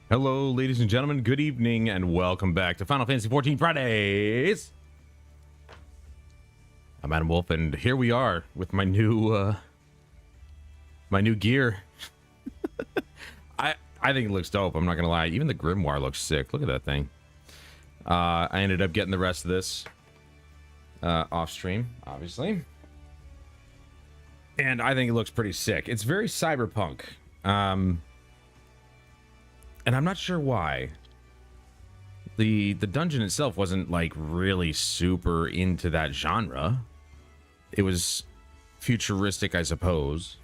Hello, ladies and gentlemen. Good evening, and welcome back to Final Fantasy XIV Fridays. I'm Adam Wolf, and here we are with my new gear. I think it looks dope. I'm not gonna lie. Even the grimoire looks sick. Look at that thing. I ended up getting the rest of this off stream, obviously, and I think it looks pretty sick. It's very cyberpunk. And I'm not sure why. The dungeon itself wasn't like really super into that genre. It was futuristic, I suppose.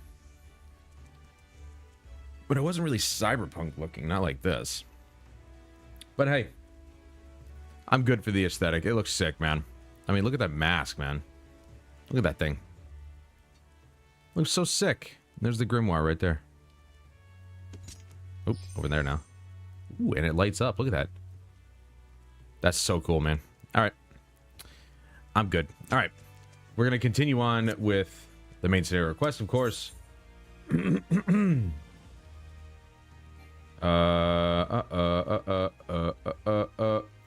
But it wasn't really cyberpunk looking, not like this. But hey, I'm good for the aesthetic. It looks sick, man. I mean, look at that mask, man. Look at that thing. Looks so sick. There's the grimoire right there. Oh, over there now. Ooh, and it lights up. Look at that. That's so cool, man. All right. I'm good. All right. We're going to continue on with the main scenario quest, of course.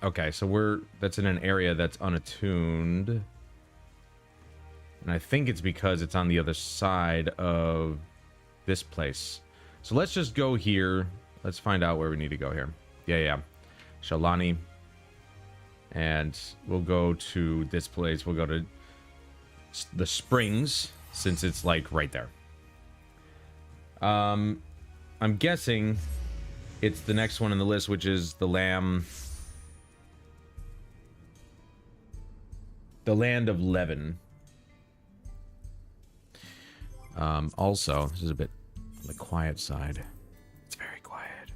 Okay, so that's in an area that's unattuned. And I think it's because it's on the other side of this place. So let's just go here. Let's find out where we need to go here. Yeah. Shalani. And we'll go to this place. We'll go to the springs, since it's like right there. I'm guessing it's the next one in the list, which is the Land of Levin. Also, this is a bit on the quiet side. It's very quiet.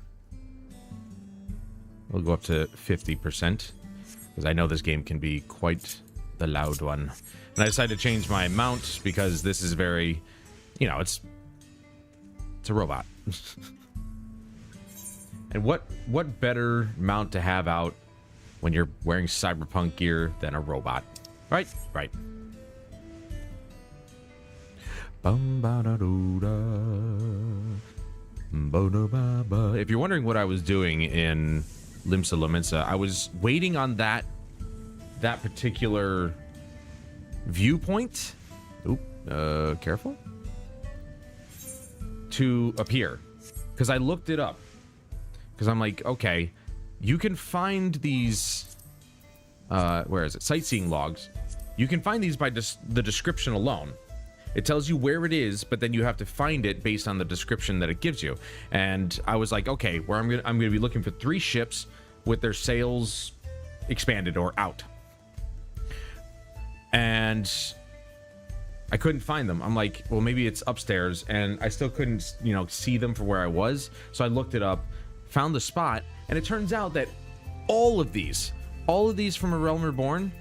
We'll go up to 50%, because I know this game can be quite the loud one. And I decided to change my mount because this is very, you know, it's a robot. And what better mount to have out when you're wearing cyberpunk gear than a robot? Right? Right. If you're wondering what I was doing in Limsa Lominsa, I was waiting on that particular viewpoint. Oop, careful. To appear. Because I looked it up. Because I'm like, okay, you can find these, where is it? Sightseeing logs. You can find these by the description alone. It tells you where it is, but then you have to find it based on the description that it gives you. And I was like, okay, where I'm gonna be looking for 3 ships with their sails expanded or out. And I couldn't find them. I'm like, well, maybe it's upstairs, and I still couldn't, you know, see them from where I was. So I looked it up, found the spot, and it turns out that all of these from A Realm Reborn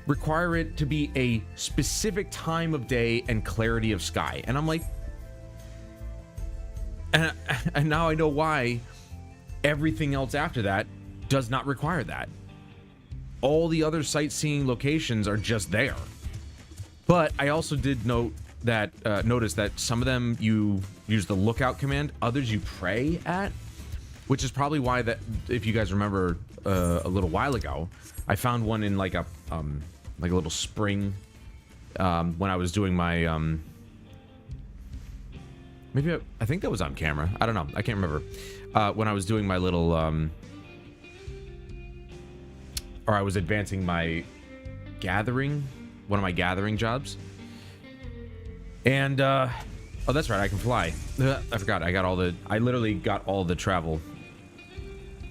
require it to be a specific time of day and clarity of sky. And I'm like, and now I know why everything else after that does not require that. All the other sightseeing locations are just there. But I also did notice that some of them you use the lookout command, others you pray at, which is probably why that, if you guys remember a little while ago, I found one in like a little spring when I was doing my maybe I think that was on camera. I don't know. I can't remember. When I was doing my little or I was advancing my one of my gathering jobs. And oh, that's right, I can fly. I forgot. I literally got all the travel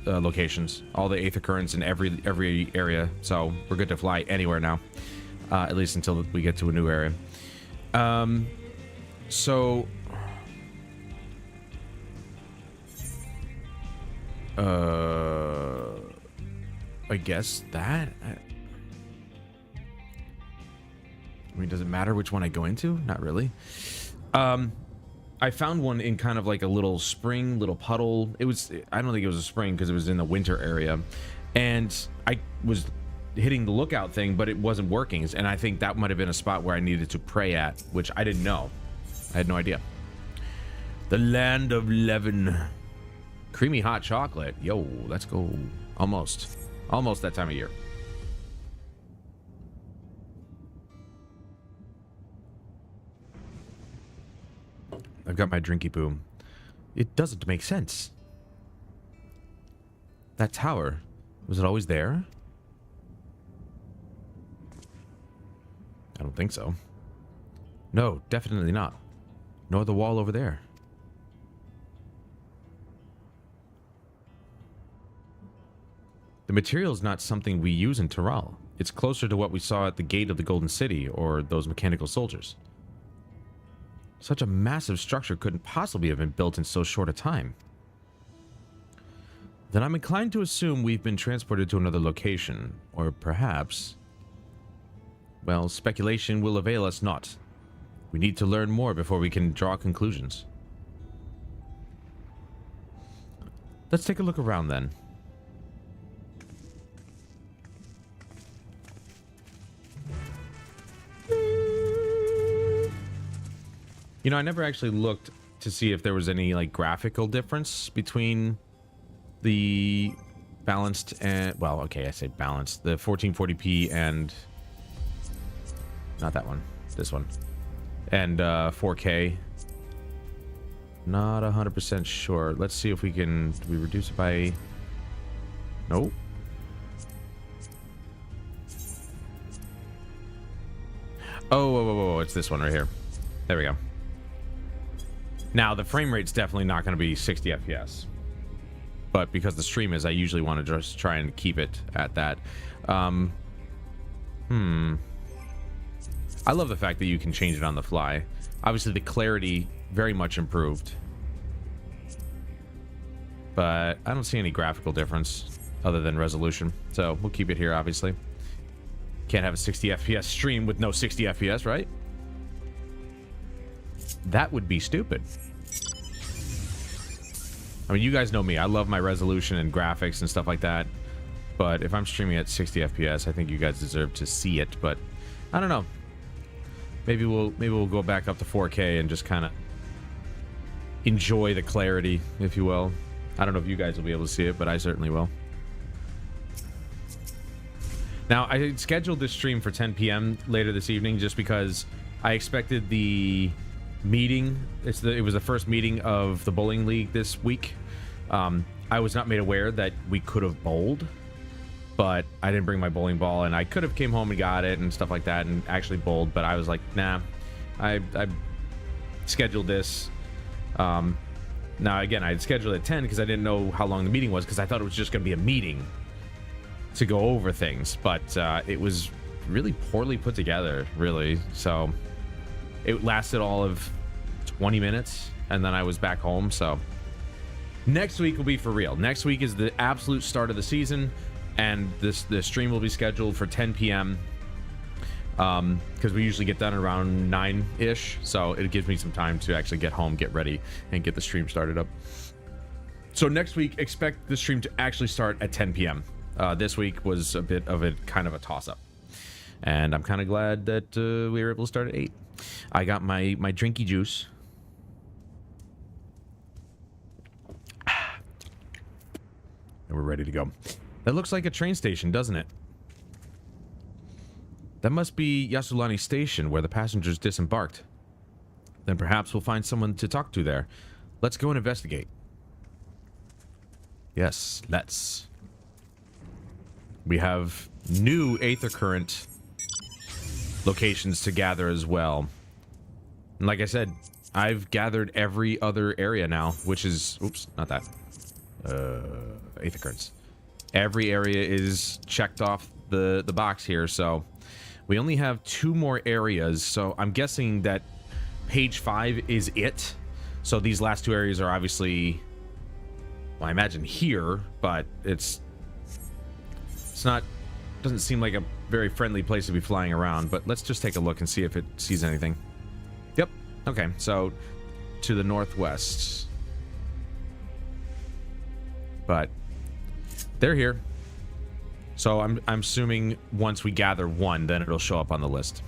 locations, all the 8th occurrence in every area, so we're good to fly anywhere now, at least until we get to a new area. So I guess that, I mean, does it matter which one I go into? Not really. I found one in kind of like a little spring, little puddle. I don't think it was a spring because it was in the winter area. And I was hitting the lookout thing, but it wasn't working. And I think that might have been a spot where I needed to pray at, which I didn't know. I had no idea. The Land of Levin. Creamy hot chocolate. Yo, let's go. Almost. Almost that time of year. I've got my drinky boom. It doesn't make sense. That tower, was it always there? I don't think so. No, definitely not. Nor the wall over there. The material is not something we use in ZORAAL. It's closer to what we saw at the gate of the Golden City, or those mechanical soldiers. Such a massive structure couldn't possibly have been built in so short a time. Then I'm inclined to assume we've been transported to another location, or perhaps... Well, speculation will avail us not. We need to learn more before we can draw conclusions. Let's take a look around then. You know, I never actually looked to see if there was any, like, graphical difference between the balanced and... Well, okay, I say balanced. The 1440p and... Not that one. This one. And 4K. Not 100% sure. Let's see if we can... Do we reduce it by... Nope. Oh, whoa, whoa, whoa. It's this one right here. There we go. Now, the frame rate's definitely not going to be 60 FPS. But because the stream is, I usually want to just try and keep it at that. I love the fact that you can change it on the fly. Obviously, the clarity very much improved. But I don't see any graphical difference other than resolution. So we'll keep it here, obviously. Can't have a 60 FPS stream with no 60 FPS, right? That would be stupid. I mean, you guys know me. I love my resolution and graphics and stuff like that. But if I'm streaming at 60 FPS, I think you guys deserve to see it. But I don't know. Maybe we'll go back up to 4K and just kind of enjoy the clarity, if you will. I don't know if you guys will be able to see it, but I certainly will. Now, I scheduled this stream for 10 p.m. later this evening just because I expected the meeting. It was the first meeting of the bowling league this week. I was not made aware that we could have bowled, but I didn't bring my bowling ball, and I could have came home and got it and stuff like that and actually bowled, but I was like, nah, I scheduled this. Now, again, I had scheduled it at 10 because I didn't know how long the meeting was, because I thought it was just going to be a meeting to go over things, but it was really poorly put together, really. So it lasted all of 20 minutes, and then I was back home. So next week will be for real. Next week is the absolute start of the season, and the stream will be scheduled for 10 p.m. Because we usually get done around 9-ish, so it gives me some time to actually get home, get ready, and get the stream started up. So next week, expect the stream to actually start at 10 p.m. This week was a bit of a kind of a toss-up, and I'm kind of glad that we were able to start at 8. I got my drinky juice. And we're ready to go. That looks like a train station, doesn't it? That must be Yasulani Station, where the passengers disembarked. Then perhaps we'll find someone to talk to there. Let's go and investigate. Yes, let's. We have new Aether Current locations to gather as well. And like I said, I've gathered every other area now, which is... Oops, not that. Aether Currents. Every area is checked off the box here, so... We only have 2 more areas, so I'm guessing that page 5 is it. So these last 2 areas are obviously... Well, I imagine here, but it's not... Doesn't seem like a very friendly place to be flying around, but let's just take a look and see if it sees anything. Yep. Okay, so to the northwest. But they're here. So I'm assuming once we gather one, then it'll show up on the list.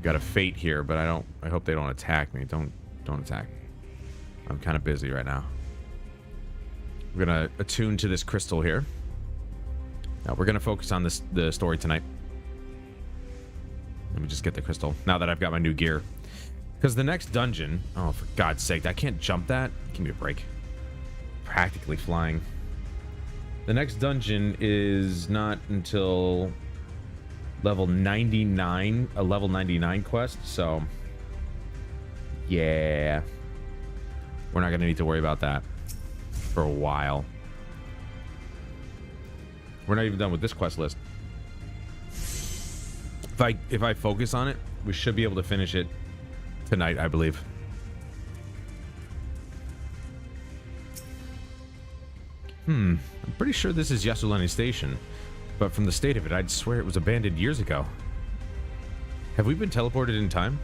Got a fate here, but I hope they don't attack me. Don't attack me. I'm kind of busy right now. We're gonna attune to this crystal here. Now we're gonna focus on the story tonight. Let me just get the crystal now that I've got my new gear. Because the next dungeon, oh for God's sake, I can't jump that. Give me a break. Practically flying. The next dungeon is not until level 99, a level 99 quest, so yeah. We're not gonna need to worry about that for a while. We're not even done with this quest list. If I focus on it, we should be able to finish it tonight, I believe. I'm pretty sure this is Yasulani Station, but from the state of it, I'd swear it was abandoned years ago. Have we been teleported in time?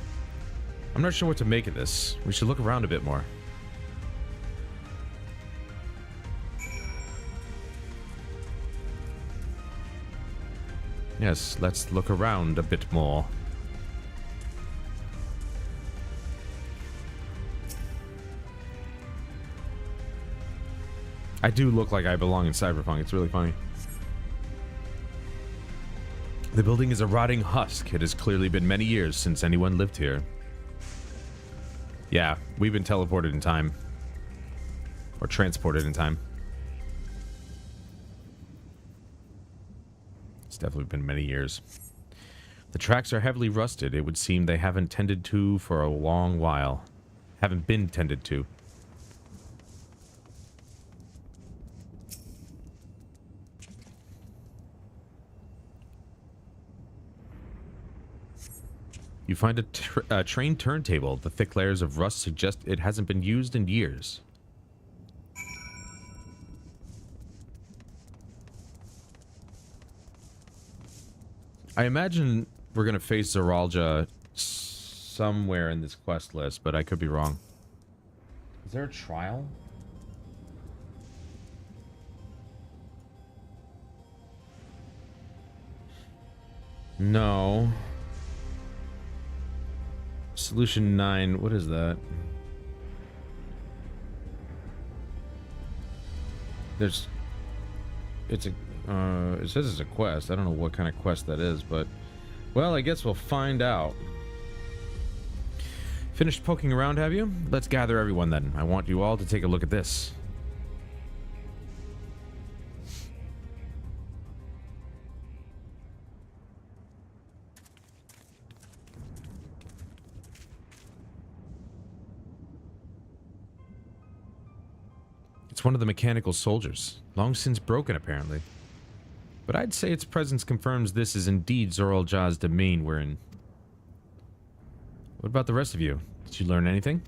I'm not sure what to make of this. We should look around a bit more. Yes, let's look around a bit more. I do look like I belong in Cyberpunk. It's really funny. The building is a rotting husk. It has clearly been many years since anyone lived here. Yeah, we've been teleported in time. Or transported in time. It's definitely been many years. The tracks are heavily rusted. It would seem they haven't tended to for a long while. Haven't been tended to. You find a train turntable. The thick layers of rust suggest it hasn't been used in years. I imagine we're going to face ZORAAL somewhere in this quest list, but I could be wrong. Is there a trial? No. Solution 9, what is that? It says it's a quest. I don't know what kind of quest that is, but well, I guess we'll find out. Finished poking around, have you? Let's gather everyone then. I want you all to take a look at this. It's one of the mechanical soldiers, long since broken apparently. But I'd say its presence confirms this is indeed ZORAAL's domain we're in. What about the rest of you? Did you learn anything?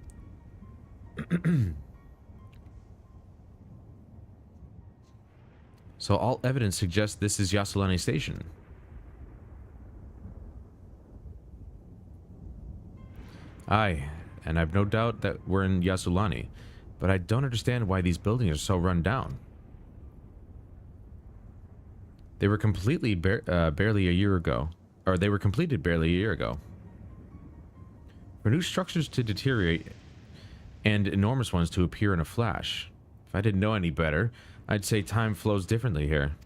So all evidence suggests this is Yasulani Station. Aye, and I've no doubt that we're in Yasulani, but I don't understand why these buildings are so run down. They were completely barely a year ago, or they were completed barely a year ago. For new structures to deteriorate and enormous ones to appear in a flash. If I didn't know any better, I'd say time flows differently here.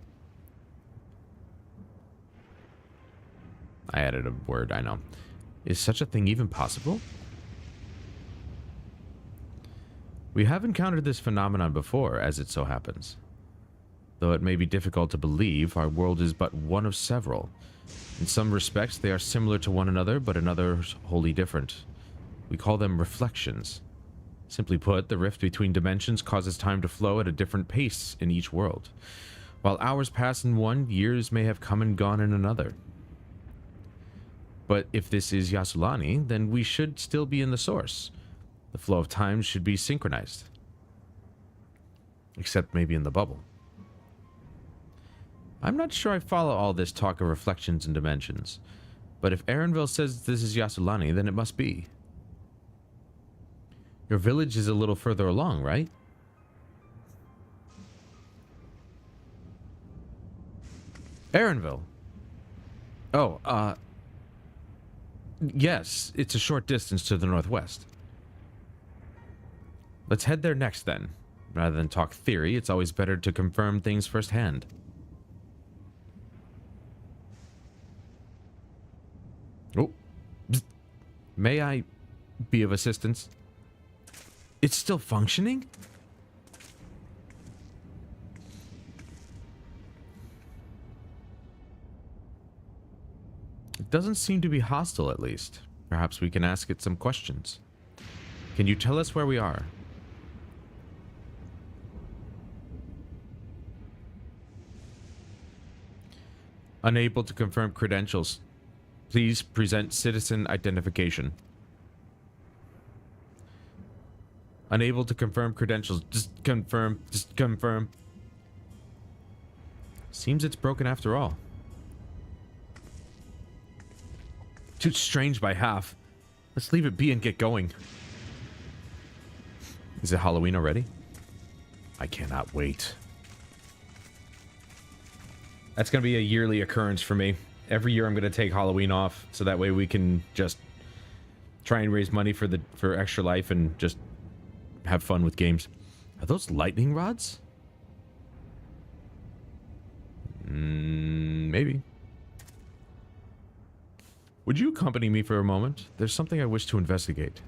I added a word, I know. Is such a thing even possible? We have encountered this phenomenon before, as it so happens. Though it may be difficult to believe, our world is but one of several. In some respects, they are similar to one another, but in others, wholly different. We call them reflections. Simply put, the rift between dimensions causes time to flow at a different pace in each world. While hours pass in one, years may have come and gone in another. But if this is Yasulani, then we should still be in the source. The flow of time should be synchronized. Except maybe in the bubble. I'm not sure I follow all this talk of reflections and dimensions. But if Erenville says this is Yasulani, then it must be. Your village is a little further along, right? Erenville. Oh, Yes, it's a short distance to the northwest. Let's head there next then. Rather than talk theory, it's always better to confirm things firsthand. Oh. Psst. May I be of assistance? It's still functioning? It doesn't seem to be hostile, at least. Perhaps we can ask it some questions. Can you tell us where we are? Unable to confirm credentials. Please present citizen identification. Unable to confirm credentials. Just confirm. Just confirm. Seems it's broken after all. Too strange by half. Let's leave it be and get going. Is it Halloween already? I cannot wait. That's going to be a yearly occurrence for me. Every year I'm going to take Halloween off, so that way we can just try and raise money for Extra Life and just have fun with games. Are those lightning rods? Maybe. Would you accompany me for a moment? There's something I wish to investigate.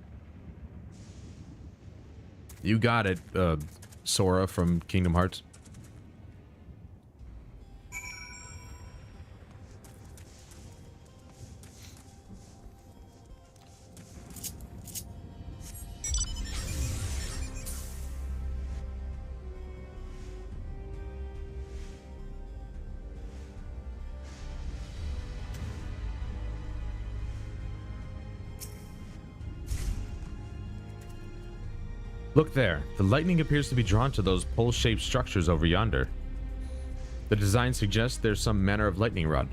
You got it, Sora from Kingdom Hearts. Look there. The lightning appears to be drawn to those pole-shaped structures over yonder. The design suggests there's some manner of lightning rod.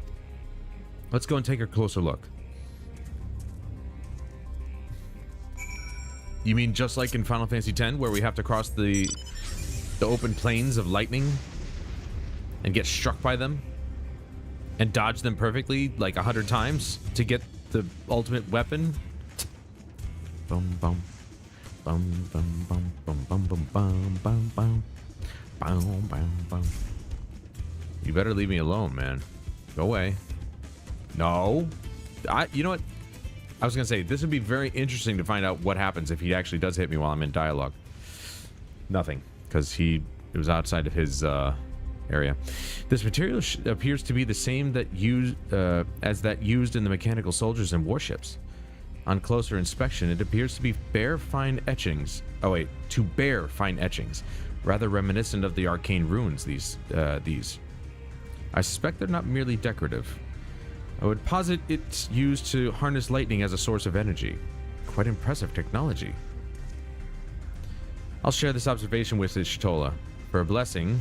Let's go and take a closer look. You mean just like in Final Fantasy X, where we have to cross the open plains of lightning and get struck by them and dodge them perfectly like 100 times to get the ultimate weapon? Boom, boom. Bum bum bum bum bum bum bum bum bum bum bum bum. You better leave me alone, man. Go away. No. You know what? I was gonna say this would be very interesting to find out what happens if he actually does hit me while I'm in dialogue. Nothing, because it was outside of his area. This material appears to be the same as that used in the mechanical soldiers and warships. On closer inspection, it appears to be bare fine etchings. Oh wait, to bare fine etchings, rather reminiscent of the arcane runes. These. I suspect they're not merely decorative. I would posit it's used to harness lightning as a source of energy. Quite impressive technology. I'll share this observation with Ishtola. For a blessing,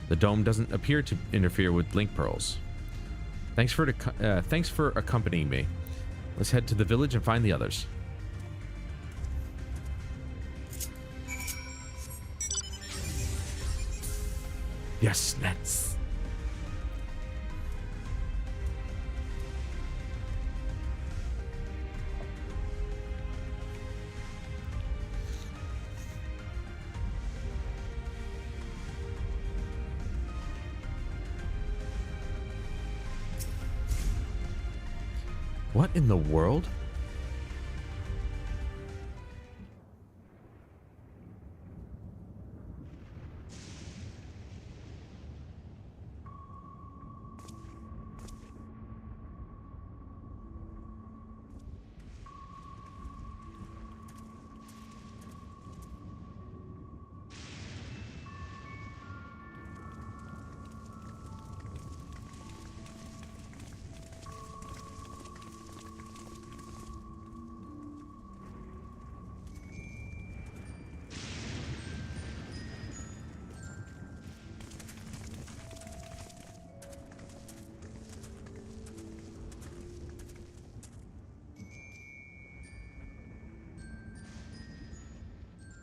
the dome doesn't appear to interfere with link pearls. Thanks for accompanying me. Let's head to the village and find the others. Yes, let's. What in the world?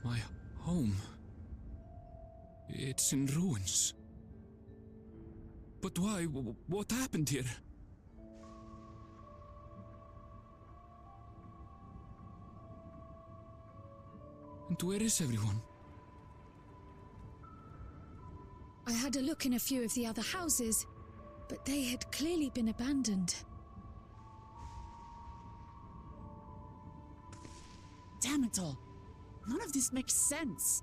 My home. It's in ruins. But why? What happened here? And where is everyone? I had a look in a few of the other houses, but they had clearly been abandoned. Damn it all! None of this makes sense.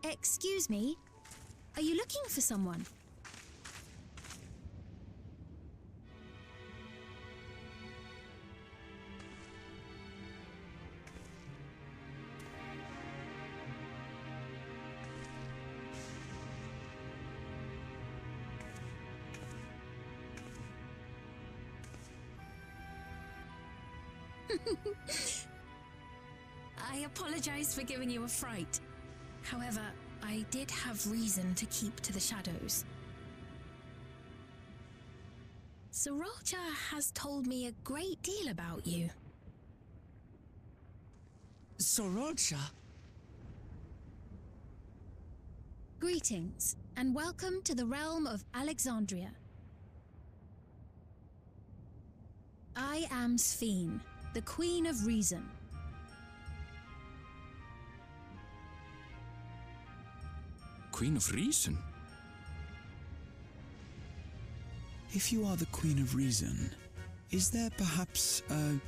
Excuse me? Are you looking for someone? I apologize for giving you a fright. However, I did have reason to keep to the shadows. ZORAAL has told me a great deal about you. ZORAAL? Greetings, and welcome to the realm of Alexandria. I am Sphene, the Queen of Reason. Queen of Reason? If you are the Queen of Reason, is there perhaps a...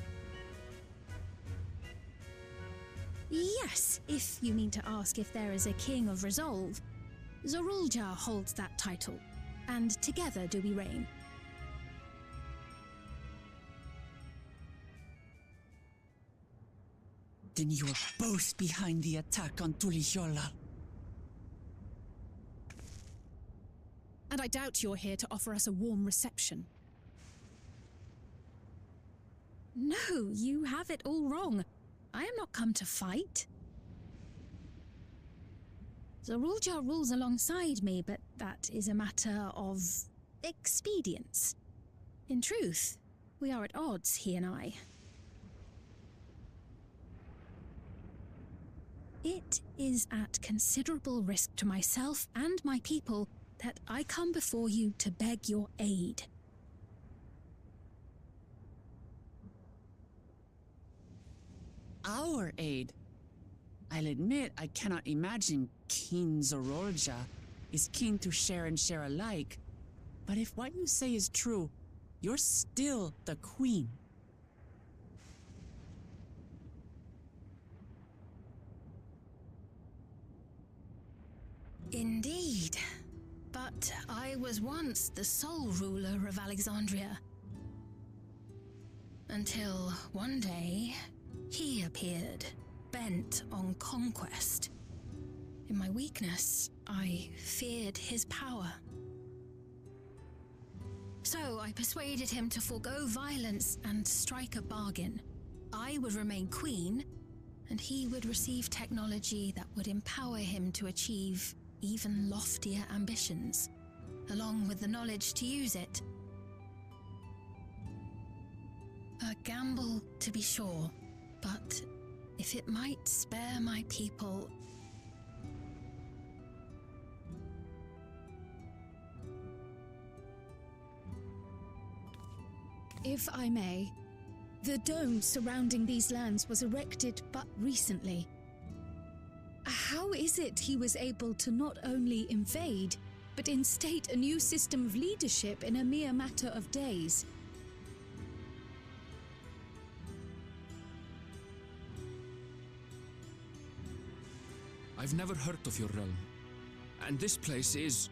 Yes, if you mean to ask if there is a King of Resolve. ZORAAL holds that title, and together do we reign. Then you're both behind the attack on Tuliyollal. And I doubt you're here to offer us a warm reception. No, you have it all wrong. I am not come to fight. ZORAAL rules alongside me, but that is a matter of expedience. In truth, we are at odds, he and I. It is at considerable risk to myself and my people that I come before you to beg your aid. Our aid? I'll admit I cannot imagine King ZORAAL is keen to share and share alike. But if what you say is true, you're still the Queen. Indeed. But I was once the sole ruler of Alexandria. Until one day, he appeared, bent on conquest. In my weakness, I feared his power. So I persuaded him to forego violence and strike a bargain. I would remain queen, and he would receive technology that would empower him to achieve even loftier ambitions, along with the knowledge to use it. A gamble, to be sure, but if it might spare my people... If I may, the dome surrounding these lands was erected but recently. How is it he was able to not only invade, but instate a new system of leadership in a mere matter of days? I've never heard of your realm. And this place is,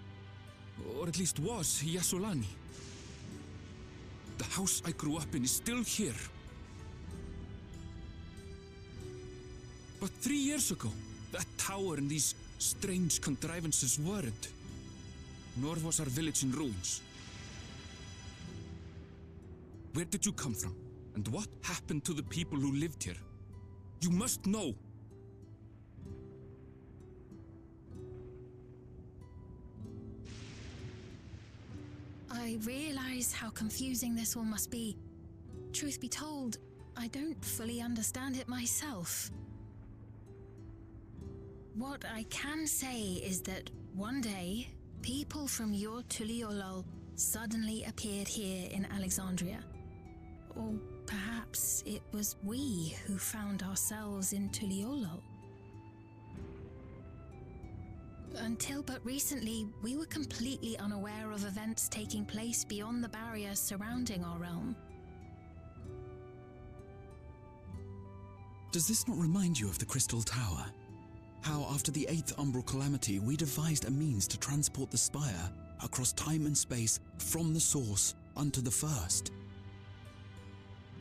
or at least was, Yassolani. The house I grew up in is still here. But 3 years ago, that tower and these strange contrivances weren't. Nor was our village in ruins. Where did you come from? And what happened to the people who lived here? You must know! I realize how confusing this all must be. Truth be told, I don't fully understand it myself. What I can say is that one day, people from your Tuliyollal suddenly appeared here in Alexandria. Or perhaps it was we who found ourselves in Tuliolo. Until but recently, we were completely unaware of events taking place beyond the barrier surrounding our realm. Does this not remind you of the Crystal Tower? How after the 8th Umbral Calamity, we devised a means to transport the Spire across time and space from the source unto the First.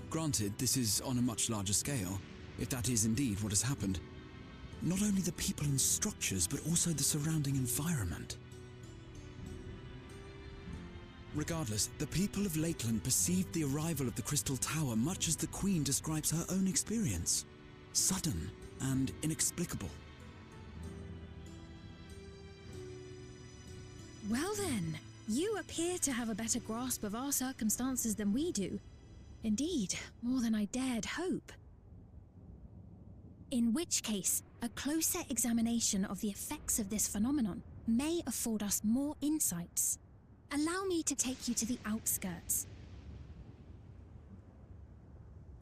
Granted, this is on a much larger scale, if that is indeed what has happened. Not only the people and structures, but also the surrounding environment. Regardless, the people of Lakeland perceived the arrival of the Crystal Tower much as the Queen describes her own experience. Sudden and inexplicable. Well then, you appear to have a better grasp of our circumstances than we do. Indeed, more than I dared hope. In which case, a closer examination of the effects of this phenomenon may afford us more insights. Allow me to take you to the outskirts.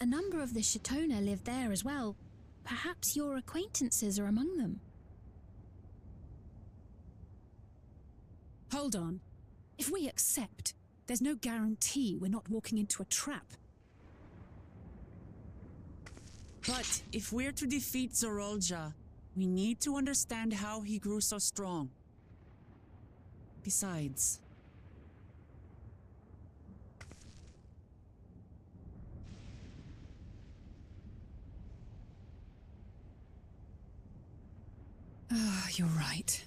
A number of the Shatona live there as well. Perhaps your acquaintances are among them. Hold on. If we accept, there's no guarantee we're not walking into a trap. But if we're to defeat ZORAAL, we need to understand how he grew so strong. Besides... You're right.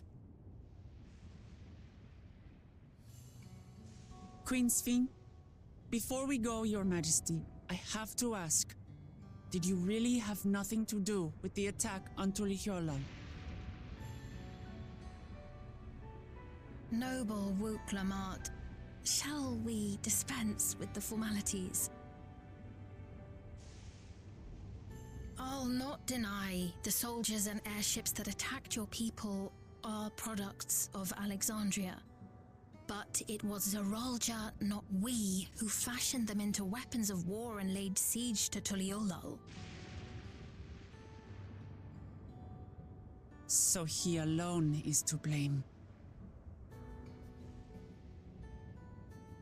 Queen Sphene, before we go, Your Majesty, I have to ask, did you really have nothing to do with the attack on Tuliolo? Noble Wook Lamart, shall we dispense with the formalities? I'll not deny the soldiers and airships that attacked your people are products of Alexandria. But it was ZORAAL, not we, who fashioned them into weapons of war and laid siege to Tuliolo. So he alone is to blame.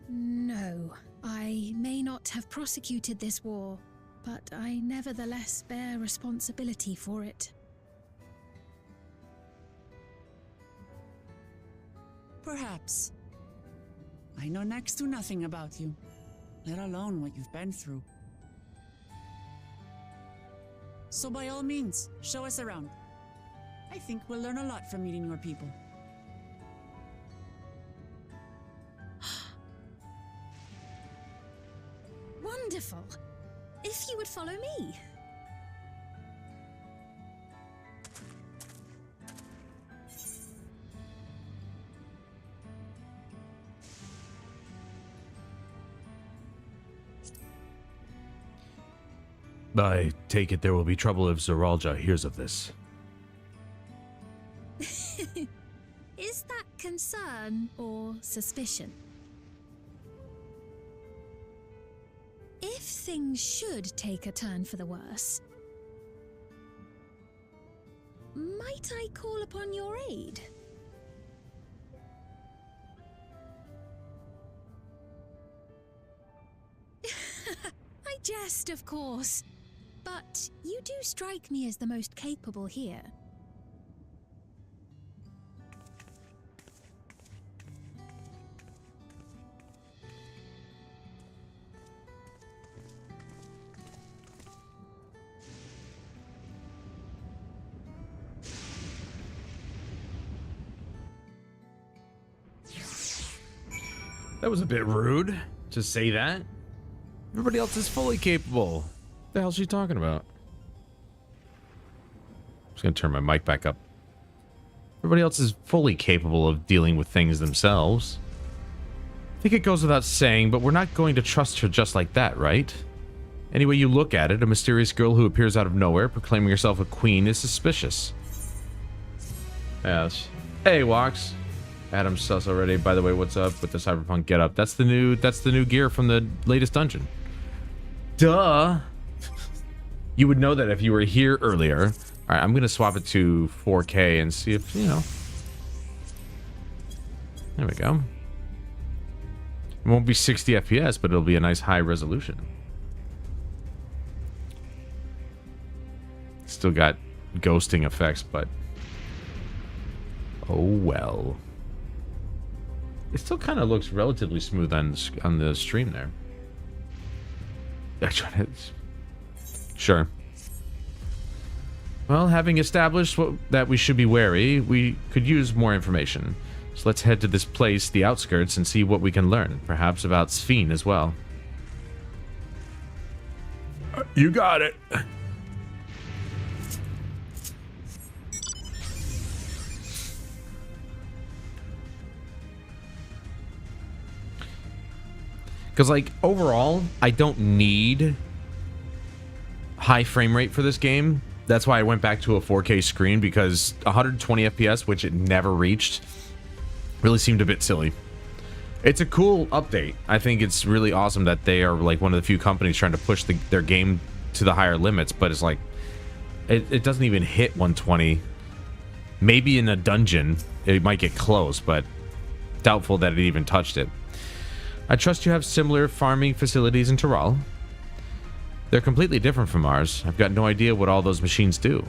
No, I may not have prosecuted this war, but I nevertheless bear responsibility for it. Perhaps. I know next to nothing about you, let alone what you've been through. So by all means, show us around. I think we'll learn a lot from meeting your people. Wonderful! If you would follow me. I take it there will be trouble if ZORAAL hears of this. Is that concern or suspicion? If things should take a turn for the worse, might I call upon your aid? I jest, of course, but you do strike me as the most capable here. That was a bit rude to say that. Everybody else is fully capable. What the hell's she talking about? I'm just gonna turn my mic back up. Everybody else is fully capable of dealing with things themselves. I think it goes without saying, but we're not going to trust her just like that, right? Any way you look at it, a mysterious girl who appears out of nowhere, proclaiming herself a queen, is suspicious. Yes. Hey, Walks. Adam's sus already. By the way, what's up with the cyberpunk getup? That's the new gear from the latest dungeon. Duh. You would know that if you were here earlier. All right, I'm going to swap it to 4K and see if, you know. There we go. It won't be 60 FPS, but it'll be a nice high resolution. Still got ghosting effects, but oh well. It still kind of looks relatively smooth on the stream there. Sure. Well, having established that we should be wary, we could use more information. So let's head to this place, the outskirts, and see what we can learn. Perhaps about XIV as well. You got it. Because, like, overall, I don't need high frame rate for this game. That's why I went back to a 4K screen, because 120 FPS, which it never reached, really seemed a bit silly. It's a cool update. I think it's really awesome that they are, like, one of the few companies trying to push their game to the higher limits, but it's like, it doesn't even hit 120. Maybe in a dungeon, it might get close, but doubtful that it even touched it. I trust you have similar farming facilities in Toral. They're completely different from ours. I've got no idea what all those machines do.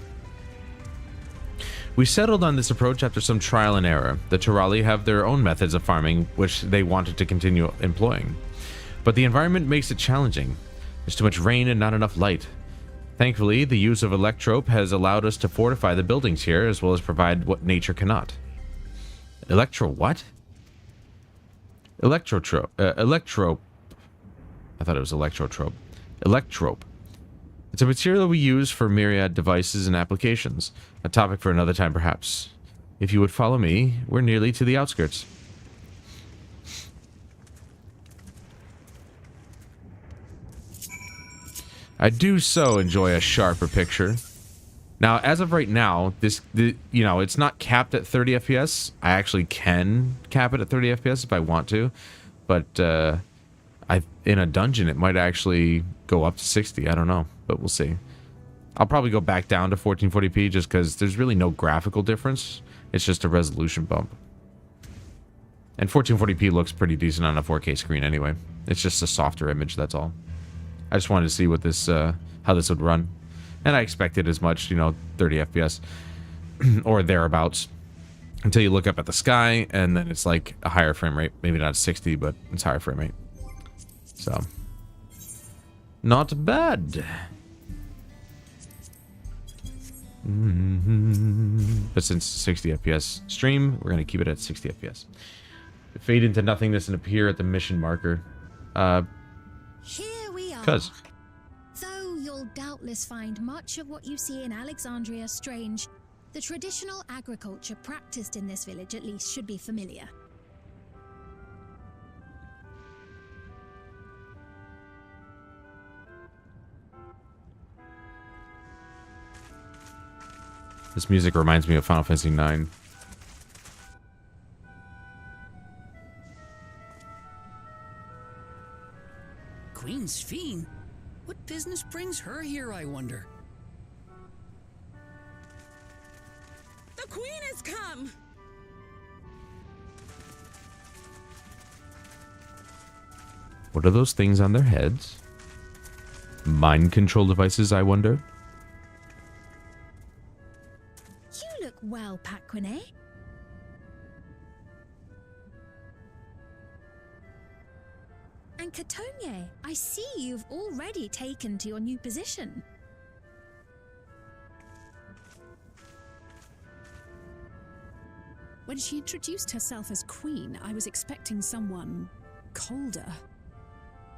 We settled on this approach after some trial and error. The Torali have their own methods of farming, which they wanted to continue employing. But the environment makes it challenging. There's too much rain and not enough light. Thankfully, the use of electrope has allowed us to fortify the buildings here, as well as provide what nature cannot. Electro what? Electrotrope. Electrope. I thought it was electrotrope. Electrope. It's a material we use for myriad devices and applications. A topic for another time, perhaps. If you would follow me, we're nearly to the outskirts. I do so enjoy a sharper picture. Now, as of right now, you know, it's not capped at 30 FPS. I actually can cap it at 30 FPS if I want to, but in a dungeon, it might actually go up to 60. I don't know, but we'll see. I'll probably go back down to 1440p just because there's really no graphical difference. It's just a resolution bump. And 1440p looks pretty decent on a 4K screen anyway. It's just a softer image, that's all. I just wanted to see what this, how this would run. And I expected as much, you know, 30 FPS or thereabouts, until you look up at the sky and then it's like a higher frame rate. Maybe not 60, but it's higher frame rate. So, not bad. But since 60 FPS stream, we're going to keep it at 60 FPS. Fade into nothingness and appear at the mission marker. Here we are. 'Cause Though you'll doubtless find much of what you see in Alexandria strange, the traditional agriculture practiced in this village at least should be familiar. this music reminds me of Final Fantasy IX. Queen's Fiend? What business brings her here, I wonder? The Queen has come! What are those things on their heads? Mind control devices, I wonder? You look well, Paquine. And Catogne, I see you've already taken to your new position. When she introduced herself as queen, I was expecting someone colder.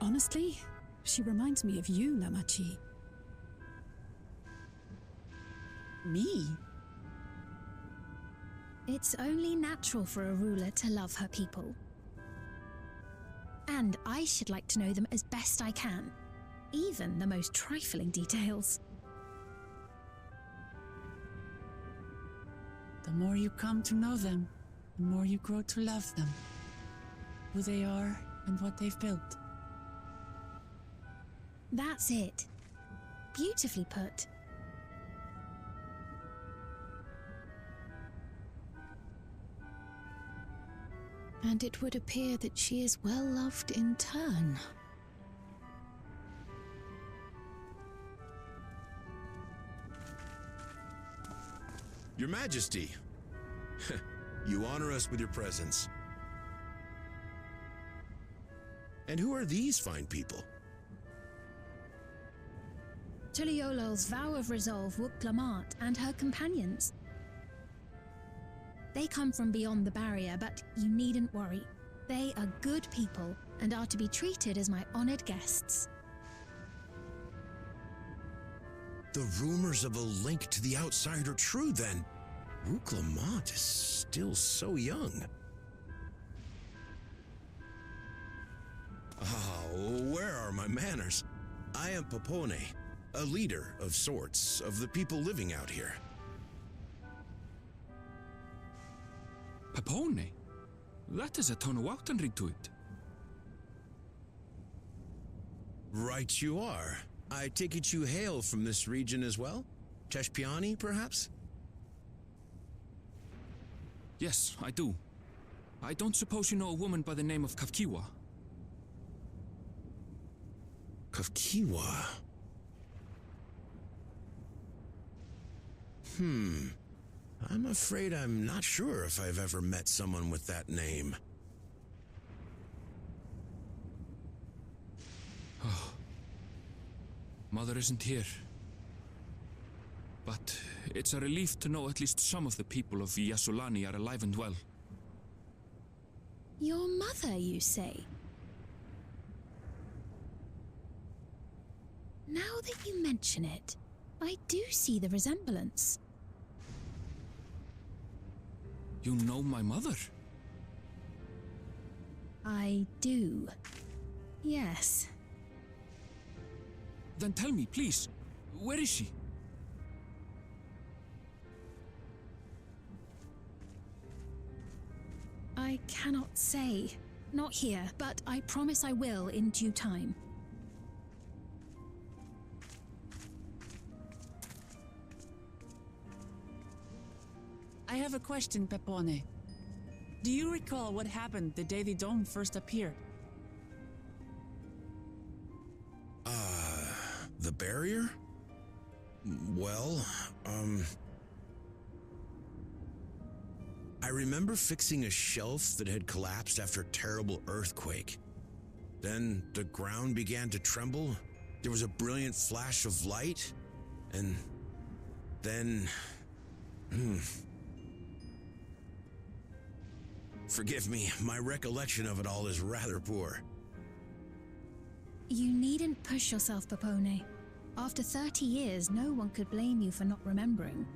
Honestly, she reminds me of you, Lamachi. Me? It's only natural for a ruler to love her people. And I should like to know them as best I can, even the most trifling details. The more you come to know them, the more you grow to love them. Who they are and what they've built. That's it. Beautifully put. And it would appear that she is well loved in turn. Your Majesty, you honor us with your presence. And who are these fine people? Tuliolo's vow of resolve Wuk-Lamat and her companions. They come from beyond the barrier, but you needn't worry. They are good people and are to be treated as my honored guests. The rumors of a link to the outside are true, then. Wuk-Lamat is still so young. Where are my manners? I am Popone, a leader of sorts of the people living out here. Papone? That is a Tonawautan ring to it. Right you are. I take it you hail from this region as well? Teshpiani, perhaps? Yes, I do. I don't suppose you know a woman by the name of Kafkiwa? Kafkiwa? I'm afraid I'm not sure if I've ever met someone with that name. Mother isn't here. But it's a relief to know at least some of the people of Yasulani are alive and well. Your mother, you say? Now that you mention it, I do see the resemblance. You know my mother? I do. Yes. Then tell me, please, where is she? I cannot say. Not here, but I promise I will in due time. I have a question, Pepone. Do you recall what happened the day the dome first appeared? The barrier? Well, I remember fixing a shelf that had collapsed after a terrible earthquake. Then the ground began to tremble. There was a brilliant flash of light, and then... Forgive me, my recollection of it all is rather poor. You needn't push yourself, Popone. After 30 years, no one could blame you for not remembering.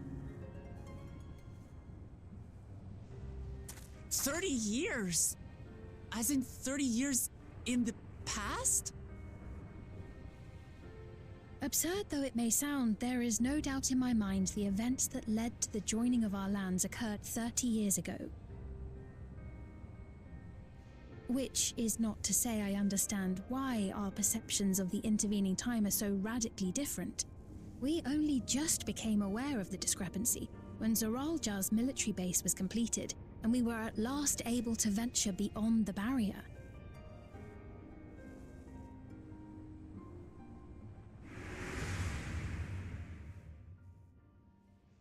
30 years? As in 30 years in the past? Absurd though it may sound, there is no doubt in my mind the events that led to the joining of our lands occurred 30 years ago. Which is not to say I understand why our perceptions of the intervening time are so radically different. We only just became aware of the discrepancy when ZORAAL's military base was completed, and we were at last able to venture beyond the barrier.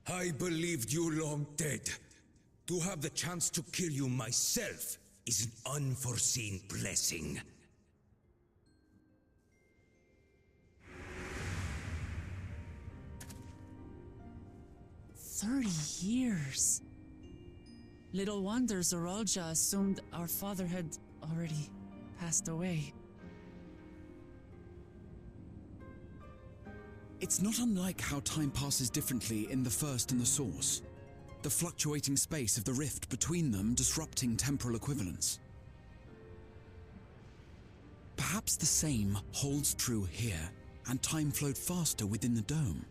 I believed you long dead. To have the chance to kill you myself is an unforeseen blessing. Years. Little wonder ZORAAL assumed our father had already passed away. It's not unlike how time passes differently in the First and the Source. The fluctuating space of the rift between them disrupting temporal equivalence. Perhaps the same holds true here, and time flowed faster within the dome.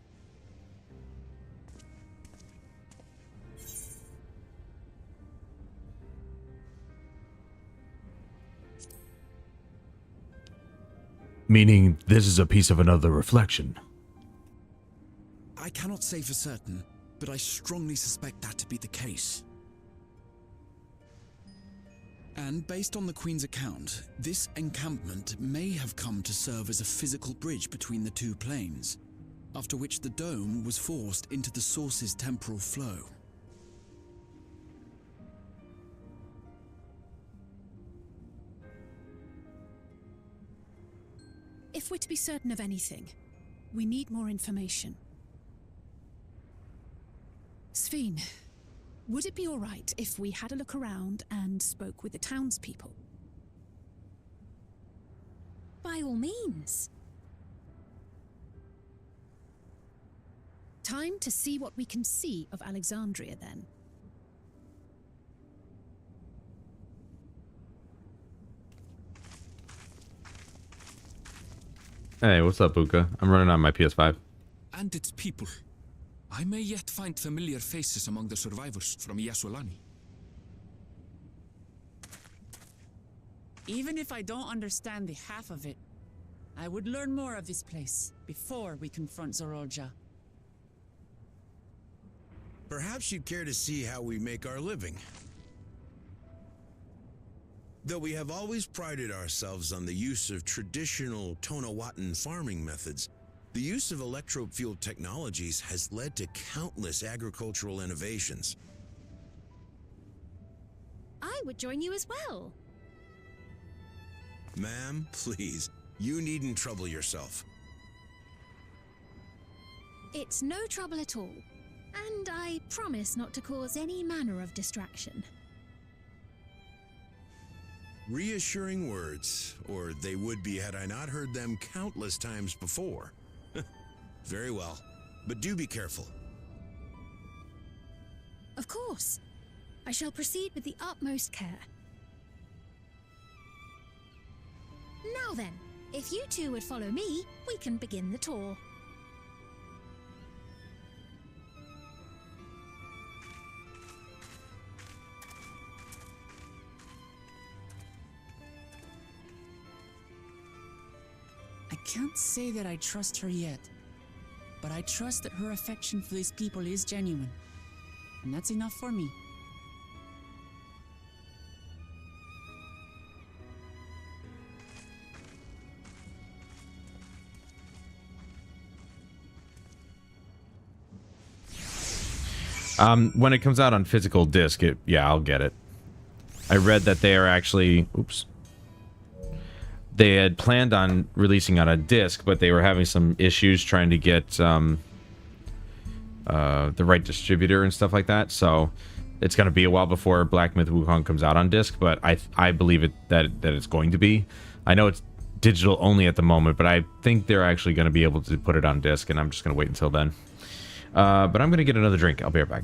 Meaning this is a piece of another reflection. I cannot say for certain, but I strongly suspect that to be the case. And based on the Queen's account, this encampment may have come to serve as a physical bridge between the two planes, after which the dome was forced into the source's temporal flow. If we're to be certain of anything, we need more information. Sveen, would it be all right if we had a look around and spoke with the townspeople? By all means. Time to see what we can see of Alexandria, then. Hey, what's up, Buka? I'm running on my PS5. And its people. I may yet find familiar faces among the survivors from Yasolani. Even if I don't understand the half of it, I would learn more of this place before we confront Zorolja. Perhaps you'd care to see how we make our living. Though we have always prided ourselves on the use of traditional Tonawatan farming methods, the use of electro-fueled technologies has led to countless agricultural innovations. I would join you as well. Ma'am, please, you needn't trouble yourself. It's no trouble at all. And I promise not to cause any manner of distraction. Reassuring words, or they would be had I not heard them countless times before. Very well, but do be careful. Of course. I shall proceed with the utmost care. Now then, if you two would follow me, we can begin the tour. I can't say that I trust her yet, but I trust that her affection for these people is genuine, and that's enough for me. When it comes out on physical disc, yeah, I'll get it. I read that they are actually, oops. They had planned on releasing on a disc, but they were having some issues trying to get the right distributor and stuff like that. So it's going to be a while before Black Myth Wukong comes out on disc, but I believe that it's going to be. I know it's digital only at the moment, but I think they're actually going to be able to put it on disc, and I'm just going to wait until then. But I'm going to get another drink. I'll be right back.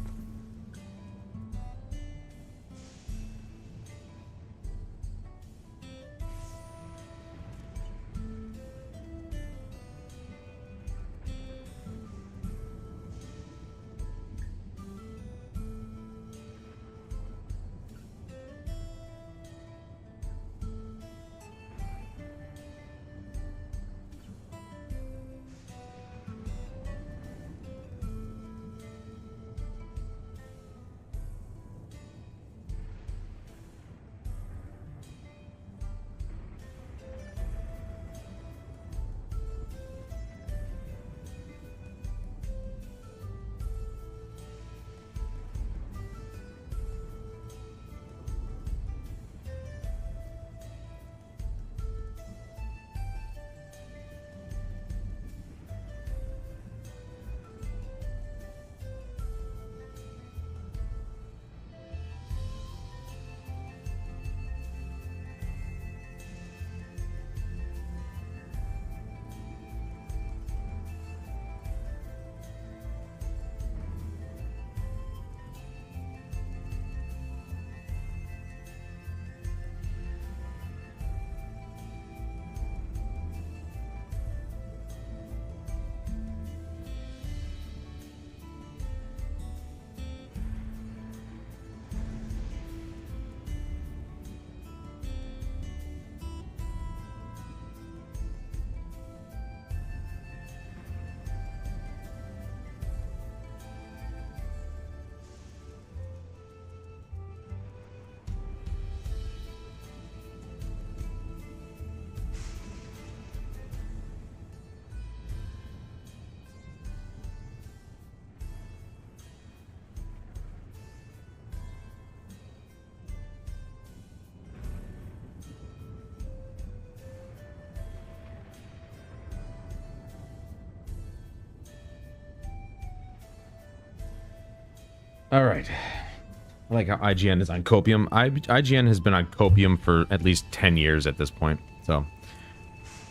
All right. I like how IGN is on copium. IGN has been on copium for at least 10 years at this point. So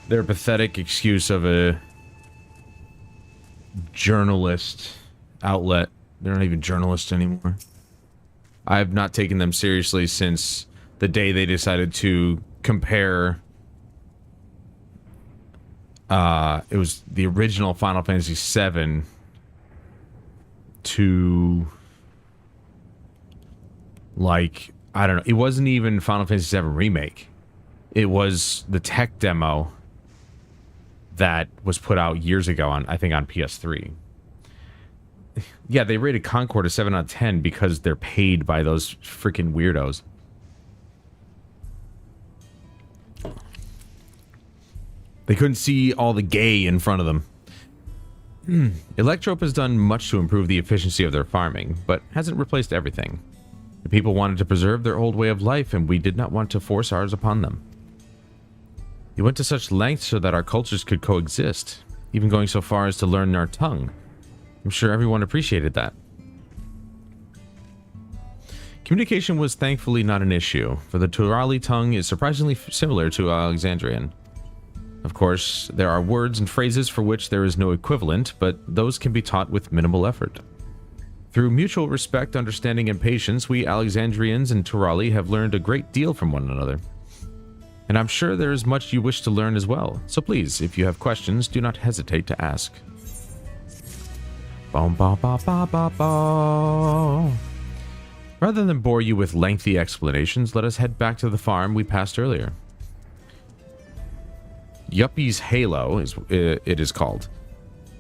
their pathetic excuse of a journalist outlet. They're not even journalists anymore. I have not taken them seriously since the day they decided to compare. It was the original Final Fantasy VII to, like, I don't know. It wasn't even Final Fantasy VII Remake. It was the tech demo that was put out years ago on, I think, on PS3. Yeah, they rated Concord a 7 out of 10 because they're paid by those freaking weirdos. They couldn't see all the gay in front of them. Electrope has done much to improve the efficiency of their farming, but hasn't replaced everything. The people wanted to preserve their old way of life, and we did not want to force ours upon them. He went to such lengths so that our cultures could coexist, even going so far as to learn our tongue. I'm sure everyone appreciated that. Communication was thankfully not an issue, for the Turali tongue is surprisingly similar to Alexandrian. Of course, there are words and phrases for which there is no equivalent, but those can be taught with minimal effort. Through mutual respect, understanding, and patience, we Alexandrians and Turali have learned a great deal from one another. And I'm sure there is much you wish to learn as well, so please, if you have questions, do not hesitate to ask. Ba ba ba ba ba ba. Rather than bore you with lengthy explanations, let us head back to the farm we passed earlier. Yuppie's Halo it is called.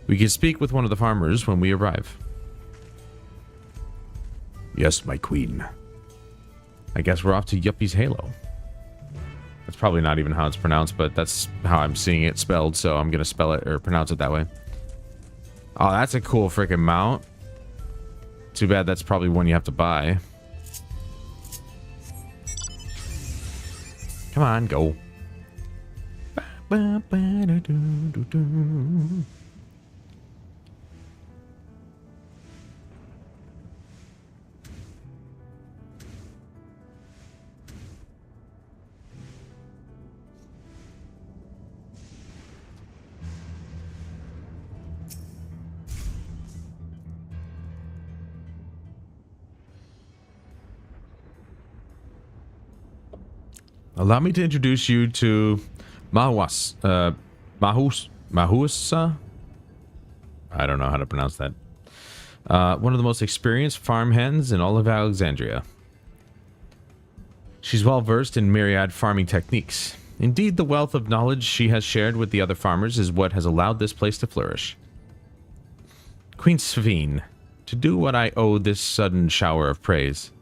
We can speak with one of the farmers when we arrive. Yes, my queen. I guess we're off to Yuppie's Halo. That's probably not even how it's pronounced, but that's how I'm seeing it spelled, so I'm gonna spell it or pronounce it that way. Oh, that's a cool freaking mount. Too bad that's probably one you have to buy. Come on, go. Allow me to introduce you to Mahusa. I don't know how to pronounce that. One of the most experienced farm hands in all of Alexandria. She's well versed in myriad farming techniques. Indeed, the wealth of knowledge she has shared with the other farmers is what has allowed this place to flourish. Queen Sveen, to do what I owe this sudden shower of praise.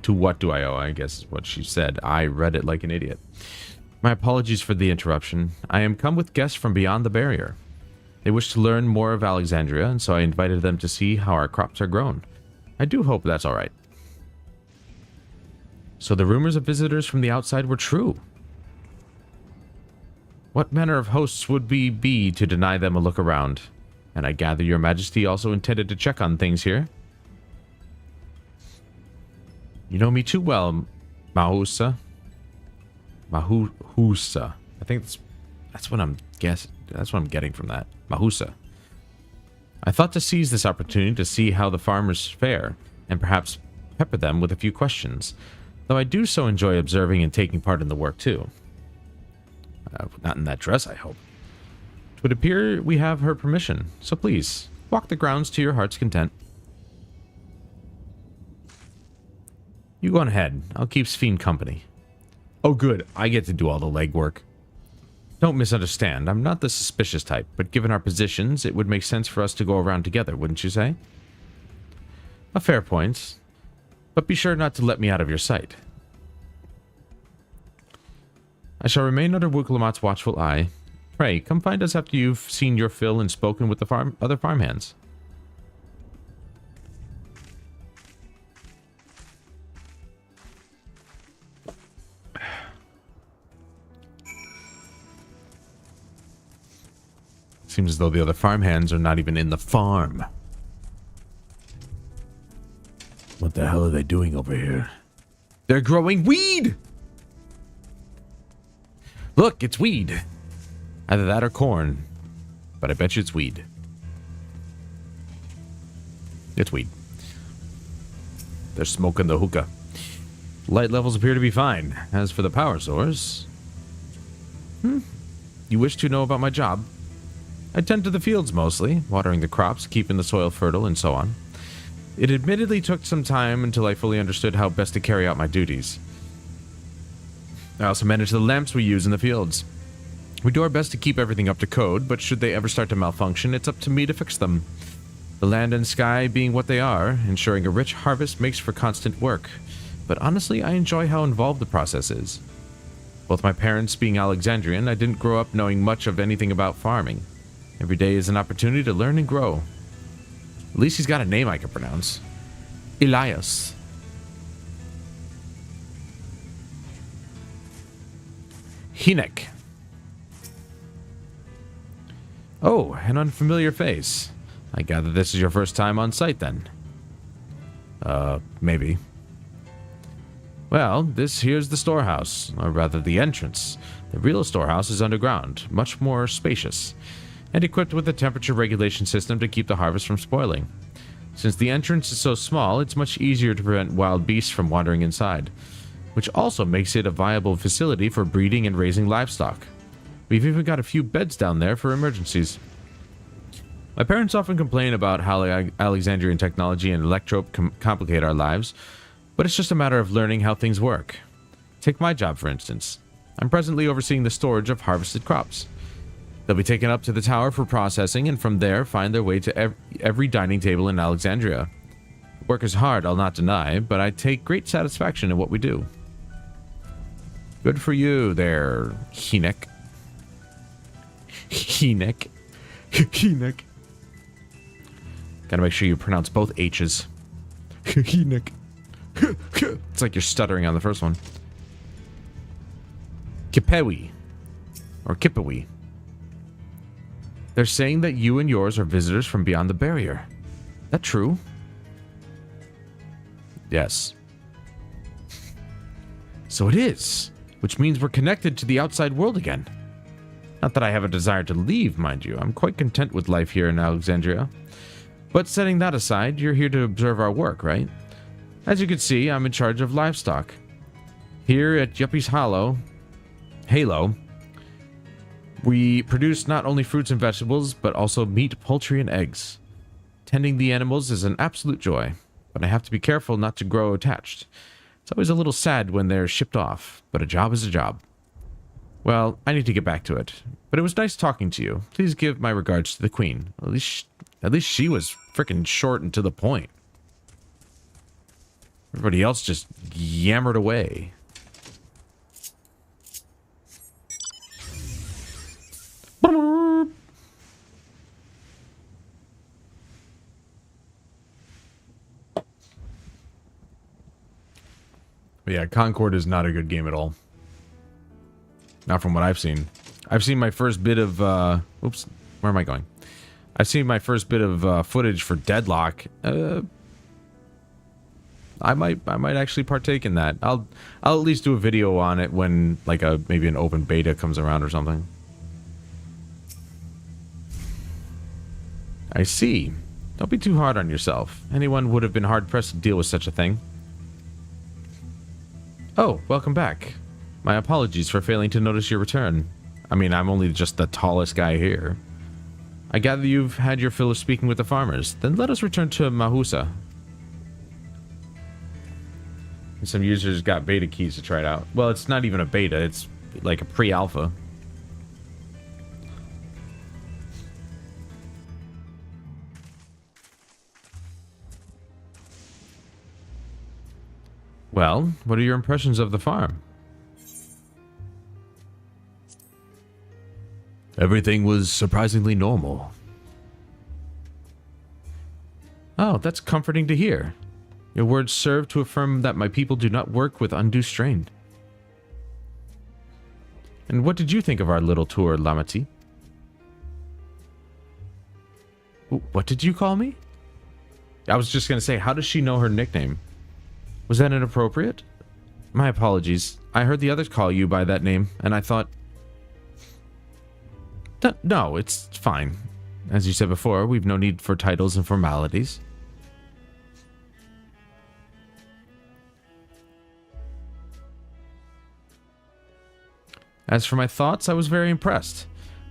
To what do I owe, I guess is what she said. I read it like an idiot. My apologies for the interruption. I am come with guests from beyond the barrier. They wish to learn more of Alexandria, and so I invited them to see how our crops are grown. I do hope that's all right. So the rumors of visitors from the outside were true. What manner of hosts would we be to deny them a look around? And I gather your majesty also intended to check on things here? You know me too well, Mahusa. Mahusa. I think that's what I'm guessing. That's what I'm getting from that. Mahusa. I thought to seize this opportunity to see how the farmers fare, and perhaps pepper them with a few questions. Though I do so enjoy observing and taking part in the work too. Not in that dress, I hope. It would appear we have her permission, so please, walk the grounds to your heart's content. You go on ahead. I'll keep Sveen company. Oh good, I get to do all the legwork. Don't misunderstand, I'm not the suspicious type, but given our positions, it would make sense for us to go around together, wouldn't you say? A fair point, but be sure not to let me out of your sight. I shall remain under Wukalamat's watchful eye. Pray, come find us after you've seen your fill and spoken with the other farmhands. Seems as though the other farmhands are not even in the farm. hell are they doing over here? They're growing weed! Look, it's weed. Either that or corn. But I bet you it's weed. It's weed. They're smoking the hookah. Light levels appear to be fine. As for the power source... You wish to know about my job? I tend to the fields mostly, watering the crops, keeping the soil fertile, and so on. It admittedly took some time until I fully understood how best to carry out my duties. I also manage the lamps we use in the fields. We do our best to keep everything up to code, but should they ever start to malfunction, it's up to me to fix them. The land and sky being what they are, ensuring a rich harvest makes for constant work. But honestly, I enjoy how involved the process is. Both my parents being Alexandrian, I didn't grow up knowing much of anything about farming. Every day is an opportunity to learn and grow. At least he's got a name I can pronounce. Elias. Hinek. Oh, an unfamiliar face. I gather this is your first time on site then. Maybe. Well, this here's the storehouse, or rather the entrance. The real storehouse is underground, much more spacious, and equipped with a temperature regulation system to keep the harvest from spoiling. Since the entrance is so small, it's much easier to prevent wild beasts from wandering inside, which also makes it a viable facility for breeding and raising livestock. We've even got a few beds down there for emergencies. My parents often complain about how Alexandrian technology and electrope complicate our lives, but it's just a matter of learning how things work. Take my job, for instance. I'm presently overseeing the storage of harvested crops. They'll be taken up to the tower for processing, and from there find their way to every dining table in Alexandria. Work is hard, I'll not deny, but I take great satisfaction in what we do. Good for you there, Hinek. Hinek. Hinek. Gotta make sure you pronounce both H's. Hinek. It's like you're stuttering on the first one. Kipewi. Or Kipewi. They're saying that you and yours are visitors from beyond the barrier. That true? Yes. So it is, which means we're connected to the outside world again. Not that I have a desire to leave, mind you. I'm quite content with life here in Alexandria. But setting that aside, you're here to observe our work, right? As you can see, I'm in charge of livestock. Here at Yuppie's Halo, we produce not only fruits and vegetables, but also meat, poultry, and eggs. Tending the animals is an absolute joy, but I have to be careful not to grow attached. It's always a little sad when they're shipped off, but a job is a job. Well, I need to get back to it, but it was nice talking to you. Please give my regards to the Queen. At least she was freaking short and to the point. Everybody else just yammered away. But yeah, Concord is not a good game at all. Not from what I've seen. I've seen my first bit of, oops, where am I going? I've seen my first bit of footage for Deadlock. I might actually partake in that. I'll at least do a video on it when like maybe an open beta comes around or something. I see. Don't be too hard on yourself. Anyone would have been hard pressed to deal with such a thing. Oh, welcome back. My apologies for failing to notice your return. I mean, I'm only just the tallest guy here. I gather you've had your fill of speaking with the farmers. Then let us return to Mahusa. And some users got beta keys to try it out. Well, it's not even a beta. It's like a pre-alpha. Well, what are your impressions of the farm? Everything was surprisingly normal. Oh, that's comforting to hear. Your words serve to affirm that my people do not work with undue strain. And what did you think of our little tour, Lamati? What did you call me? I was just going to say, how does she know her nickname? Was that inappropriate? My apologies. I heard the others call you by that name, and I thought... No, it's fine. As you said before, we've no need for titles and formalities. As for my thoughts, I was very impressed.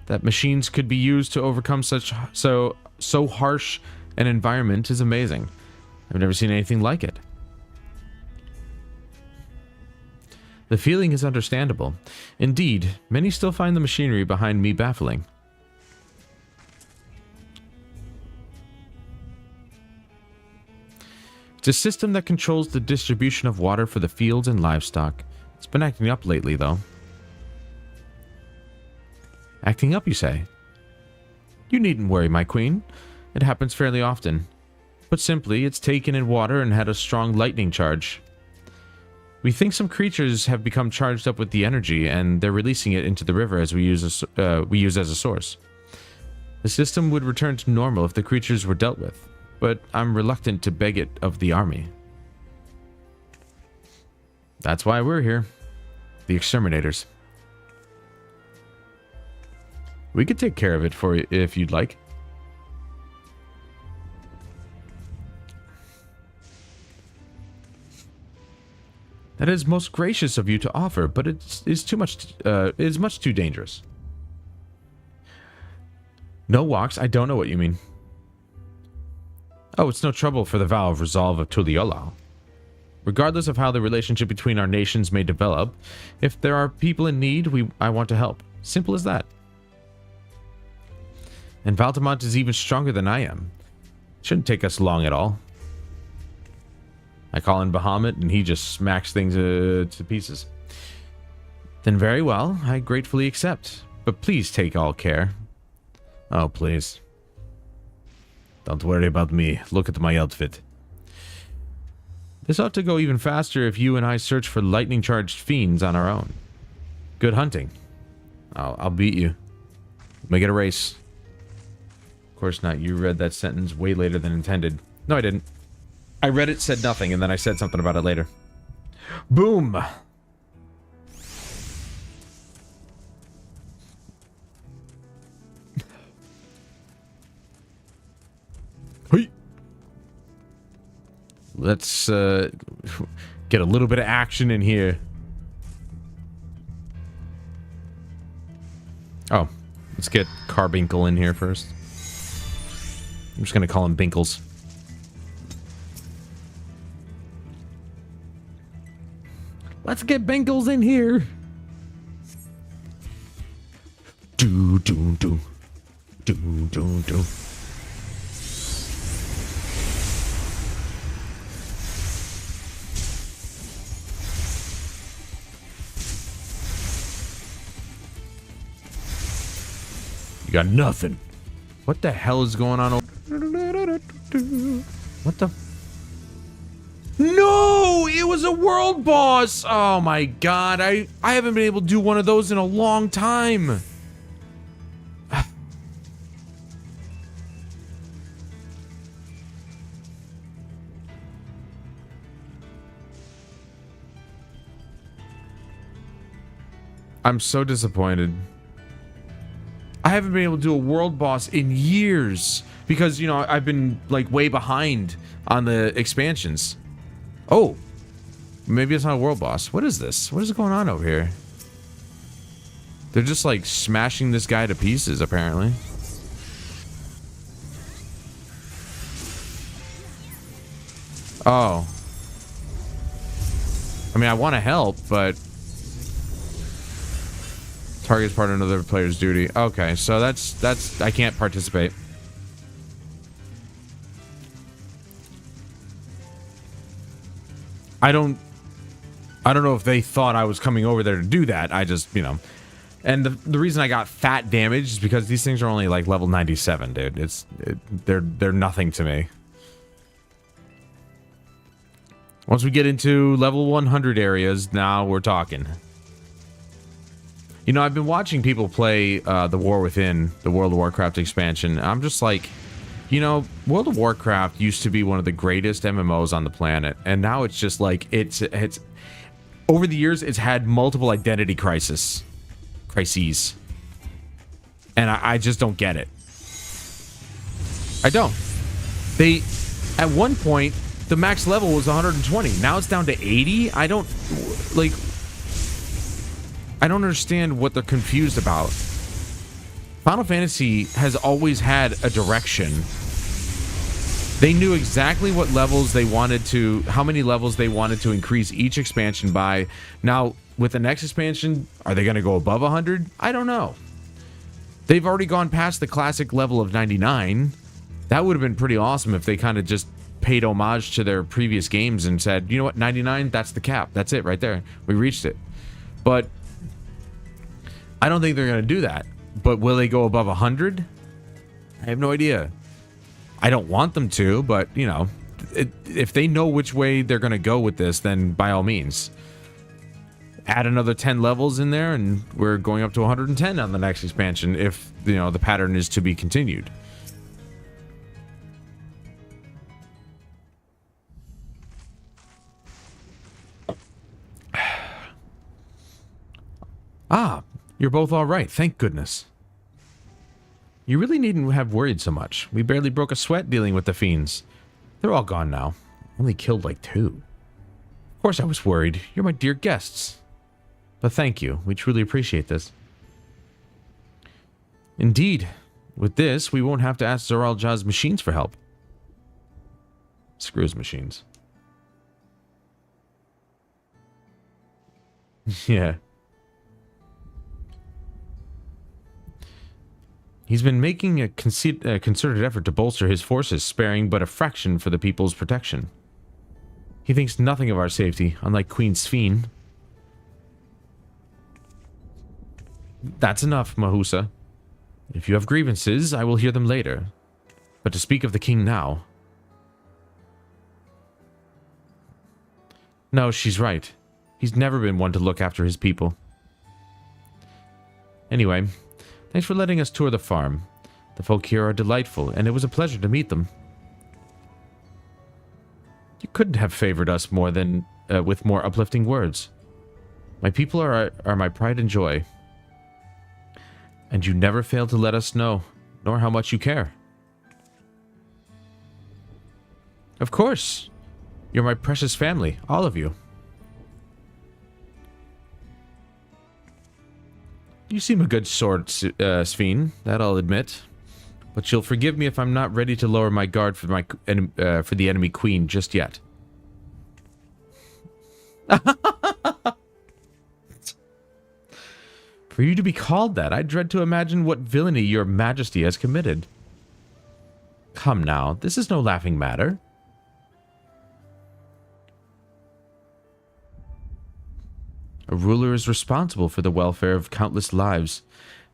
That machines could be used to overcome so harsh an environment is amazing. I've never seen anything like it. The feeling is understandable. Indeed, many still find the machinery behind me baffling. It's a system that controls the distribution of water for the fields and livestock. It's been acting up lately, though. Acting up, you say? You needn't worry, my queen. It happens fairly often. Put simply, it's taken in water and had a strong lightning charge. We think some creatures have become charged up with the energy, and they're releasing it into the river as we use as a source. The system would return to normal if the creatures were dealt with, but I'm reluctant to beg it of the army. That's why we're here. The exterminators. We could take care of it for you if you'd like. That is most gracious of you to offer, but it is much too dangerous. No walks? I don't know what you mean. Oh, it's no trouble for the vow of resolve of Tuliolao. Regardless of how the relationship between our nations may develop, if there are people in need, I want to help. Simple as that. And Valtamont is even stronger than I am. Shouldn't take us long at all. I call in Bahamut, and he just smacks things to pieces. Then very well, I gratefully accept. But please take all care. Oh, please. Don't worry about me. Look at my outfit. This ought to go even faster if you and I search for lightning-charged fiends on our own. Good hunting. I'll beat you. Make it a race. Of course not. You read that sentence way later than intended. No, I didn't. I read it, said nothing, and then I said something about it later. Boom! Hey! Let's get a little bit of action in here. Oh, let's get Carbinkle in here first. I'm just gonna call him Binkles. Let's get Binkles in here. Do do do do do do. You got nothing. What the hell is going on? What the? No! It was a world boss! Oh my god, I haven't been able to do one of those in a long time. I'm so disappointed. I haven't been able to do a world boss in years because, you know, I've been like way behind on the expansions. Oh, maybe it's not a world boss. What is this? What is going on over here? They're just like smashing this guy to pieces, apparently. Oh. I mean, I want to help, but target's part of another player's duty. Okay, so that's I can't participate. I don't know if they thought I was coming over there to do that. I just, you know. And the reason I got fat damage is because these things are only like level 97, dude. They're nothing to me. Once we get into level 100 areas, now we're talking. You know, I've been watching people play The War Within, the World of Warcraft expansion. I'm just like, You know, World of Warcraft used to be one of the greatest MMOs on the planet, and now it's just like it's over the years it's had multiple identity crises, and I just don't get it. I don't. They at one point the max level was 120. Now it's down to 80. I don't understand what they're confused about. Final Fantasy has always had a direction. They knew exactly what levels they wanted to, how many levels they wanted to increase each expansion by. Now, with the next expansion, are they going to go above 100? I don't know. They've already gone past the classic level of 99. That would have been pretty awesome if they kind of just paid homage to their previous games and said, you know what, 99, that's the cap. That's it right there. We reached it. But I don't think they're going to do that. But will they go above 100? I have no idea. I don't want them to, but, you know, if they know which way they're going to go with this, then by all means. Add another 10 levels in there, and we're going up to 110 on the next expansion if, you know, the pattern is to be continued. Ah, you're both all right. Thank goodness. You really needn't have worried so much. We barely broke a sweat dealing with the fiends. They're all gone now. Only killed like 2. Of course I was worried. You're my dear guests. But thank you. We truly appreciate this. Indeed. With this, we won't have to ask ZORAAL Jah's machines for help. Screws machines. Yeah. He's been making a concerted effort to bolster his forces, sparing but a fraction for the people's protection. He thinks nothing of our safety, unlike Queen Sphene. That's enough, Mahusa. If you have grievances, I will hear them later. But to speak of the king now... No, she's right. He's never been one to look after his people. Anyway... Thanks for letting us tour the farm. The folk here are delightful, and it was a pleasure to meet them. You couldn't have favored us more than with more uplifting words. My people are my pride and joy. And you never fail to let us know, nor how much you care. Of course. You're my precious family, all of you. You seem a good sort, Sphene, that I'll admit. But you'll forgive me if I'm not ready to lower my guard for the enemy queen just yet. For you to be called that, I dread to imagine what villainy your majesty has committed. Come now, this is no laughing matter. A ruler is responsible for the welfare of countless lives,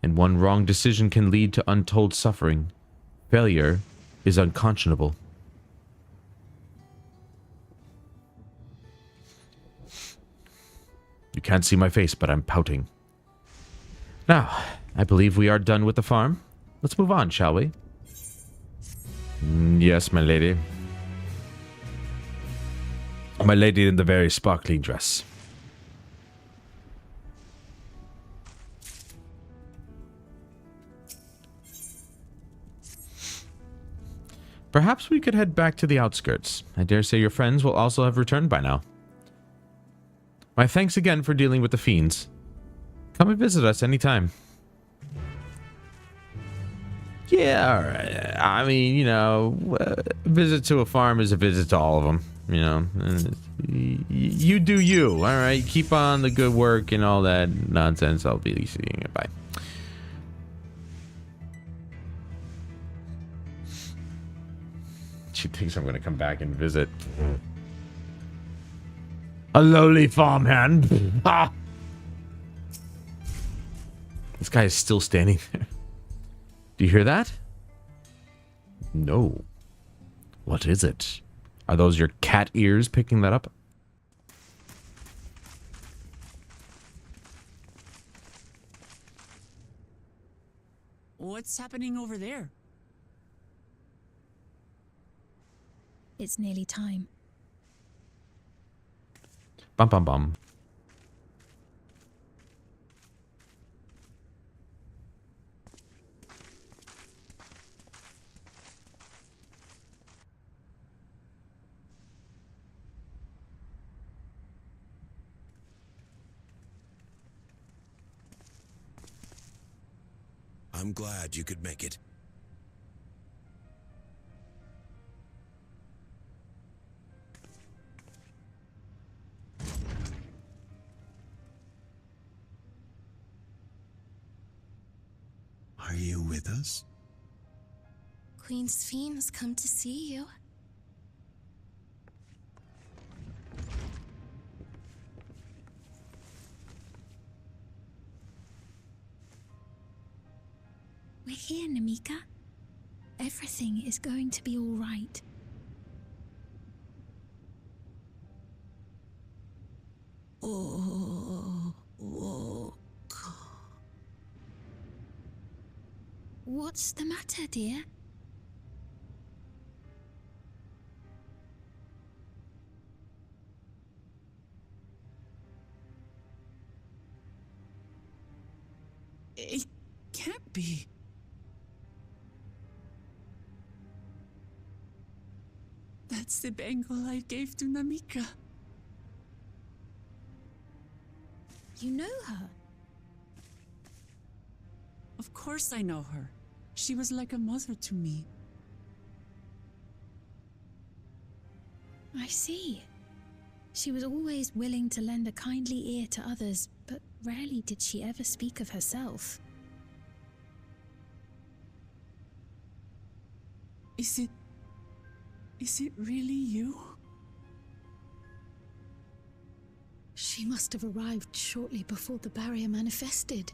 and one wrong decision can lead to untold suffering. Failure is unconscionable. You can't see my face, but I'm pouting. Now, I believe we are done with the farm. Let's move on, shall we? Yes, my lady. My lady in the very sparkling dress. Perhaps we could head back to the outskirts. I dare say your friends will also have returned by now. My thanks again for dealing with the fiends. Come and visit us anytime. Yeah, alright. I mean, you know, a visit to a farm is a visit to all of them. You know, you do you, alright? Keep on the good work and all that nonsense. I'll be seeing you. Bye. She thinks I'm going to come back and visit. A lowly farmhand. Ah! This guy is still standing there. Do you hear that? No. What is it? Are those your cat ears picking that up? What's happening over there? It's nearly time. Bum bum bum. I'm glad you could make it. Are you with us? Queen Sphene has come to see you. We're here, Namika. Everything is going to be all right. What's the matter, dear? It can't be. That's the bangle I gave to Namika. You know her? Of course I know her. She was like a mother to me. I see. She was always willing to lend a kindly ear to others, but rarely did she ever speak of herself. Is it really you? She must have arrived shortly before the barrier manifested.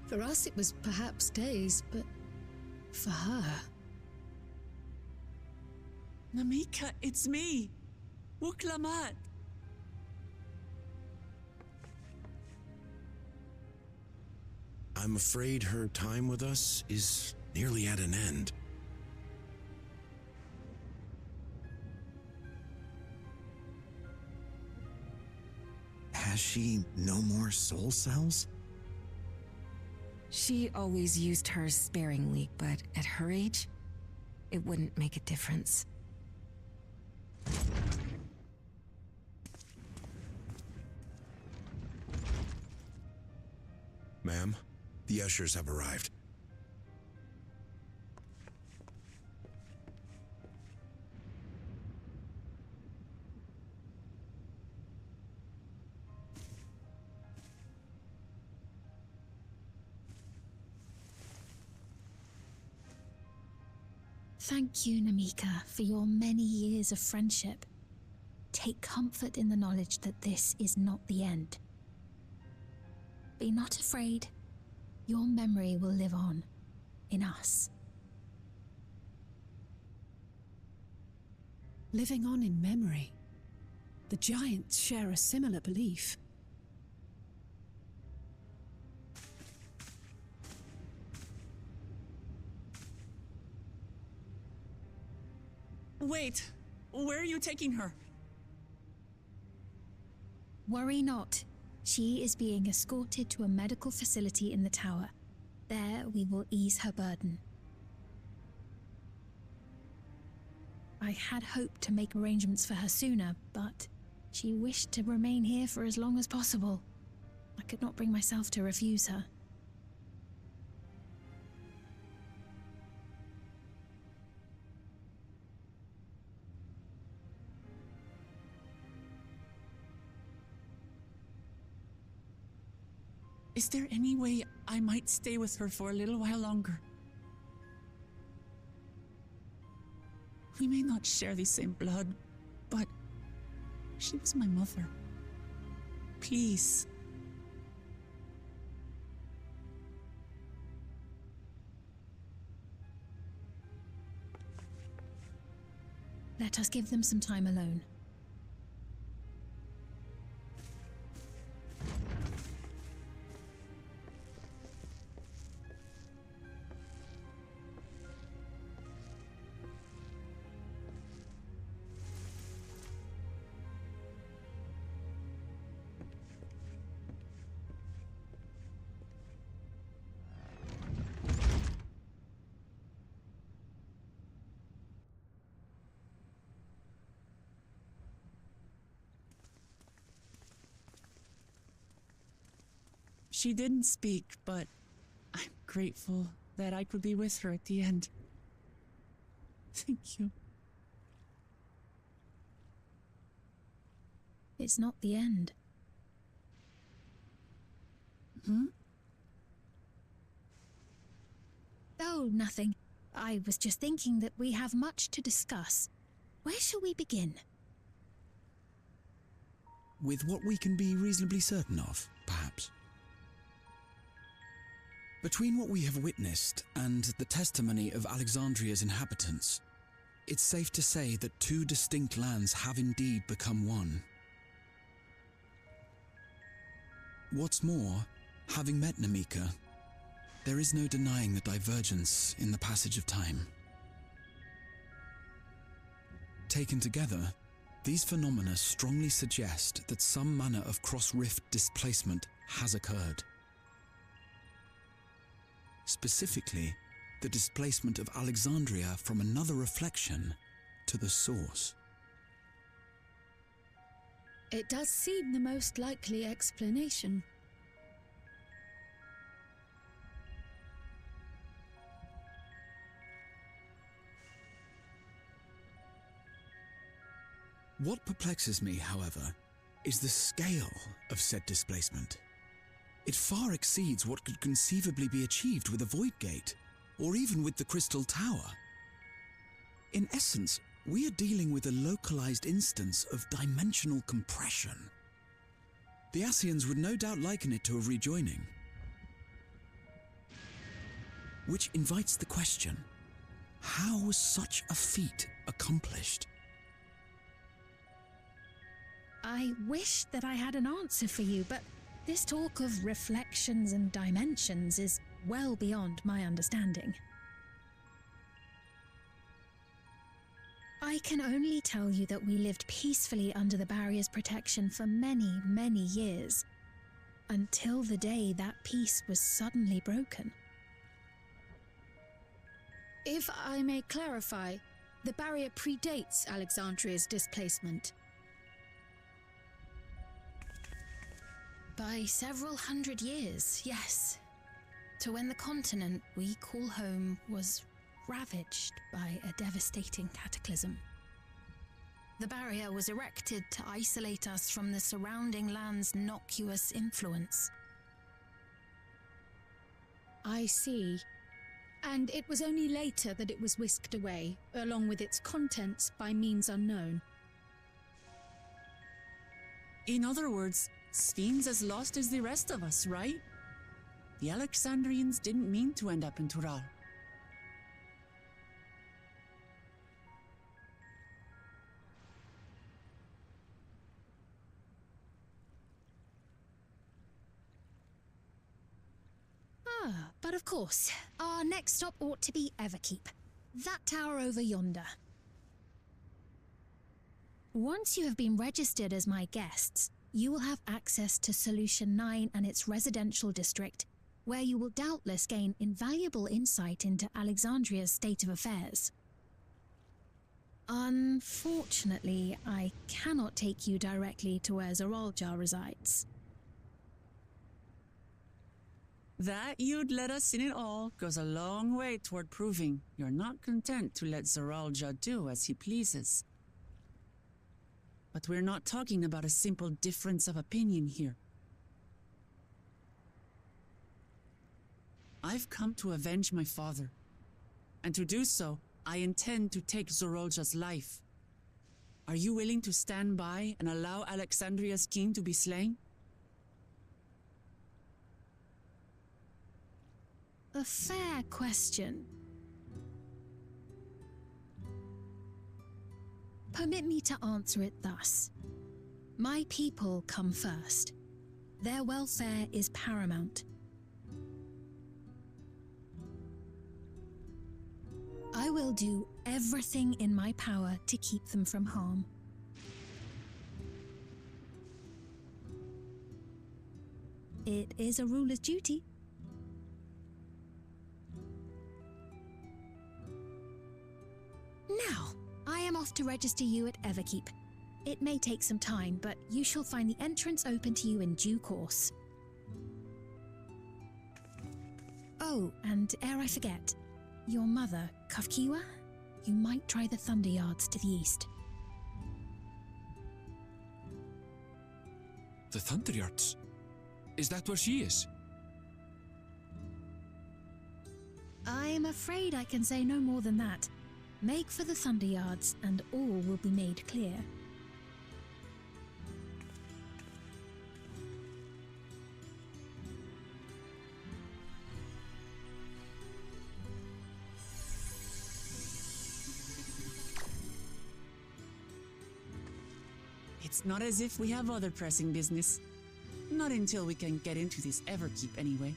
For us, it was perhaps days, but for her... Namika, it's me, Wuklamat. I'm afraid her time with us is nearly at an end. Has she no more soul cells? She always used hers sparingly, but at her age, it wouldn't make a difference. Ma'am, the ushers have arrived. Thank you, Namika, for your many years of friendship. Take comfort in the knowledge that this is not the end. Be not afraid. Your memory will live on, in us. Living on in memory. The giants share a similar belief. Wait, where are you taking her? Worry not. She is being escorted to a medical facility in the tower. There we will ease her burden. I had hoped to make arrangements for her sooner, but she wished to remain here for as long as possible. I could not bring myself to refuse her. Is there any way I might stay with her for a little while longer? We may not share the same blood, but she was my mother. Please. Let us give them some time alone. She didn't speak, but I'm grateful that I could be with her at the end. Thank you. It's not the end. Oh, nothing. I was just thinking that we have much to discuss. Where shall we begin? With what we can be reasonably certain of, perhaps. Between what we have witnessed and the testimony of Alexandria's inhabitants, it's safe to say that two distinct lands have indeed become one. What's more, having met Namika, there is no denying the divergence in the passage of time. Taken together, these phenomena strongly suggest that some manner of cross-rift displacement has occurred. Specifically, the displacement of Alexandria from another reflection to the source. It does seem the most likely explanation. What perplexes me, however, is the scale of said displacement. It far exceeds what could conceivably be achieved with a void gate, or even with the Crystal Tower. In essence, we are dealing with a localized instance of dimensional compression. The Ascians would no doubt liken it to a rejoining. Which invites the question, how was such a feat accomplished? I wish that I had an answer for you, but this talk of reflections and dimensions is well beyond my understanding. I can only tell you that we lived peacefully under the barrier's protection for many, many years, until the day that peace was suddenly broken. If I may clarify, the barrier predates Alexandria's displacement. By several hundred years, yes. To when the continent we call home was ravaged by a devastating cataclysm. The barrier was erected to isolate us from the surrounding land's noxious influence. I see. And it was only later that it was whisked away, along with its contents, by means unknown. In other words, Sven's as lost as the rest of us, right? The Alexandrians didn't mean to end up in Tural. But of course, our next stop ought to be Everkeep, that tower over yonder. Once you have been registered as my guests, you will have access to Solution 9 and its residential district, where you will doubtless gain invaluable insight into Alexandria's state of affairs. Unfortunately, I cannot take you directly to where ZORAAL resides. That you'd let us in it all goes a long way toward proving you're not content to let ZORAAL do as he pleases. But we're not talking about a simple difference of opinion here. I've come to avenge my father, and to do so, I intend to take ZORAAL's life. Are you willing to stand by and allow Alexandria's king to be slain? A fair question. Permit me to answer it thus. My people come first. Their welfare is paramount. I will do everything in my power to keep them from harm. It is a ruler's duty. Now, I am off to register you at Everkeep. It may take some time, but you shall find the entrance open to you in due course. Oh, and ere I forget, your mother, Kafkiwa? You might try the Thunder Yards to the east. The Thunder Yards? Is that where she is? I'm afraid I can say no more than that. Make for the Thunder Yards, and all will be made clear. It's not as if we have other pressing business. Not until we can get into this Everkeep, anyway.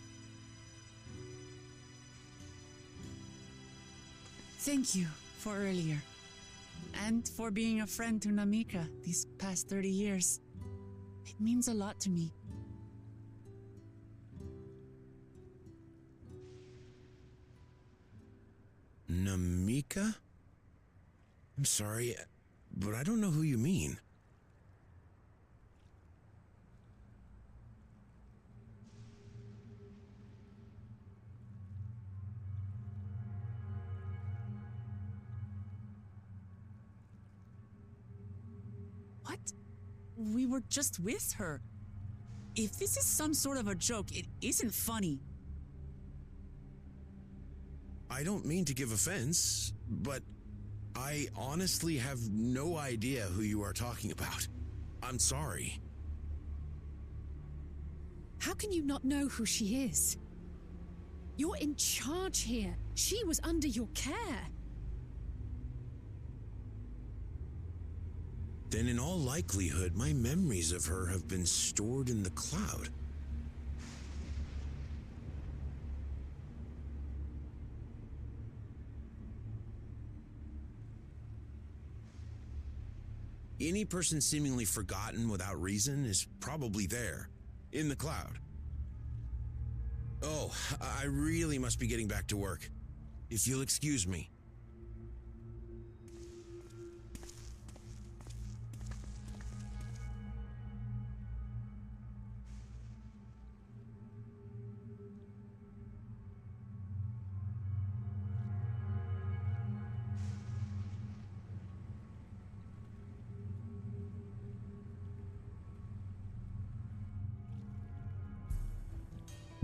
Thank you for earlier. And for being a friend to Namika these past 30 years. It means a lot to me. Namika? I'm sorry, but I don't know who you mean. What? We were just with her. If this is some sort of a joke, it isn't funny. I don't mean to give offense, but I honestly have no idea who you are talking about. I'm sorry. How can you not know who she is? You're in charge here. She was under your care. Then in all likelihood, my memories of her have been stored in the cloud. Any person seemingly forgotten without reason is probably there, in the cloud. Oh, I really must be getting back to work. If you'll excuse me.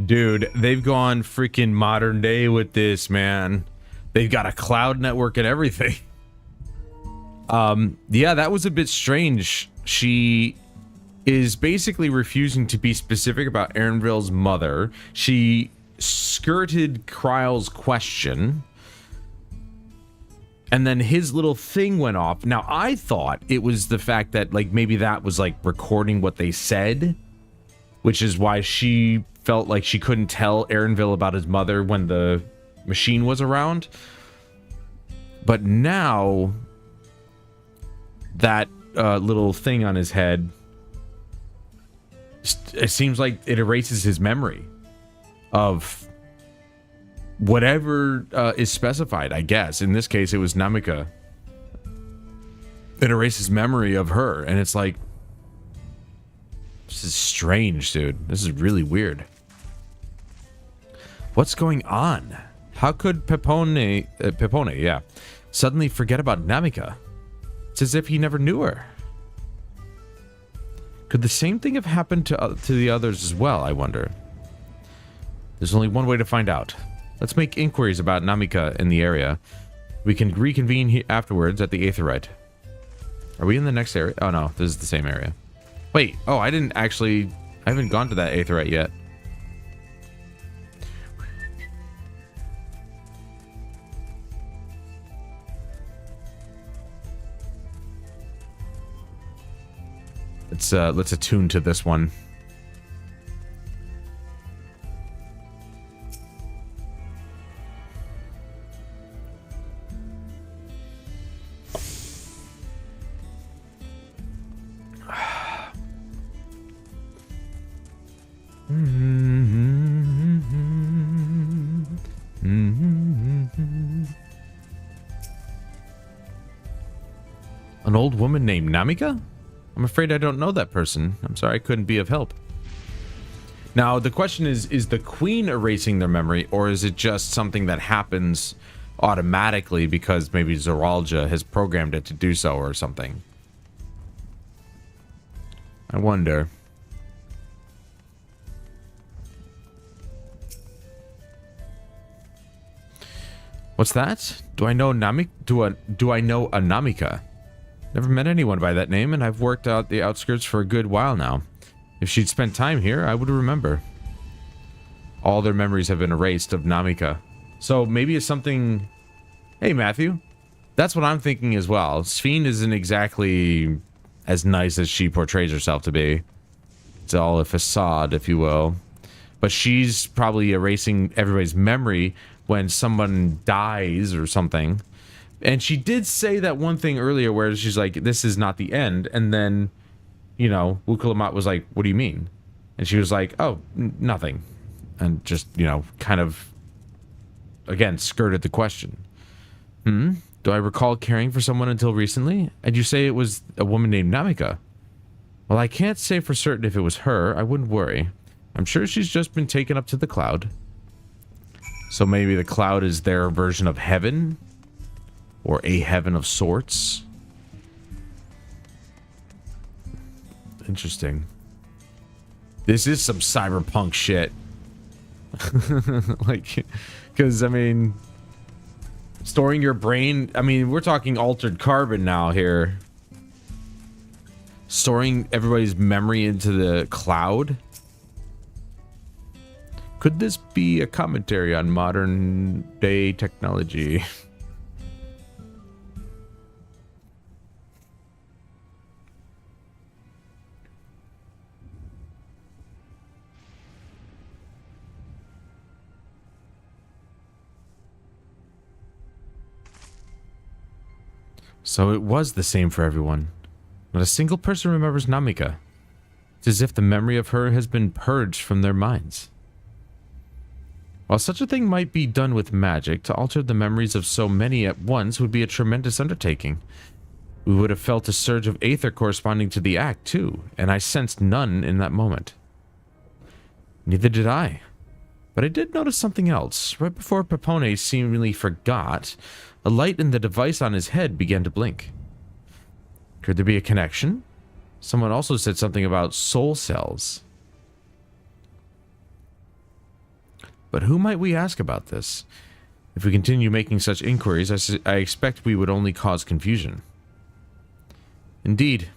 Dude, they've gone freaking modern day with this, man. They've got a cloud network and everything. Yeah, that was a bit strange. She is basically refusing to be specific about Erinville's mother. She skirted Kryle's question. And then his little thing went off. Now, I thought it was the fact that, like, maybe that was, like, recording what they said. Which is why she felt like she couldn't tell Erinville about his mother when the machine was around. But now, that little thing on his head, it seems like it erases his memory of whatever is specified, I guess. In this case, it was Namika. It erases memory of her, and it's like, this is strange, dude. This is really weird. What's going on? How could Pepone, yeah, suddenly forget about Namika? It's as if he never knew her. Could the same thing have happened to the others as well, I wonder? There's only one way to find out. Let's make inquiries about Namika in the area. We can reconvene afterwards at the Aetherite. Are we in the next area? Oh no, this is the same area. Wait, oh, I haven't gone to that Aetherite yet. Let's attune to this one. An old woman named Namika? I'm afraid I don't know that person. I'm sorry I couldn't be of help. Now, the question is the queen erasing their memory, or is it just something that happens automatically because maybe ZORAAL has programmed it to do so or something? I wonder. What's that? Do I know Do I know a Namika? Never met anyone by that name, and I've worked out the outskirts for a good while now. If she'd spent time here, I would remember. All their memories have been erased of Namika. So maybe it's something... Hey, Matthew. That's what I'm thinking as well. Sphene isn't exactly as nice as she portrays herself to be. It's all a facade, if you will. But she's probably erasing everybody's memory when someone dies or something. And she did say that one thing earlier where she's like, this is not the end. And then, you know, Wukalamat was like, what do you mean? And she was like, oh, nothing. And just, you know, kind of, again, skirted the question. Do I recall caring for someone until recently? And you say it was a woman named Namika. Well, I can't say for certain if it was her. I wouldn't worry. I'm sure she's just been taken up to the cloud. So maybe the cloud is their version of heaven? Or a heaven of sorts? Interesting. This is some cyberpunk shit. Like, because, I mean... Storing your brain... I mean, we're talking altered carbon now here. Storing everybody's memory into the cloud? Could this be a commentary on modern day technology? So it was the same for everyone. Not a single person remembers Namika. It's as if the memory of her has been purged from their minds. While such a thing might be done with magic, to alter the memories of so many at once would be a tremendous undertaking. We would have felt a surge of aether corresponding to the act, too, and I sensed none in that moment. Neither did I. But I did notice something else. Right before Pepone seemingly forgot, a light in the device on his head began to blink. Could there be a connection? Someone also said something about soul cells. But who might we ask about this? If we continue making such inquiries, I expect we would only cause confusion. Indeed.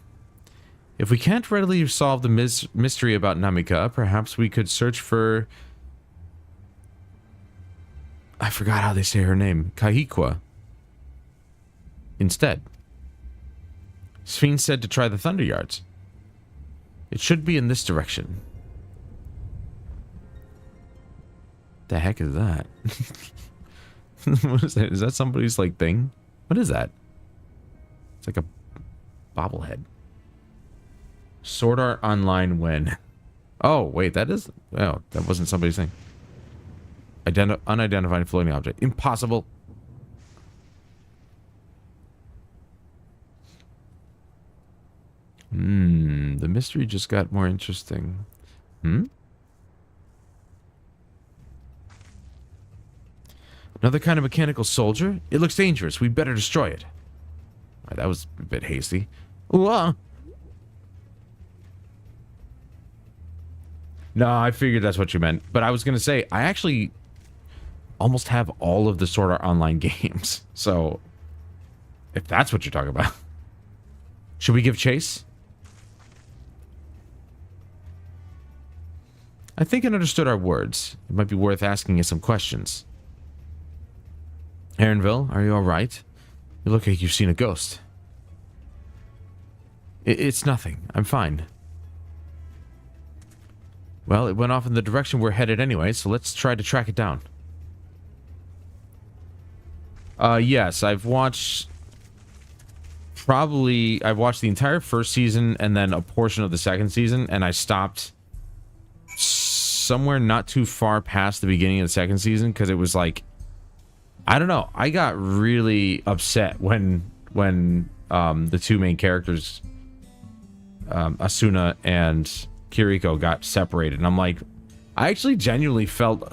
If we can't readily solve the mystery about Namika, perhaps we could search for... I forgot how they say her name. Kahikwa. Instead. Sphene said to try the Thunder Yards. It should be in this direction. The heck is that? What is that? Is that somebody's like thing? What is that? It's like a bobblehead. Sword Art Online when? Oh, wait, that is... Oh, that wasn't somebody's thing. Unidentified floating object. Impossible. The mystery just got more interesting. Another kind of mechanical soldier? It looks dangerous. We'd better destroy it. Right, that was a bit hasty. Ooh, No, I figured that's what you meant. But I was going to say, I actually almost have all of the Sword Art Online games. So, if that's what you're talking about. Should we give chase? I think I understood our words. It might be worth asking you some questions. Aaronville, are you alright? You look like you've seen a ghost. It's nothing. I'm fine. Well, it went off in the direction we're headed anyway, so let's try to track it down. Yes, I've watched... I've watched the entire first season and then a portion of the second season, and I stopped somewhere not too far past the beginning of the second season, because it was like... I don't know. I got really upset when the two main characters, Asuna and Kiriko, got separated. And I'm like, I actually genuinely felt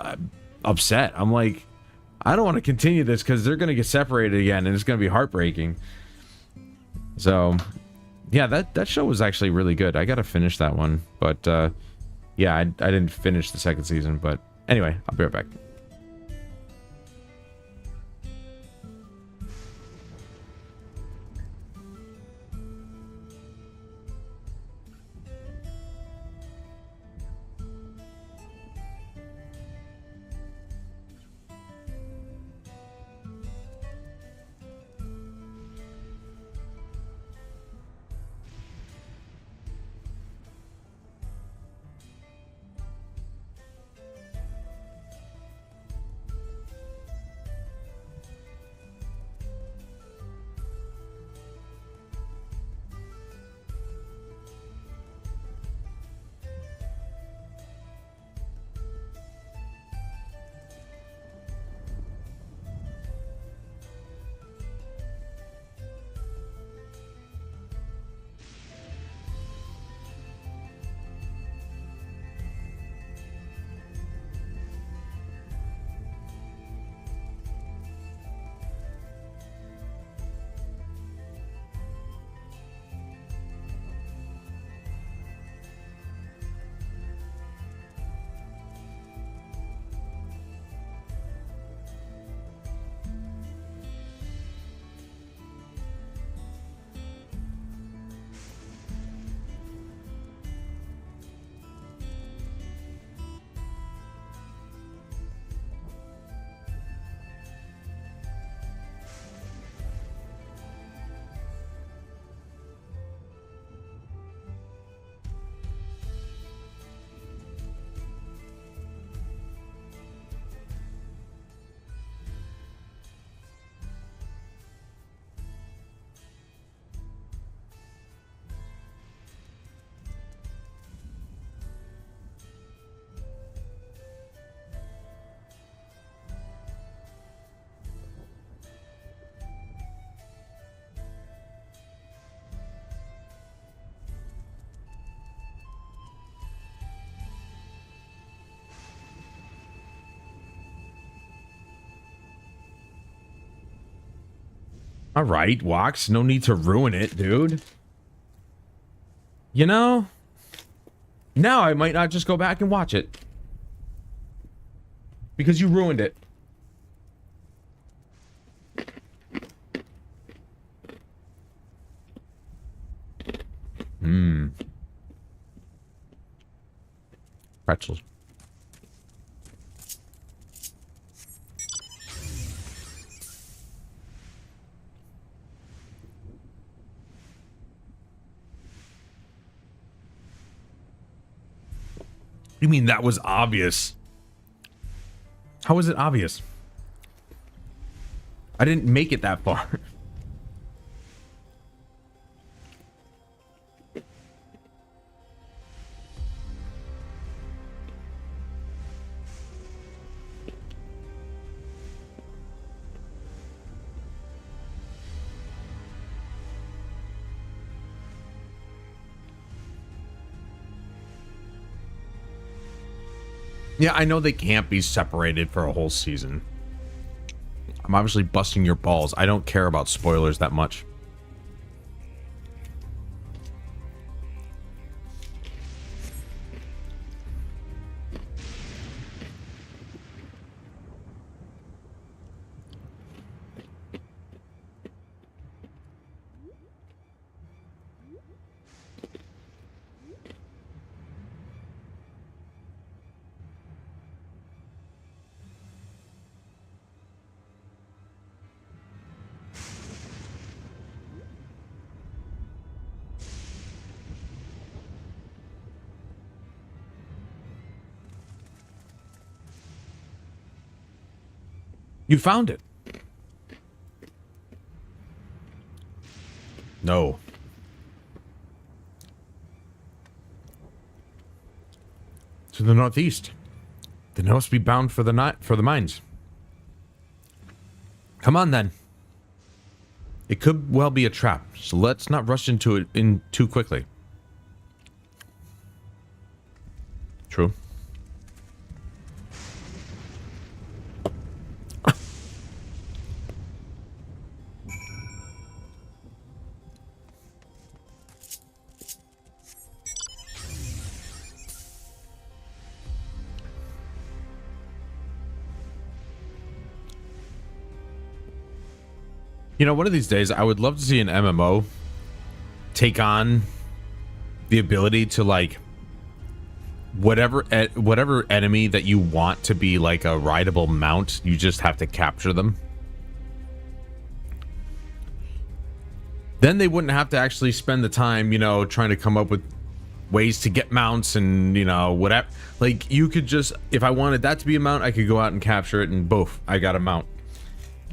upset. I'm like, I don't want to continue this because they're going to get separated again and it's going to be heartbreaking. So, yeah, that show was actually really good. I got to finish that one. But, yeah, I didn't finish the second season. But anyway, I'll be right back. All right, Wax, no need to ruin it, dude. You know, now I might not just go back and watch it. Because you ruined it. Pretzels. You mean that was obvious? How was it obvious? I didn't make it that far. Yeah, I know they can't be separated for a whole season. I'm obviously busting your balls. I don't care about spoilers that much. You found it. No. To the northeast. Then it must be bound for the mines. Come on then. It could well be a trap, so let's not rush into it too quickly. True. You know, one of these days, I would love to see an MMO take on the ability to, like, whatever enemy that you want to be like a rideable mount, you just have to capture them. Then they wouldn't have to actually spend the time, you know, trying to come up with ways to get mounts and, you know, whatever. Like, you could just, if I wanted that to be a mount, I could go out and capture it and boof, I got a mount.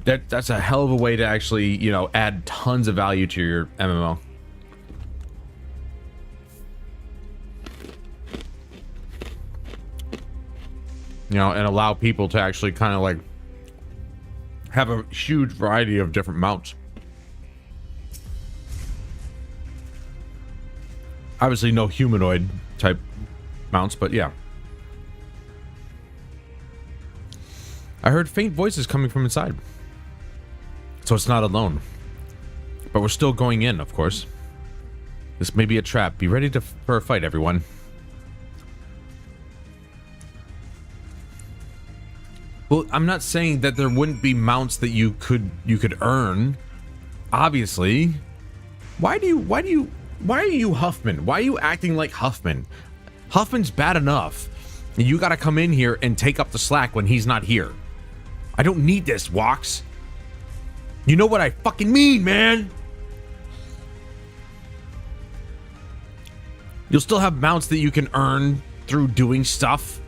That's a hell of a way to actually, you know, add tons of value to your MMO. You know, and allow people to actually kind of like have a huge variety of different mounts. Obviously no humanoid type mounts, but yeah. I heard faint voices coming from inside. So it's not alone. But we're still going in, of course. This may be a trap. Be ready for a fight, everyone. Well, I'm not saying that there wouldn't be mounts that you could earn. Obviously. Why are you Huffman? Why are you acting like Huffman? Huffman's bad enough. You gotta come in here and take up the slack when he's not here. I don't need this, Walks. You know what I fucking mean, man. You'll still have mounts that you can earn through doing stuff.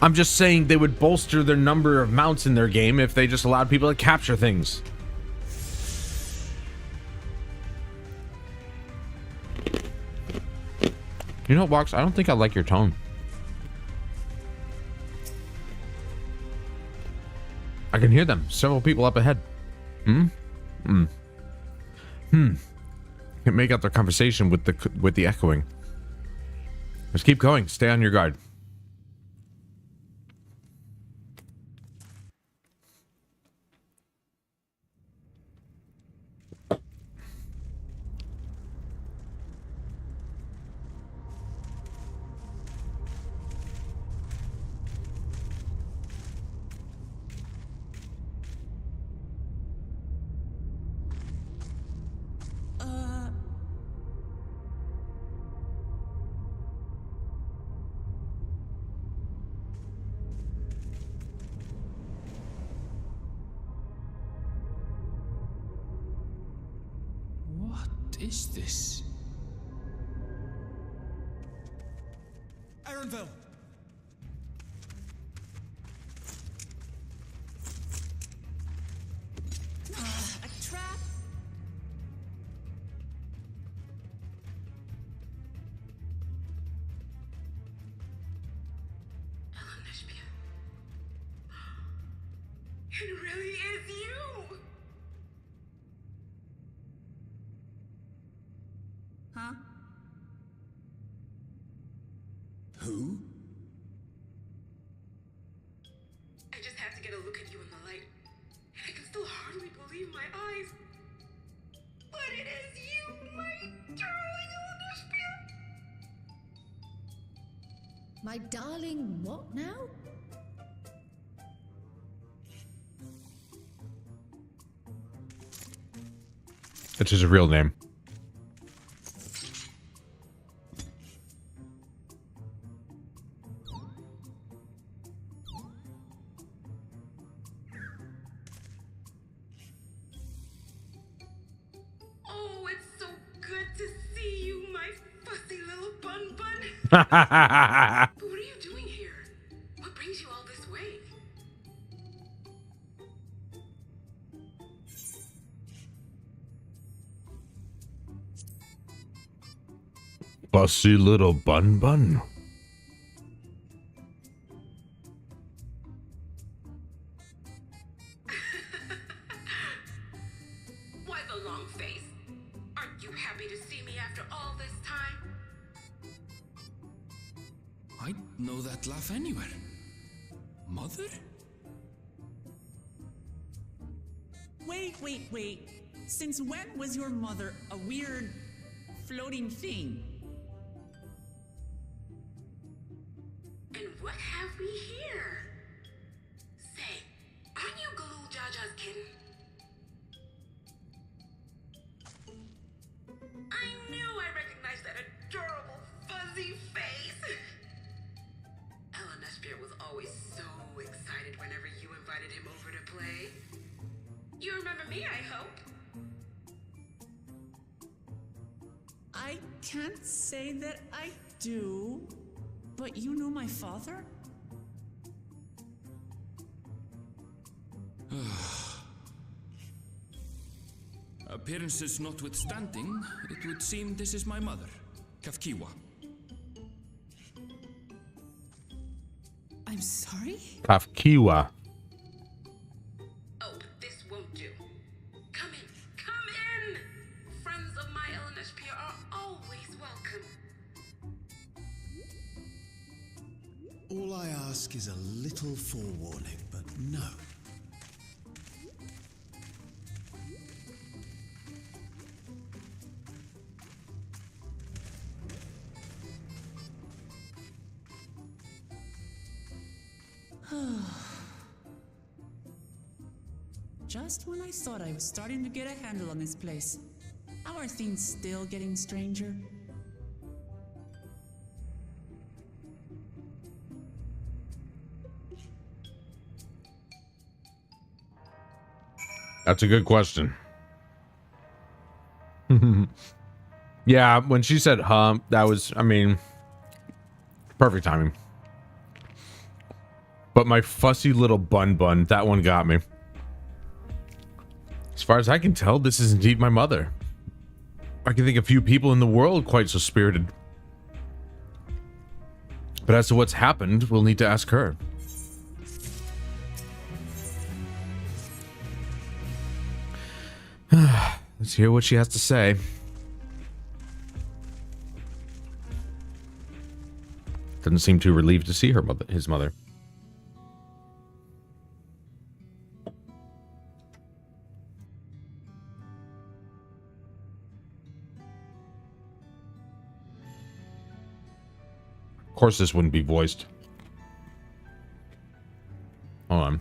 I'm just saying they would bolster their number of mounts in their game if they just allowed people to capture things. You know what, Walks? I don't think I like your tone. I can hear them. Several people up ahead. Can't make out their conversation with the echoing. Let's keep going. Stay on your guard. What is this? Ironville! A trap? It really is you! Huh? Who? I just had to get a look at you in the light, and I can still hardly believe my eyes. But it is you, my darling Olympia! My darling, what now? That's his real name. Oh, it's so good to see you, my fussy little bun. But what are you doing here? What brings you all this way? Fussy little bun. Why the long face? Aren't you happy to see me after all this time? I'd know that laugh anywhere. Mother? Wait. Since when was your mother a weird floating thing? And what have we here? Say, aren't you Galoo Jaja's kitten? Dawntrail was always so excited whenever you invited him over to play. You remember me, I hope? I can't say that I do, but you know my father? Appearances notwithstanding, it would seem this is my mother, Kafkiwa. I'm sorry? Kafkiwa. Oh, but this won't do. Come in, come in! Friends of my LNSP are always welcome. All I ask is a little forewarning, but no. Just when I thought I was starting to get a handle on this place, how are things still getting stranger? That's a good question. Yeah, when she said that was, I mean, perfect timing. But my fussy little bun, that one got me. As far as I can tell, this is indeed my mother. I can think of few people in the world quite so spirited. But as to what's happened, we'll need to ask her. Let's hear what she has to say. Doesn't seem too relieved to see his mother. Of course this wouldn't be voiced. Hold on.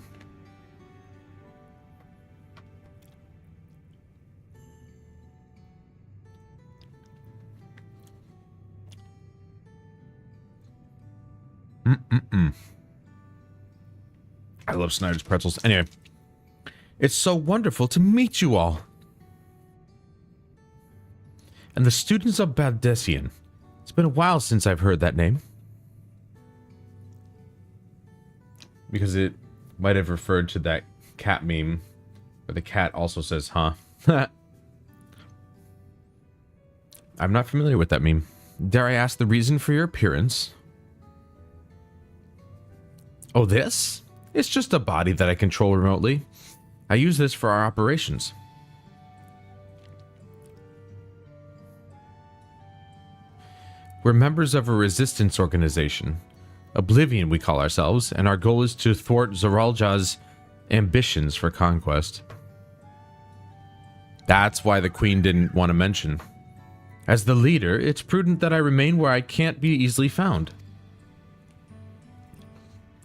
I love Snyder's pretzels. Anyway, it's so wonderful to meet you all. And the students of Baldessian. It's been a while since I've heard that name. Because it might have referred to that cat meme, where the cat also says, huh? I'm not familiar with that meme. Dare I ask the reason for your appearance? Oh, this? It's just a body that I control remotely. I use this for our operations. We're members of a resistance organization. Oblivion, we call ourselves, and our goal is to thwart ZORAAL's ambitions for conquest. That's why the Queen didn't want to mention. As the leader, it's prudent that I remain where I can't be easily found.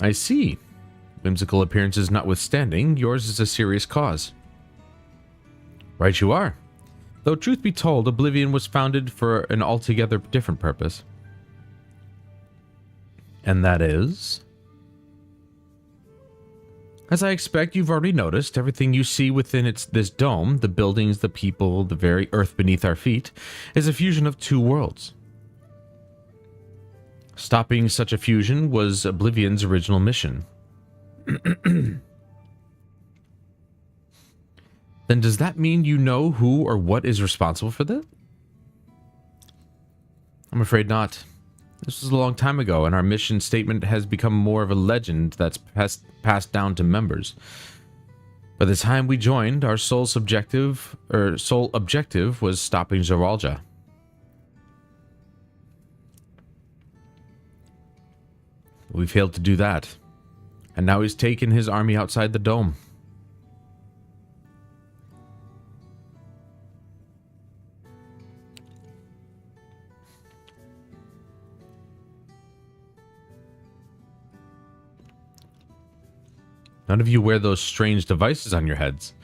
I see. Whimsical appearances notwithstanding, yours is a serious cause. Right you are. Though truth be told, Oblivion was founded for an altogether different purpose. And that is? As I expect you've already noticed, everything you see within this dome, the buildings, the people, the very earth beneath our feet, is a fusion of two worlds. Stopping such a fusion was Oblivion's original mission. Then does that mean you know who or what is responsible for that? I'm afraid not. This was a long time ago, and our mission statement has become more of a legend that's passed down to members. By the time we joined, our sole objective was stopping ZORAAL. We failed to do that, and now he's taken his army outside the dome. None of you wear those strange devices on your heads.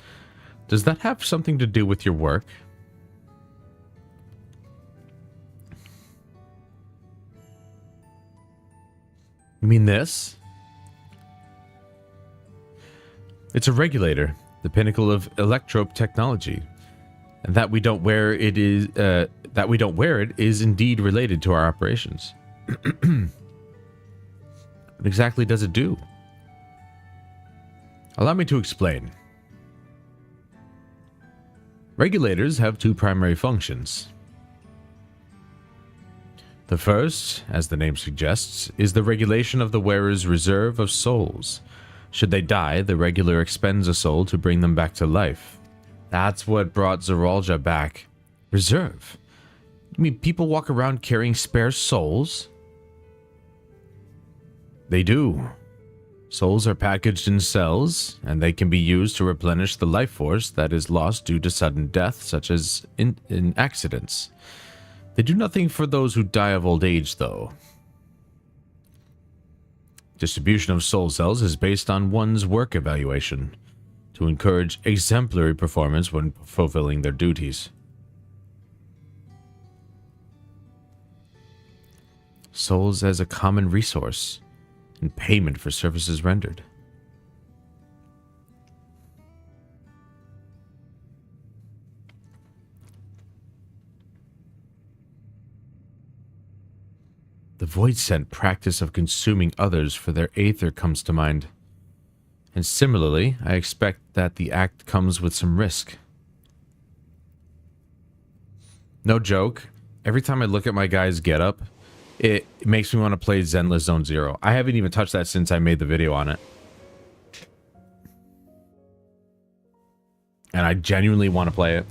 Does that have something to do with your work? You mean this? It's a regulator, the pinnacle of electrope technology. And that we don't wear it is indeed related to our operations. What exactly does it do? Allow me to explain. Regulators have two primary functions. The first, as the name suggests, is the regulation of the wearer's reserve of souls. Should they die, the regulator expends a soul to bring them back to life. That's what brought ZORAAL back. Reserve? You mean people walk around carrying spare souls? They do. Souls are packaged in cells, and they can be used to replenish the life force that is lost due to sudden death, such as in accidents. They do nothing for those who die of old age, though. Distribution of soul cells is based on one's work evaluation, to encourage exemplary performance when fulfilling their duties. Souls as a common resource, and payment for services rendered. The void-sent practice of consuming others for their aether comes to mind. And similarly, I expect that the act comes with some risk. No joke, every time I look at my guy's getup, it makes me want to play Zenless Zone Zero. I haven't even touched that since I made the video on it. And I genuinely want to play it.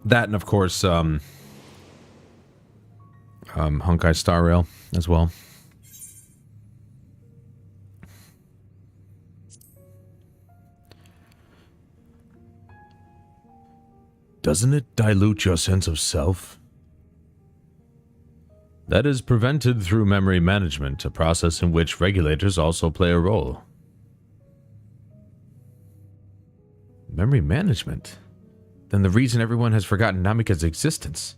That and of course, Honkai Star Rail as well. Doesn't it dilute your sense of self? That is prevented through memory management, a process in which regulators also play a role. Memory management? Then the reason everyone has forgotten Namika's existence.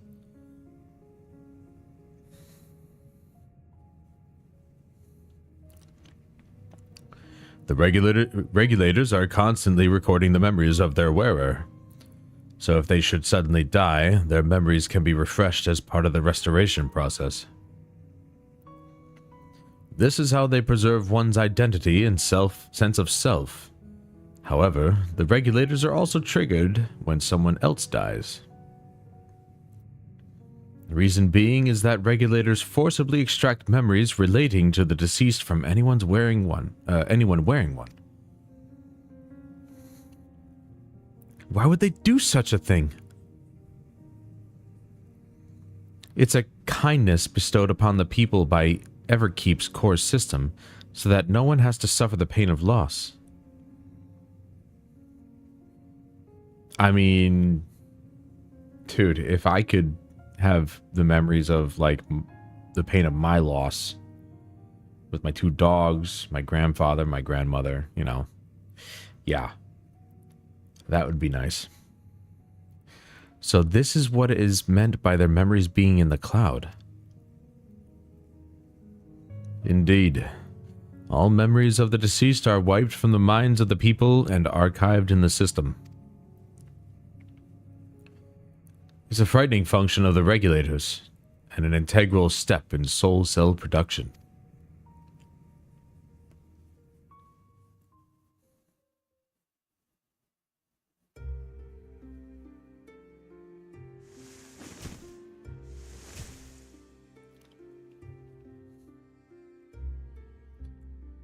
The regulators are constantly recording the memories of their wearer. So if they should suddenly die, their memories can be refreshed as part of the restoration process. This is how they preserve one's identity and sense of self. However, the regulators are also triggered when someone else dies. The reason being is that regulators forcibly extract memories relating to the deceased from anyone wearing one. Why would they do such a thing? It's a kindness bestowed upon the people by Everkeep's core system, so that no one has to suffer the pain of loss. I mean, dude, if I could have the memories of, like, the pain of my loss with my two dogs, my grandfather, my grandmother, you know, yeah. That would be nice. So this is what is meant by their memories being in the cloud. Indeed. All memories of the deceased are wiped from the minds of the people and archived in the system. It's a frightening function of the regulators, and an integral step in soul cell production.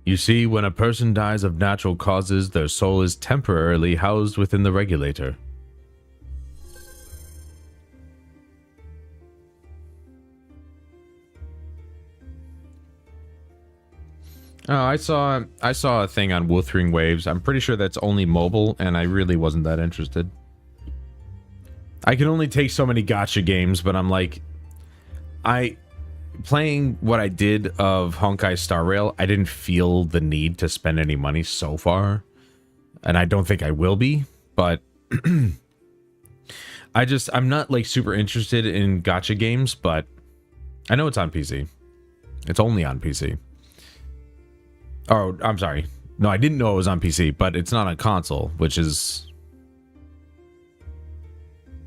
You see, when a person dies of natural causes, their soul is temporarily housed within the regulator. Oh, I saw a thing on Wuthering Waves. I'm pretty sure that's only mobile, and I really wasn't that interested. I can only take so many gacha games, but I'm like, playing what I did of Honkai Star Rail, I didn't feel the need to spend any money so far. And I don't think I will be, but I'm not like super interested in gacha games, but I know it's on PC. It's only on PC. Oh, I'm sorry. No, I didn't know it was on PC, but it's not on console, which is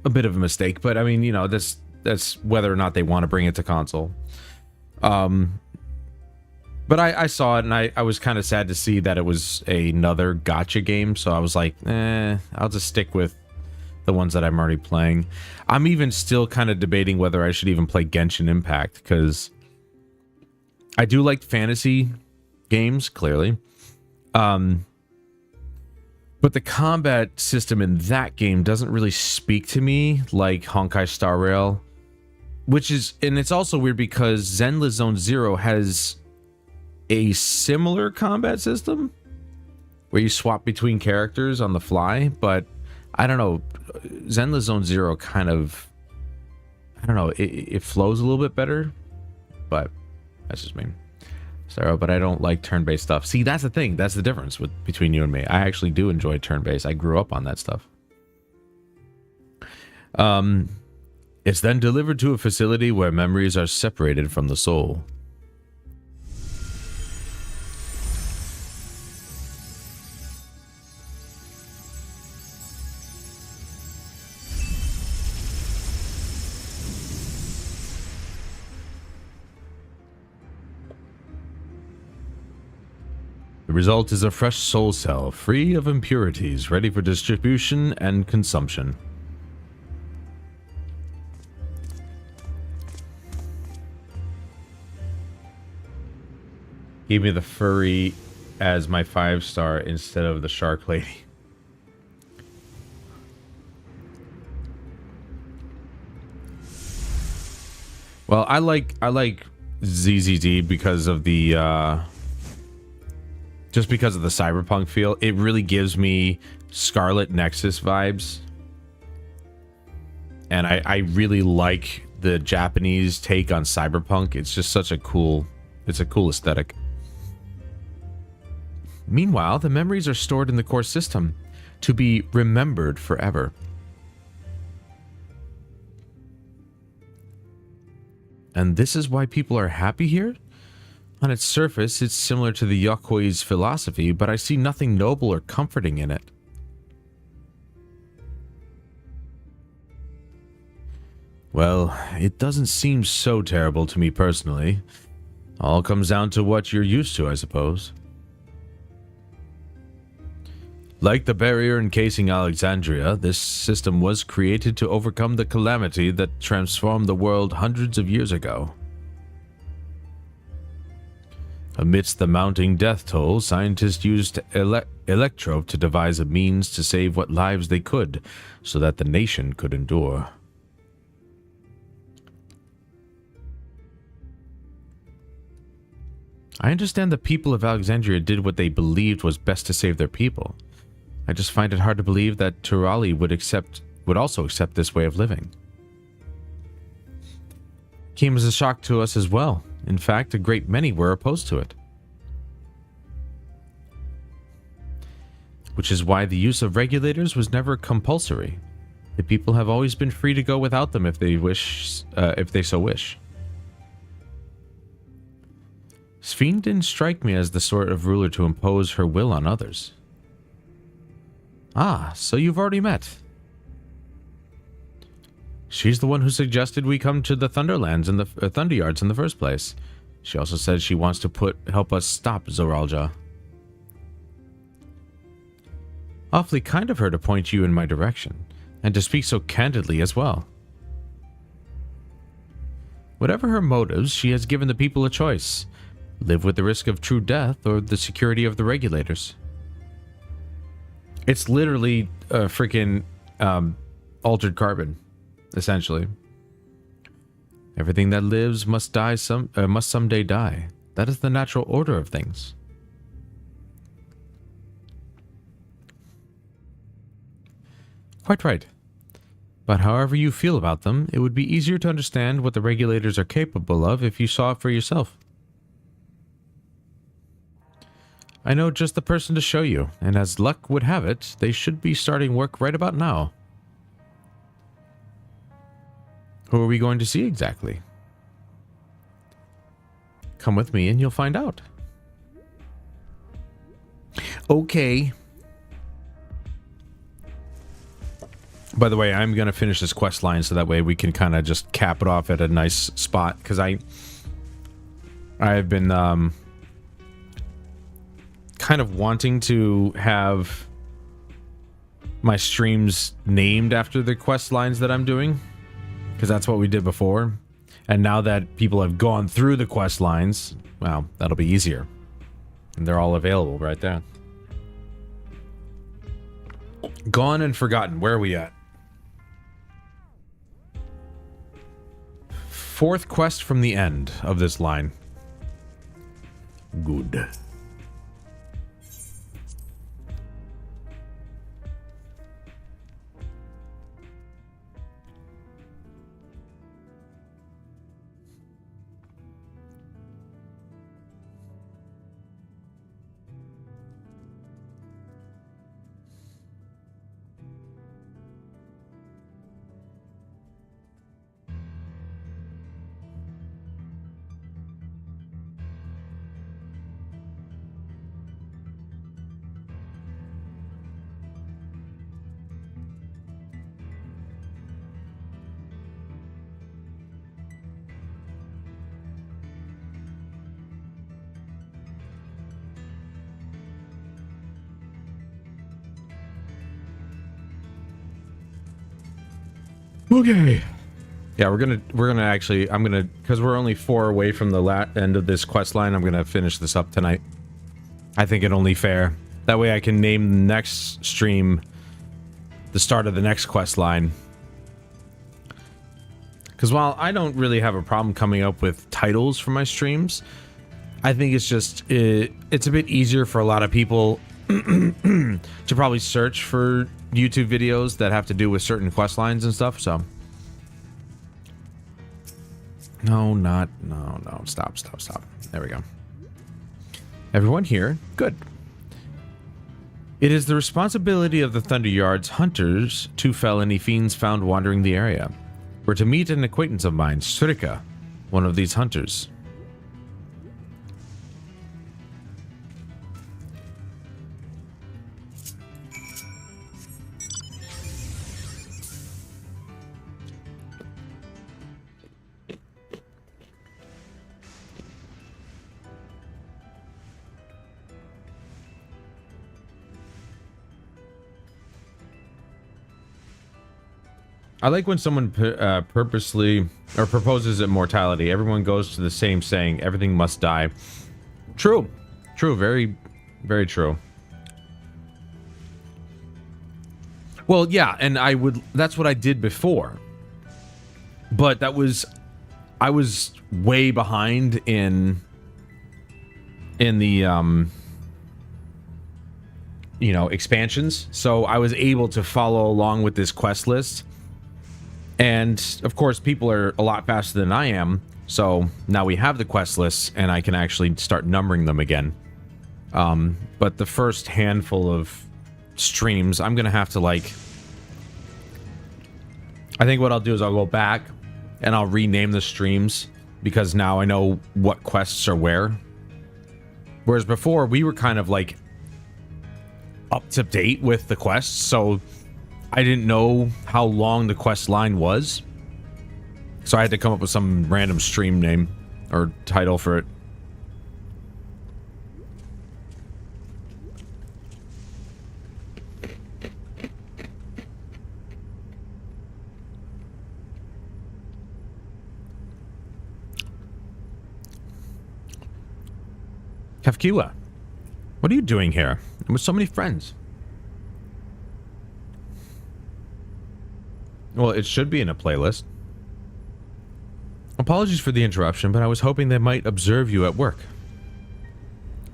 a bit of a mistake. But I mean, you know, that's whether or not they want to bring it to console. But I saw it, and I was kind of sad to see that it was another gacha game. So I was like, I'll just stick with the ones that I'm already playing. I'm even still kind of debating whether I should even play Genshin Impact, because I do like fantasy games, clearly. But the combat system in that game doesn't really speak to me like Honkai Star Rail, which is, and it's also weird because Zenless Zone Zero has a similar combat system where you swap between characters on the fly, but I don't know, Zenless Zone Zero kind of, I don't know, it flows a little bit better, but that's just me. Sorry, but I don't like turn-based stuff. See, that's the thing. That's the difference between you and me. I actually do enjoy turn-based. I grew up on that stuff. It's then delivered to a facility where memories are separated from the soul. The result is a fresh soul cell, free of impurities, ready for distribution and consumption. Give me the furry as my 5-star instead of the shark lady. Well, I like ZZD because of the just because of the cyberpunk feel. It really gives me Scarlet Nexus vibes. And I really like the Japanese take on cyberpunk. It's just such a cool, it's a cool aesthetic. Meanwhile, the memories are stored in the core system to be remembered forever. And this is why people are happy here? On its surface, it's similar to the Yokoi's philosophy, but I see nothing noble or comforting in it. Well, it doesn't seem so terrible to me personally. All comes down to what you're used to, I suppose. Like the barrier encasing Alexandria, this system was created to overcome the calamity that transformed the world hundreds of years ago. Amidst the mounting death toll, scientists used Electro to devise a means to save what lives they could, so that the nation could endure. I understand the people of Alexandria did what they believed was best to save their people. I just find it hard to believe that Turali would also accept this way of living. Came as a shock to us as well. In fact, a great many were opposed to it. Which is why the use of regulators was never compulsory. The people have always been free to go without them if they so wish. Sphene didn't strike me as the sort of ruler to impose her will on others. Ah, so you've already met. She's the one who suggested we come to the Thunderlands and the Thunderyards in the first place. She also said she wants to help us stop ZORAAL. Awfully kind of her to point you in my direction, and to speak so candidly as well. Whatever her motives, she has given the people a choice. Live with the risk of true death or the security of the regulators. It's literally a freaking altered carbon, essentially. Everything that lives must someday die. That is the natural order of things. Quite right. But however you feel about them, it would be easier to understand what the regulators are capable of if you saw it for yourself. I know just the person to show you, and as luck would have it, they should be starting work right about now. Who are we going to see exactly? Come with me and you'll find out. Okay. By the way, I'm gonna finish this quest line so that way we can kind of just cap it off at a nice spot, because I've been kind of wanting to have my streams named after the quest lines that I'm doing, because that's what we did before. And now that people have gone through the quest lines, well, that'll be easier. And they're all available right there. Gone and Forgotten. Where are we at? 4th quest from the end of this line. Good. Okay. Yeah, we're gonna actually, I'm gonna, because we're only 4 away from the end of this quest line, I'm gonna finish this up tonight. I think it only fair. That way I can name the next stream the start of the next quest line. Because while I don't really have a problem coming up with titles for my streams, I think it's just, it's a bit easier for a lot of people to probably search for YouTube videos that have to do with certain quest lines and stuff, so. No, stop. There we go. Everyone here? Good. It is the responsibility of the Thunderyard's hunters to fell any fiends found wandering the area. We're to meet an acquaintance of mine, Srika, one of these hunters. I like when someone purposely or proposes immortality. Everyone goes to the same saying, everything must die. True. Very, very true. Well, yeah, and that's what I did before. But I was way behind in the, you know, expansions. So I was able to follow along with this quest list. And, of course, people are a lot faster than I am, so now we have the quest lists, and I can actually start numbering them again. But the first handful of streams, I'm going to have to, like... I think what I'll do is I'll go back, and I'll rename the streams, because now I know what quests are where. Whereas before, we were kind of, like, up to date with the quests, so... I didn't know how long the quest line was, so I had to come up with some random stream name or title for it. Kafkiwa, what are you doing here? And with so many friends? Well, it should be in a playlist. Apologies for the interruption, but I was hoping they might observe you at work.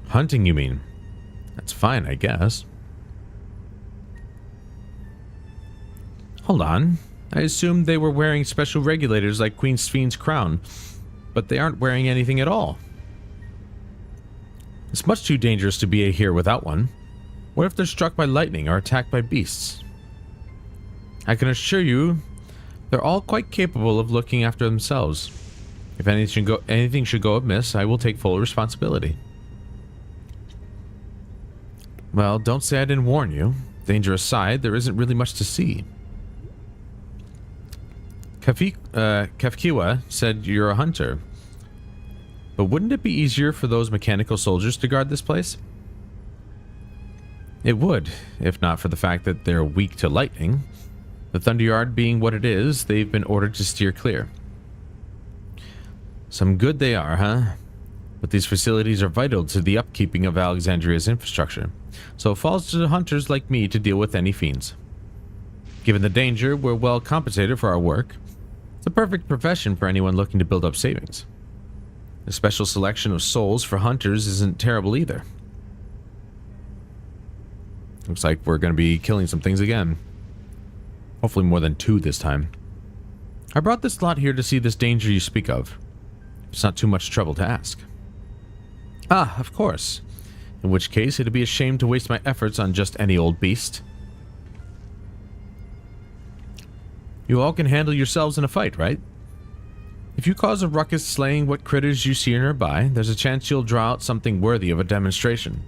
Hunting, you mean? That's fine, I guess. Hold on. I assumed they were wearing special regulators like Queen Spheen's crown, but they aren't wearing anything at all. It's much too dangerous to be here without one. What if they're struck by lightning or attacked by beasts? I can assure you, they're all quite capable of looking after themselves. If anything should go amiss, I will take full responsibility. Well, don't say I didn't warn you. Danger aside, there isn't really much to see. Kafkiwa said you're a hunter. But wouldn't it be easier for those mechanical soldiers to guard this place? It would, if not for the fact that they're weak to lightning. The Thunderyard being what it is, they've been ordered to steer clear. Some good they are, huh? But these facilities are vital to the upkeeping of Alexandria's infrastructure, so it falls to the hunters like me to deal with any fiends. Given the danger, we're well compensated for our work. It's a perfect profession for anyone looking to build up savings. A special selection of souls for hunters isn't terrible either. Looks like we're going to be killing some things again. Hopefully more than 2 this time. I brought this lot here to see this danger you speak of. It's not too much trouble to ask. Ah, of course. In which case, it'd be a shame to waste my efforts on just any old beast. You all can handle yourselves in a fight, right? If you cause a ruckus slaying what critters you see nearby, there's a chance you'll draw out something worthy of a demonstration.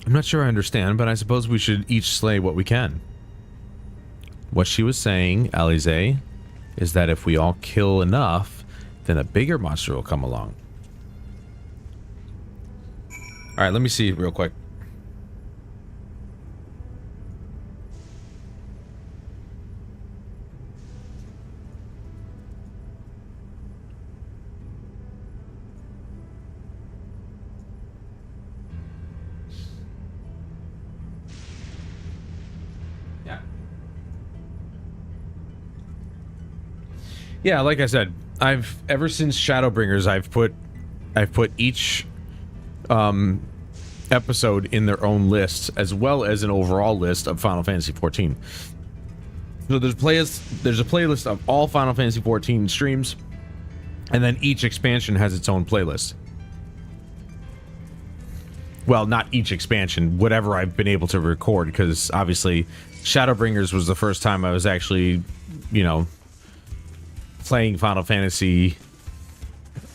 I'm not sure I understand, but I suppose we should each slay what we can. What she was saying, Alize, is that if we all kill enough, then a bigger monster will come along. Alright, let me see real quick. Yeah, like I said, ever since Shadowbringers, I've put each episode in their own list, as well as an overall list of Final Fantasy XIV. So there's a playlist of all Final Fantasy XIV streams, and then each expansion has its own playlist. Well, not each expansion, whatever I've been able to record, because obviously Shadowbringers was the first time I was actually, you know, playing Final Fantasy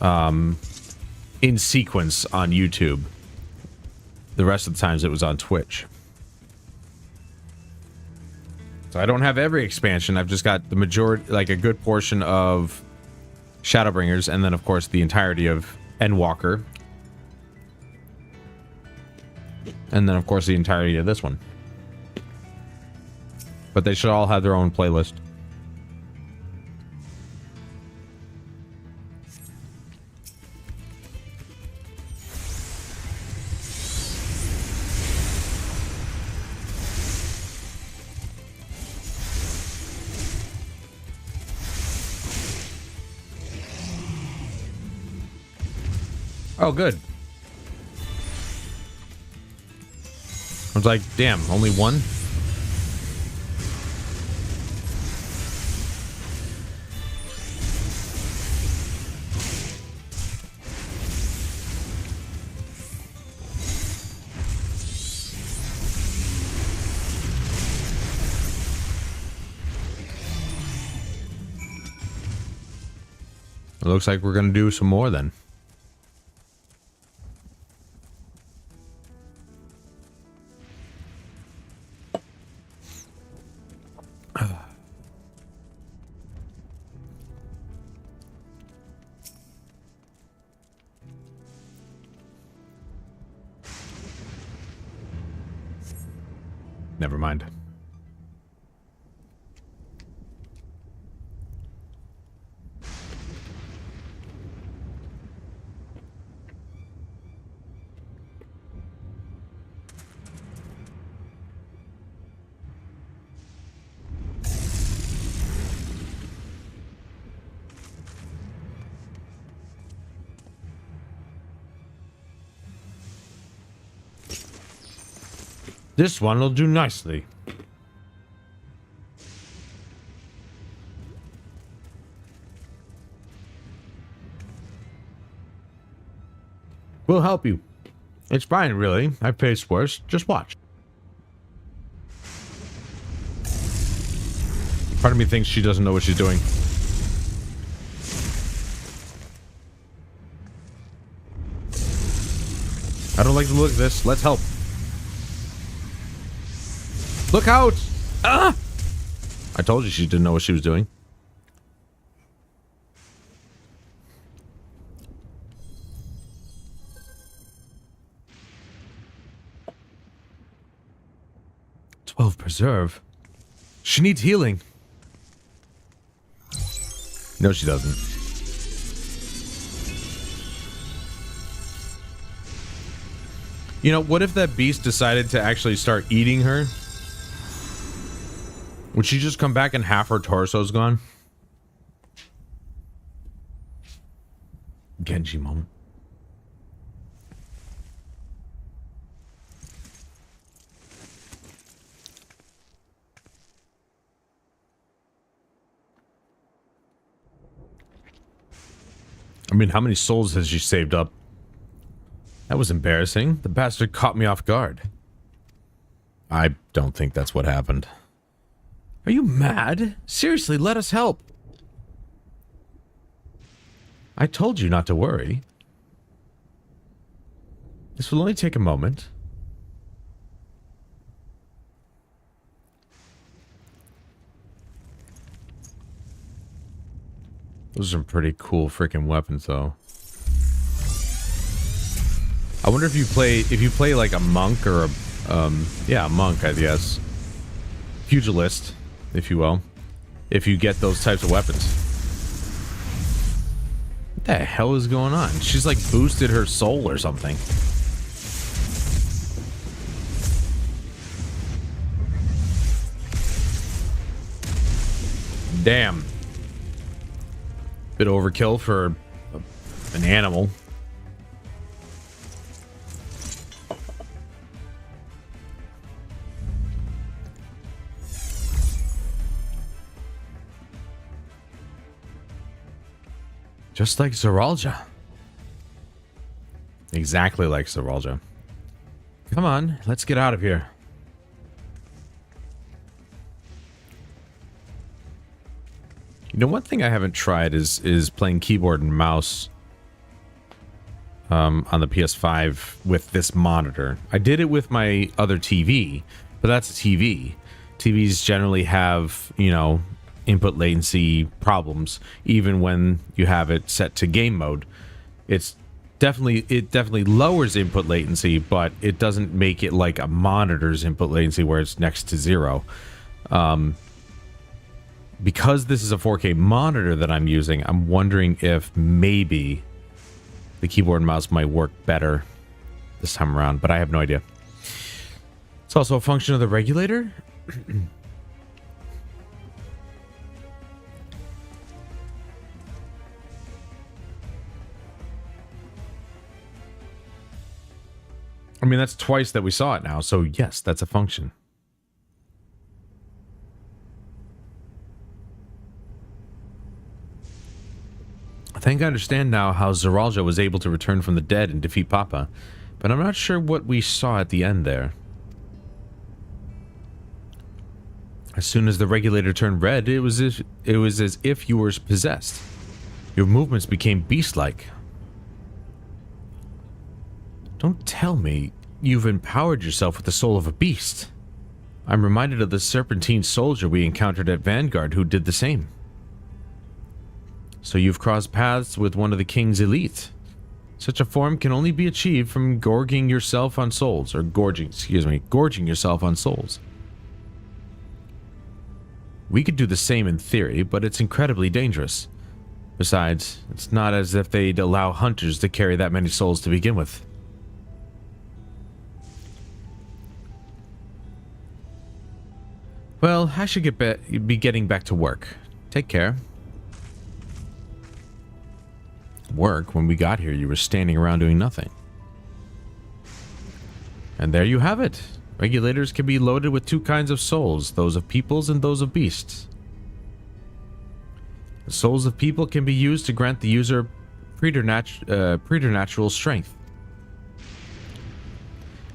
in sequence on YouTube. The rest of the times it was on Twitch. So I don't have every expansion. I've just got the majority, like a good portion of Shadowbringers, and then of course the entirety of Endwalker. And then of course the entirety of this one. But they should all have their own playlist. Oh, good. I was like, damn, only one? It looks like we're going to do some more then. Never mind. This one will do nicely. We'll help you. It's fine, really. I've faced worse. Just watch. Part of me thinks she doesn't know what she's doing. I don't like the look of this. Let's help. Look out! Ah! I told you she didn't know what she was doing. Preserve. She needs healing. No, she doesn't. You know, what if that beast decided to actually start eating her? Would she just come back and half her torso's gone? Genji moment. I mean, how many souls has she saved up? That was embarrassing. The bastard caught me off guard. I don't think that's what happened. Are you mad? Seriously, let us help. I told you not to worry. This will only take a moment. Those are some pretty cool freaking weapons, though. I wonder if you play like a monk or a monk, I guess, pugilist, if you will, if you get those types of weapons. What the hell is going on? She's like boosted her soul or something. Damn. Bit overkill for an animal. Just like ZORAAL. Exactly like ZORAAL. Come on, let's get out of here. You know, one thing I haven't tried is playing keyboard and mouse on the PS5 with this monitor. I did it with my other TV, but that's a TV. TVs generally have, you know, input latency problems even when you have it set to game mode. It definitely lowers input latency, but it doesn't make it like a monitor's input latency where it's next to zero. Because this is a 4K monitor that I'm using, I'm wondering if maybe the keyboard and mouse might work better this time around, but I have no idea. It's also a function of the regulator. I mean, that's twice that we saw it now, so yes, that's a function. I think I understand now how ZORAAL was able to return from the dead and defeat Papa, but I'm not sure what we saw at the end there. As soon as the regulator turned red, it was as if you were possessed. Your movements became beast-like. Don't tell me you've empowered yourself with the soul of a beast. I'm reminded of the serpentine soldier we encountered at Vanguard who did the same. So you've crossed paths with one of the king's elite. Such a form can only be achieved from gorging yourself on souls, or gorging yourself on souls. We could do the same in theory, but it's incredibly dangerous. Besides, it's not as if they'd allow hunters to carry that many souls to begin with. Well, I should be getting back to work. Take care. Work? When we got here, you were standing around doing nothing. And there you have it. Regulators can be loaded with two kinds of souls, those of peoples and those of beasts. The souls of people can be used to grant the user preternatural strength.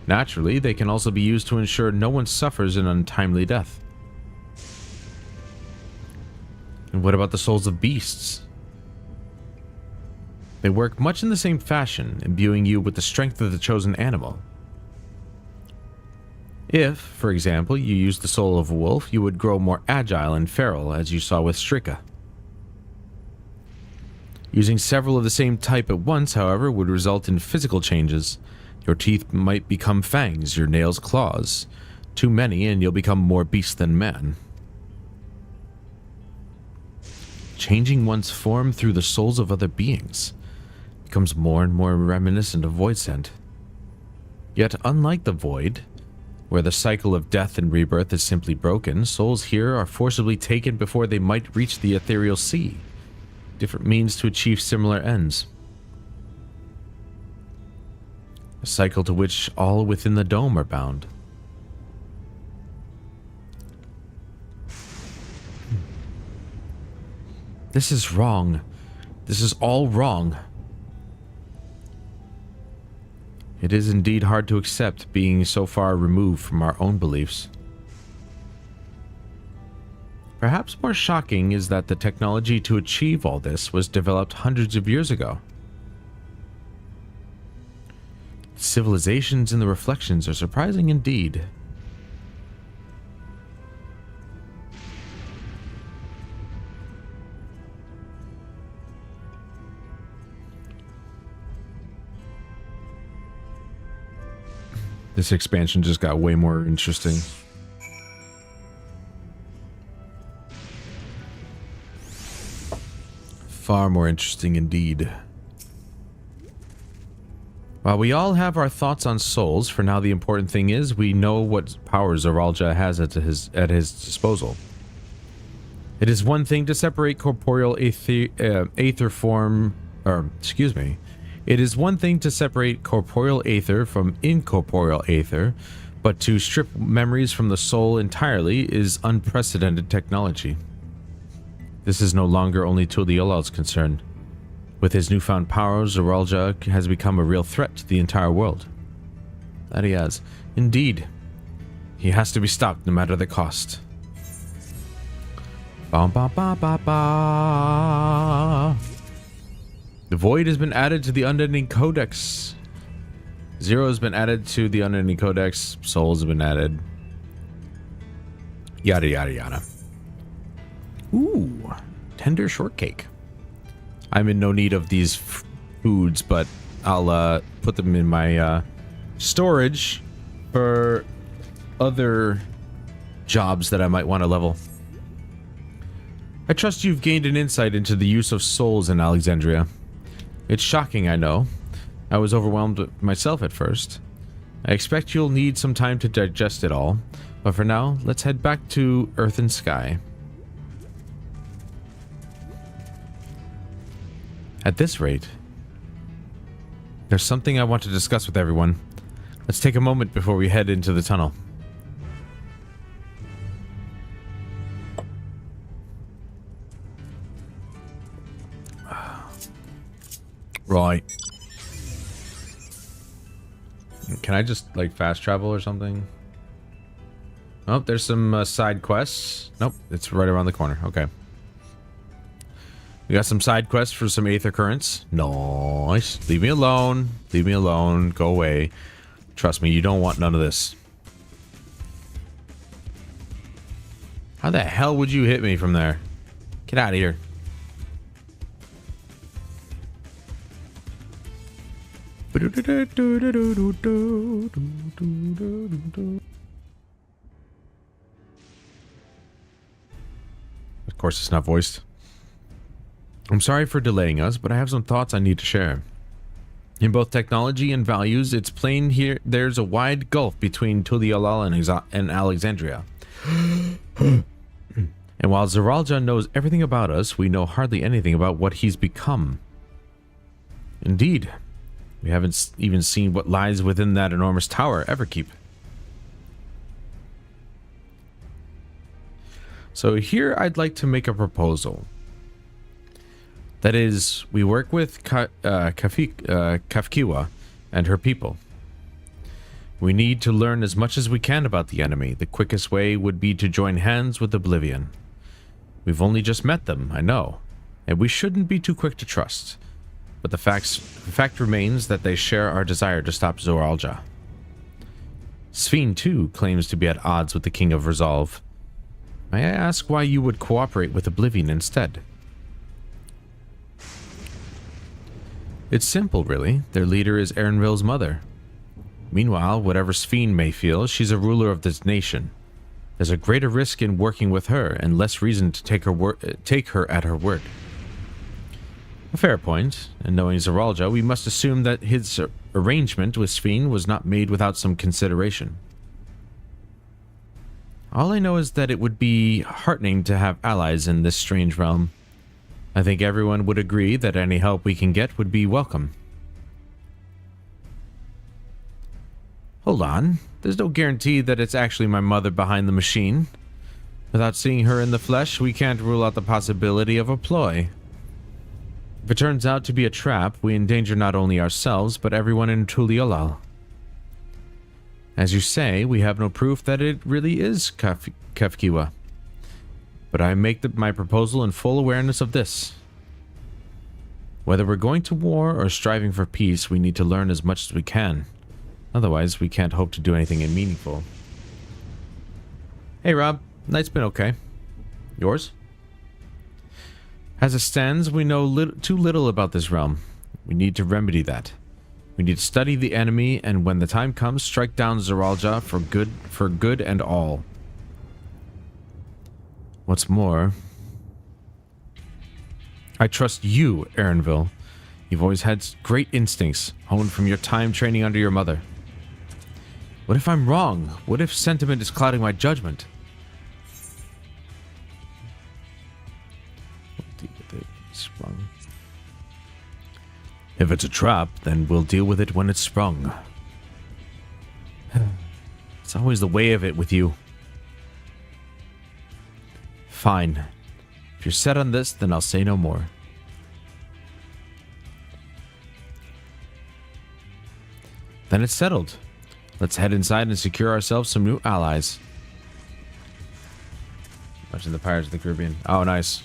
Naturally, they can also be used to ensure no one suffers an untimely death. And what about the souls of beasts? They work much in the same fashion, imbuing you with the strength of the chosen animal. If, for example, you use the soul of a wolf, you would grow more agile and feral, as you saw with Strika. Using several of the same type at once, however, would result in physical changes. Your teeth might become fangs, your nails claws. Too many and you'll become more beast than man. Changing one's form through the souls of other beings becomes more and more reminiscent of Voidsent. Yet, unlike the Void, where the cycle of death and rebirth is simply broken, souls here are forcibly taken before they might reach the ethereal sea. Different means to achieve similar ends. A cycle to which all within the dome are bound. This is wrong. This is all wrong. It is indeed hard to accept, being so far removed from our own beliefs. Perhaps more shocking is that the technology to achieve all this was developed hundreds of years ago. Civilizations in the reflections are surprising indeed. This expansion just got way more interesting. Far more interesting indeed. While we all have our thoughts on souls, for now the important thing is we know what powers ZORAAL has at his disposal. It is one thing to separate corporeal aether form, It is one thing to separate corporeal aether from incorporeal aether, but to strip memories from the soul entirely is unprecedented technology. This is no longer only Tuliyolal's concern. With his newfound powers, ZORAAL has become a real threat to the entire world. That he has. Indeed. He has to be stopped no matter the cost. Ba ba ba ba ba. The Void has been added to the Unending Codex. Zero has been added to the Unending Codex. Souls have been added. Yada yada yada. Ooh, tender shortcake. I'm in no need of these foods, but I'll put them in my storage for other jobs that I might want to level. I trust you've gained an insight into the use of souls in Alexandria. It's shocking, I know. I was overwhelmed myself at first. I expect you'll need some time to digest it all, but for now, let's head back to Earth and Sky. At this rate, there's something I want to discuss with everyone. Let's take a moment before we head into the tunnel. Right. Can I just, like, fast travel or something? Oh, there's some side quests. Nope, it's right around the corner. Okay. We got some side quests for some Aether Currents. Nice. Leave me alone. Leave me alone. Go away. Trust me, you don't want none of this. How the hell would you hit me from there? Get out of here. Of course, it's not voiced. I'm sorry for delaying us, but I have some thoughts I need to share. In both technology and values, it's plain here there's a wide gulf between Tuliyollal and Alexandria. And while ZORAAL knows everything about us, we know hardly anything about what he's become. Indeed, we haven't even seen what lies within that enormous tower, Everkeep. So here I'd like to make a proposal. That is, we work with Kafkiwa and her people. We need to learn as much as we can about the enemy. The quickest way would be to join hands with Oblivion. We've only just met them, I know, and we shouldn't be too quick to trust. but the fact remains that they share our desire to stop Zoralja. Sphene, too, claims to be at odds with the King of Resolve. May I ask why you would cooperate with Oblivion instead? It's simple, really. Their leader is Erenvil's mother. Meanwhile, whatever Sphene may feel, she's a ruler of this nation. There's a greater risk in working with her, and less reason to take her at her word. A fair point, and knowing Zoralja, we must assume that his arrangement with Sphene was not made without some consideration. All I know is that it would be heartening to have allies in this strange realm. I think everyone would agree that any help we can get would be welcome. Hold on, there's no guarantee that it's actually my mother behind the machine. Without seeing her in the flesh, we can't rule out the possibility of a ploy. If it turns out to be a trap, we endanger not only ourselves, but everyone in Tuliolal. As you say, we have no proof that it really is Kefkiwa. But I make my proposal in full awareness of this. Whether we're going to war or striving for peace, we need to learn as much as we can. Otherwise, we can't hope to do anything meaningful. Hey Rob, night's been okay. Yours? As it stands, we know too little about this realm. We need to remedy that. We need to study the enemy, and when the time comes, strike down Zoralja for good and all. What's more, I trust you, Erenvil. You've always had great instincts, honed from your time training under your mother. What if I'm wrong? What if sentiment is clouding my judgment? Sprung. If it's a trap, then we'll deal with it when it's sprung. It's always the way of it with you. Fine. If you're set on this, then I'll say no more. Then it's settled. Let's head inside and secure ourselves some new allies. Watching the Pirates of the Caribbean. Oh, nice.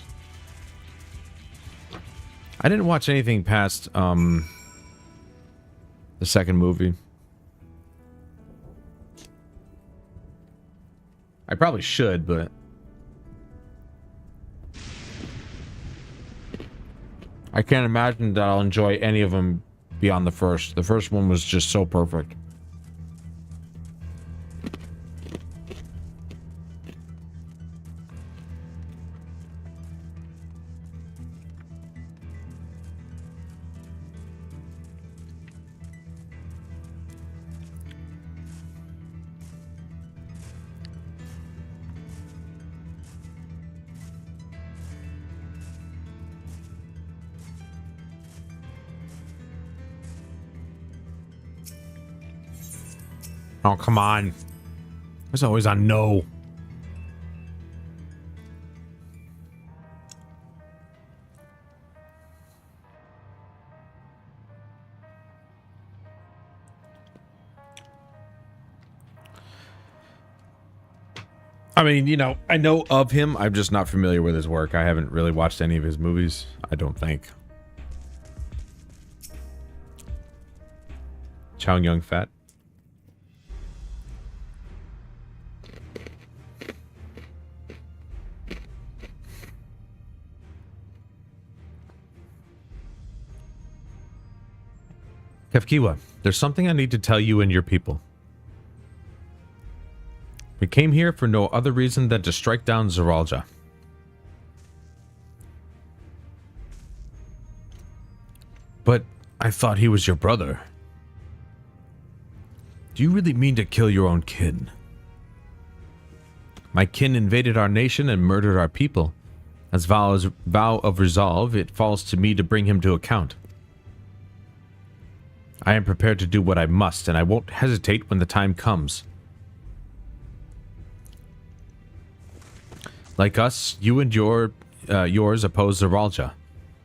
I didn't watch anything past the second movie. I probably should, but I can't imagine that I'll enjoy any of them beyond the first. The first one was just so perfect. Oh, come on. It's always on no. I mean, you know, I know of him. I'm just not familiar with his work. I haven't really watched any of his movies, I don't think. Chow Yun Fat. Kefkiwa, there's something I need to tell you and your people. We came here for no other reason than to strike down Zoralja. But I thought he was your brother. Do you really mean to kill your own kin? My kin invaded our nation and murdered our people. As vow of resolve, it falls to me to bring him to account. I am prepared to do what I must, and I won't hesitate when the time comes. Like us, you and yours oppose Zoralja.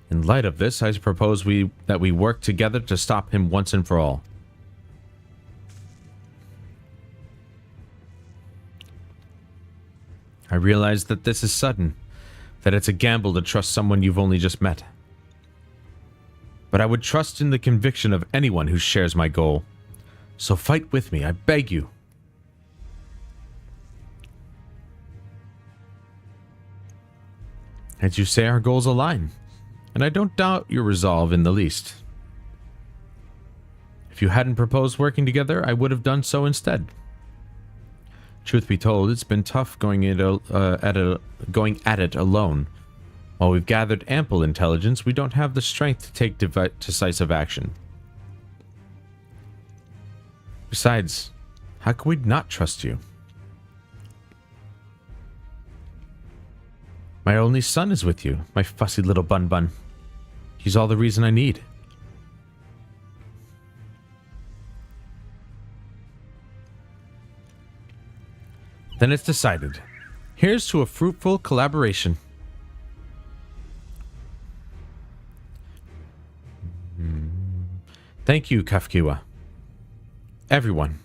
In light of this, I propose that we work together to stop him once and for all. I realize that this is sudden, that it's a gamble to trust someone you've only just met. but I would trust in the conviction of anyone who shares my goal. So fight with me, I beg you. As you say, our goals align, and I don't doubt your resolve in the least. If you hadn't proposed working together, I would have done so instead. Truth be told, it's been tough going at it alone. While we've gathered ample intelligence, we don't have the strength to take decisive action. Besides, how could we not trust you? My only son is with you, my fussy little bun-bun. He's all the reason I need. Then it's decided. Here's to a fruitful collaboration. Thank you, Kafkiwa. Everyone.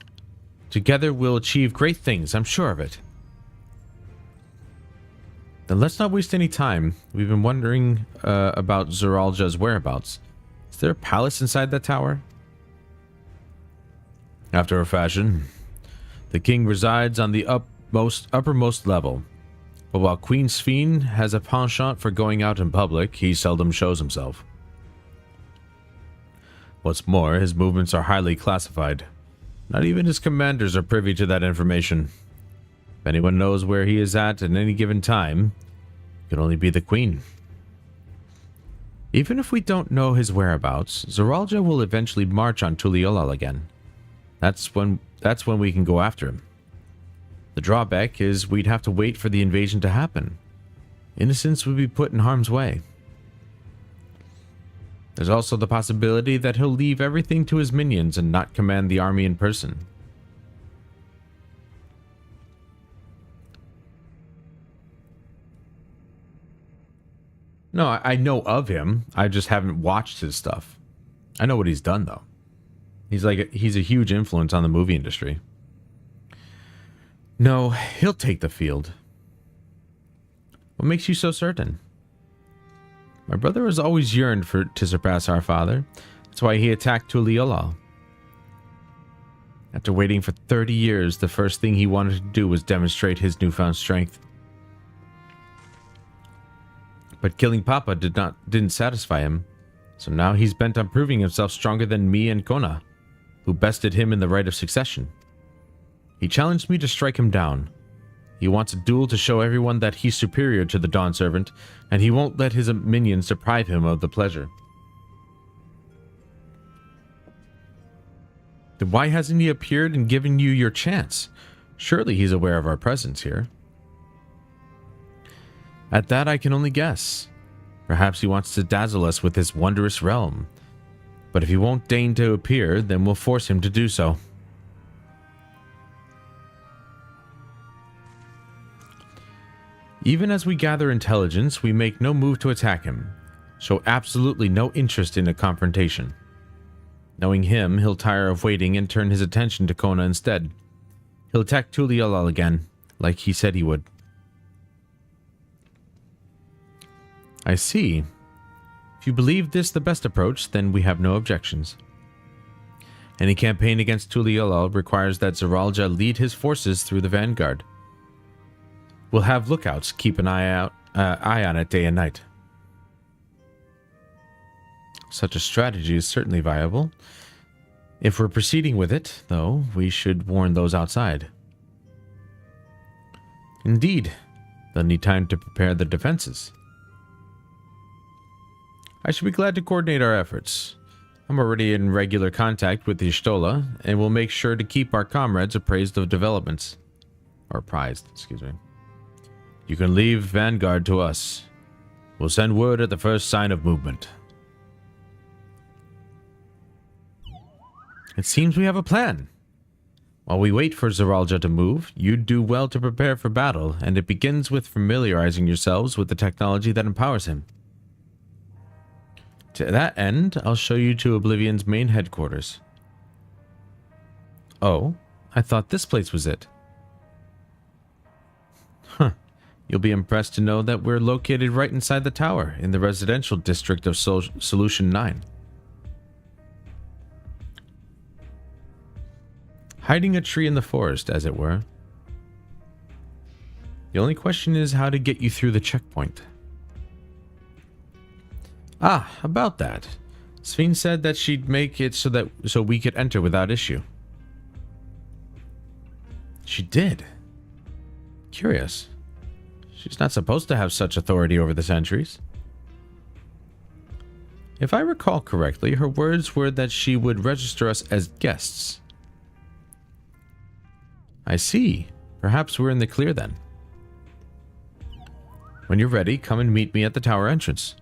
Together we'll achieve great things, I'm sure of it. Then let's not waste any time. We've been wondering about Zoraalja's whereabouts. Is there a palace inside that tower? After a fashion. The king resides on the uppermost level. But while Queen Sphene has a penchant for going out in public, he seldom shows himself. What's more, his movements are highly classified. Not even his commanders are privy to that information. If anyone knows where he is at any given time, it can only be the Queen. Even if we don't know his whereabouts, Zoraalja will eventually march on Tuliolal again. That's when we can go after him. The drawback is we'd have to wait for the invasion to happen. Innocents would be put in harm's way. There's also the possibility that he'll leave everything to his minions and not command the army in person. No, I know of him. I just haven't watched his stuff. I know what he's done, though. He's a huge influence on the movie industry. No, he'll take the field. What makes you so certain? My brother has always yearned to surpass our father. That's why he attacked Tuliolal. After waiting for 30 years, the first thing he wanted to do was demonstrate his newfound strength. But killing Papa didn't satisfy him, so now he's bent on proving himself stronger than me and Kona, who bested him in the right of succession. He challenged me to strike him down. He wants a duel to show everyone that he's superior to the Dawn Servant, and he won't let his minions deprive him of the pleasure. Then why hasn't he appeared and given you your chance? Surely he's aware of our presence here. At that, I can only guess. Perhaps he wants to dazzle us with his wondrous realm. But if he won't deign to appear, then we'll force him to do so. Even as we gather intelligence, we make no move to attack him. Show absolutely no interest in a confrontation. Knowing him, he'll tire of waiting and turn his attention to Kona instead. He'll attack Tuliolal again, like he said he would. I see. If you believe this the best approach, then we have no objections. Any campaign against Tuliolal requires that Zoraalja lead his forces through the vanguard. We'll have lookouts keep an eye on it day and night. Such a strategy is certainly viable. If we're proceeding with it, though, we should warn those outside. Indeed, they'll need time to prepare the defenses. I should be glad to coordinate our efforts. I'm already in regular contact with the Y'shtola, and we'll make sure to keep our comrades appraised of developments. Or apprised, excuse me. You can leave Vanguard to us. We'll send word at the first sign of movement. It seems we have a plan. While we wait for Zoraalja to move, you'd do well to prepare for battle, and it begins with familiarizing yourselves with the technology that empowers him. To that end, I'll show you to Oblivion's main headquarters. Oh, I thought this place was it. Huh. You'll be impressed to know that we're located right inside the tower, in the residential district of Solution 9. Hiding a tree in the forest, as it were. The only question is how to get you through the checkpoint. Ah, about that. Sphene said that she'd make it so we could enter without issue. She did. Curious. She's not supposed to have such authority over the sentries. If I recall correctly, her words were that she would register us as guests. I see. Perhaps we're in the clear then. When you're ready, come and meet me at the tower entrance.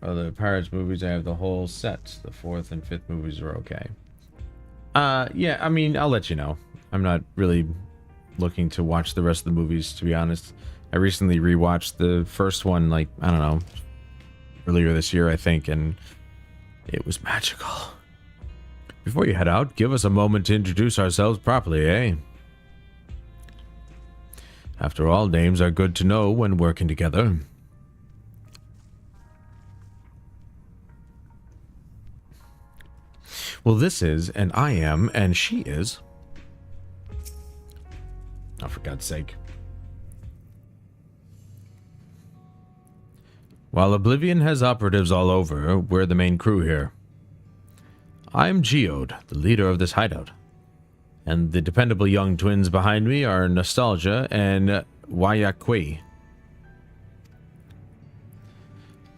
Oh, the Pirates movies, I have the whole set. The 4th and 5th movies are okay. Yeah, I mean, I'll let you know. I'm not really looking to watch the rest of the movies, to be honest. I recently rewatched the first one, like, I don't know, earlier this year, I think, and it was magical. Before you head out, give us a moment to introduce ourselves properly, eh? After all, names are good to know when working together. Well, this is, and I am, and she is. Oh, for God's sake. While Oblivion has operatives all over, we're the main crew here. I'm Geode, the leader of this hideout. And the dependable young twins behind me are Nostalgia and Wayakwe.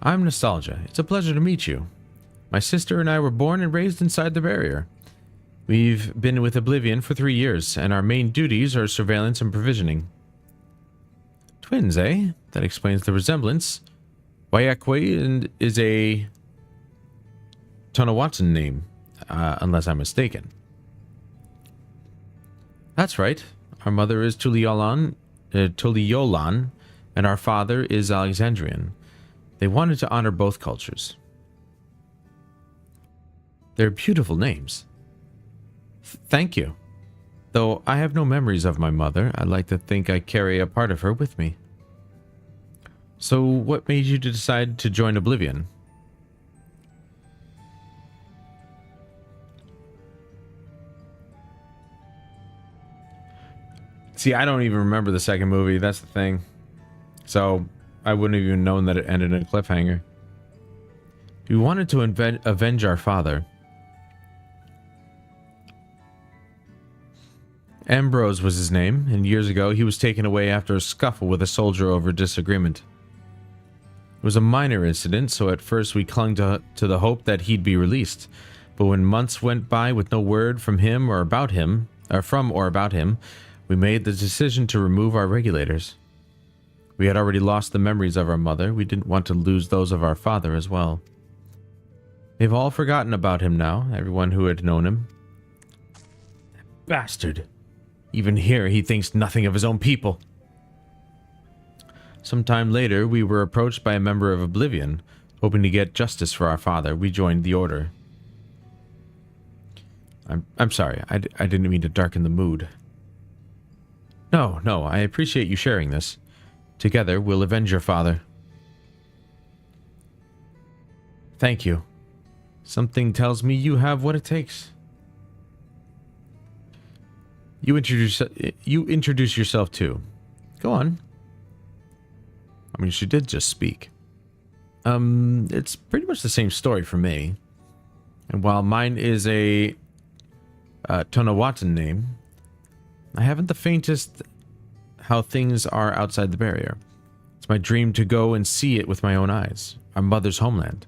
I'm Nostalgia. It's a pleasure to meet you. My sister and I were born and raised inside the barrier. We've been with Oblivion for 3 years, and our main duties are surveillance and provisioning. Twins, eh? That explains the resemblance. Wayakwe is a Tonawatsan name, unless I'm mistaken. That's right. Our mother is Tuliolan, and our father is Alexandrian. They wanted to honor both cultures. They're beautiful names. Thank you. Though I have no memories of my mother, I like to think I carry a part of her with me. So, what made you decide to join Oblivion? See, I don't even remember the second movie, that's the thing. So, I wouldn't have even known that it ended in a cliffhanger. We wanted to avenge our father. Ambrose was his name, and years ago he was taken away after a scuffle with a soldier over disagreement. It was a minor incident, so at first we clung to the hope that he'd be released. But when months went by with no word from him or about him, we made the decision to remove our regulators. We had already lost the memories of our mother. We didn't want to lose those of our father as well. They've all forgotten about him now, everyone who had known him. Bastard. Even here, he thinks nothing of his own people. Sometime later, we were approached by a member of Oblivion, hoping to get justice for our father. We joined the Order. I'm sorry, I didn't mean to darken the mood. No, I appreciate you sharing this. Together, we'll avenge your father. Thank you. Something tells me you have what it takes. You introduce yourself too. Go on. I mean, she did just speak. It's pretty much the same story for me. And while mine is a Tonawatsan name, I haven't the faintest how things are outside the barrier. It's my dream to go and see it with my own eyes. Our mother's homeland.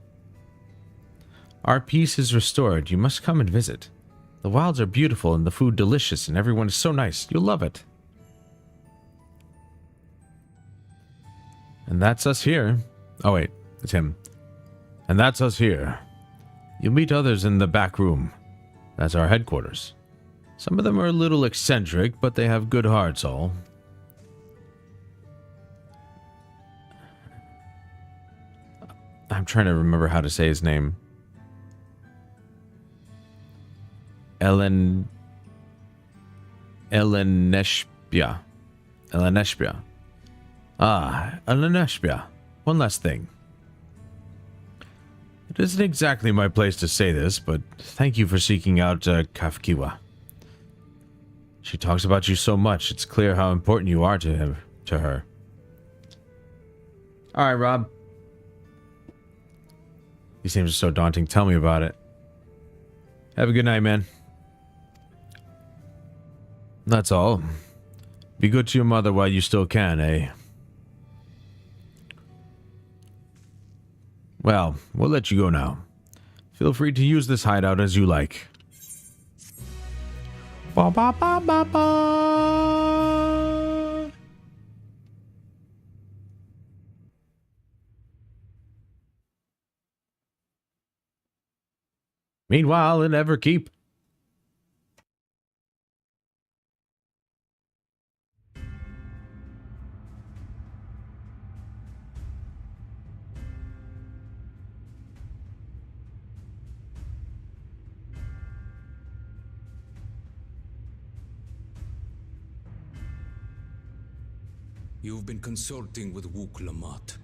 Our peace is restored. You must come and visit. The wilds are beautiful and the food delicious and everyone is so nice. You'll love it. And that's us here. Oh wait, it's him. And that's us here. You'll meet others in the back room. That's our headquarters. Some of them are a little eccentric, but they have good hearts all. I'm trying to remember how to say his name. Eleneshpia. Ah, Eleneshpia. One last thing. It isn't exactly my place to say this, but thank you for seeking out Kafkiwa. She talks about you so much, it's clear how important you are to her. Alright, Rob. These names are so daunting. Tell me about it. Have a good night, man. That's all. Be good to your mother while you still can, eh? Well, we'll let you go now. Feel free to use this hideout as you like. Ba ba ba ba ba. Meanwhile, in Everkeep. You've been consulting with Wook Lamont.